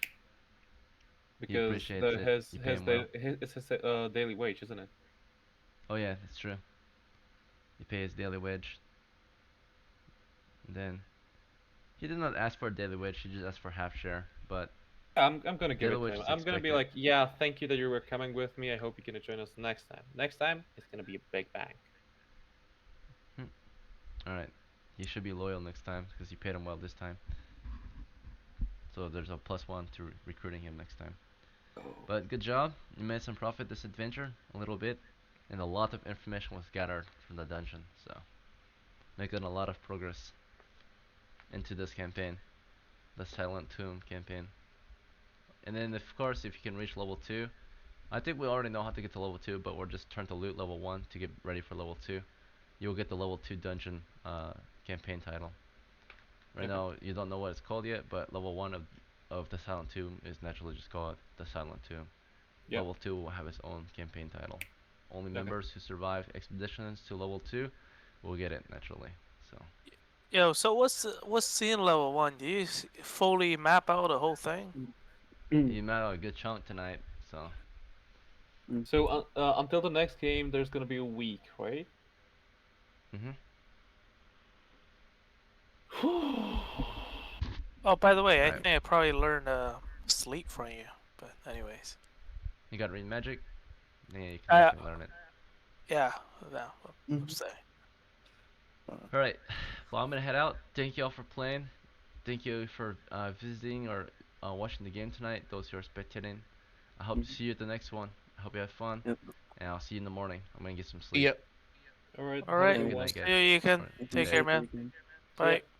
He because appreciates it. You pay him well. it's his daily wage, isn't it? Oh yeah, that's true. You pay his daily wage. And then he did not ask for a daily wage. He just asked for half share. But I'm gonna give daily it to wage him. is I'm gonna be expected. like, yeah, thank you that you were coming with me. I hope you're gonna join us next time. Next time, it's gonna be a big bang. All right. He should be loyal next time because you paid him well this time. So there's a +1 to recruiting him next time. But good job. You made some profit this adventure, a little bit, and a lot of information was gathered from the dungeon. So making a lot of progress into this campaign, the Silent Tomb campaign. And then of course, if you can reach level 2, I think we already know how to get to level 2, but we're just trying to loot level 1 to get ready for level 2. you'll get the level 2 dungeon campaign title. Right Okay. now, you don't know what it's called yet, but level 1 of the Silent Tomb is naturally just called the Silent Tomb. Yeah. Level 2 will have its own campaign title. Only Okay. members who survive expeditions to level 2 will get it naturally. So Yo, so what's in level 1? Do you fully map out the whole thing? you made out a good chunk tonight. So So until the next game, there's gonna be a week, right? mhm. Oh, by the way, I Alright. think I probably learned sleep from you. But anyways, You got read magic? Yeah, you can uh, definitely learn it. yeah, no, I'm Mhm. saying. Alright. Well, I'm gonna head out. Thank you all for playing. Thank you for visiting or watching the game tonight. Those who are spectating. I hope to see you at the next one. I hope you have fun. Yep. And I'll see you in the morning. I'm gonna get some sleep. Yep. All right. All Have a right, good Good one. night, guys. see you. You can Alright, Thank good take you day. care, for man. the game. See ya. Bye.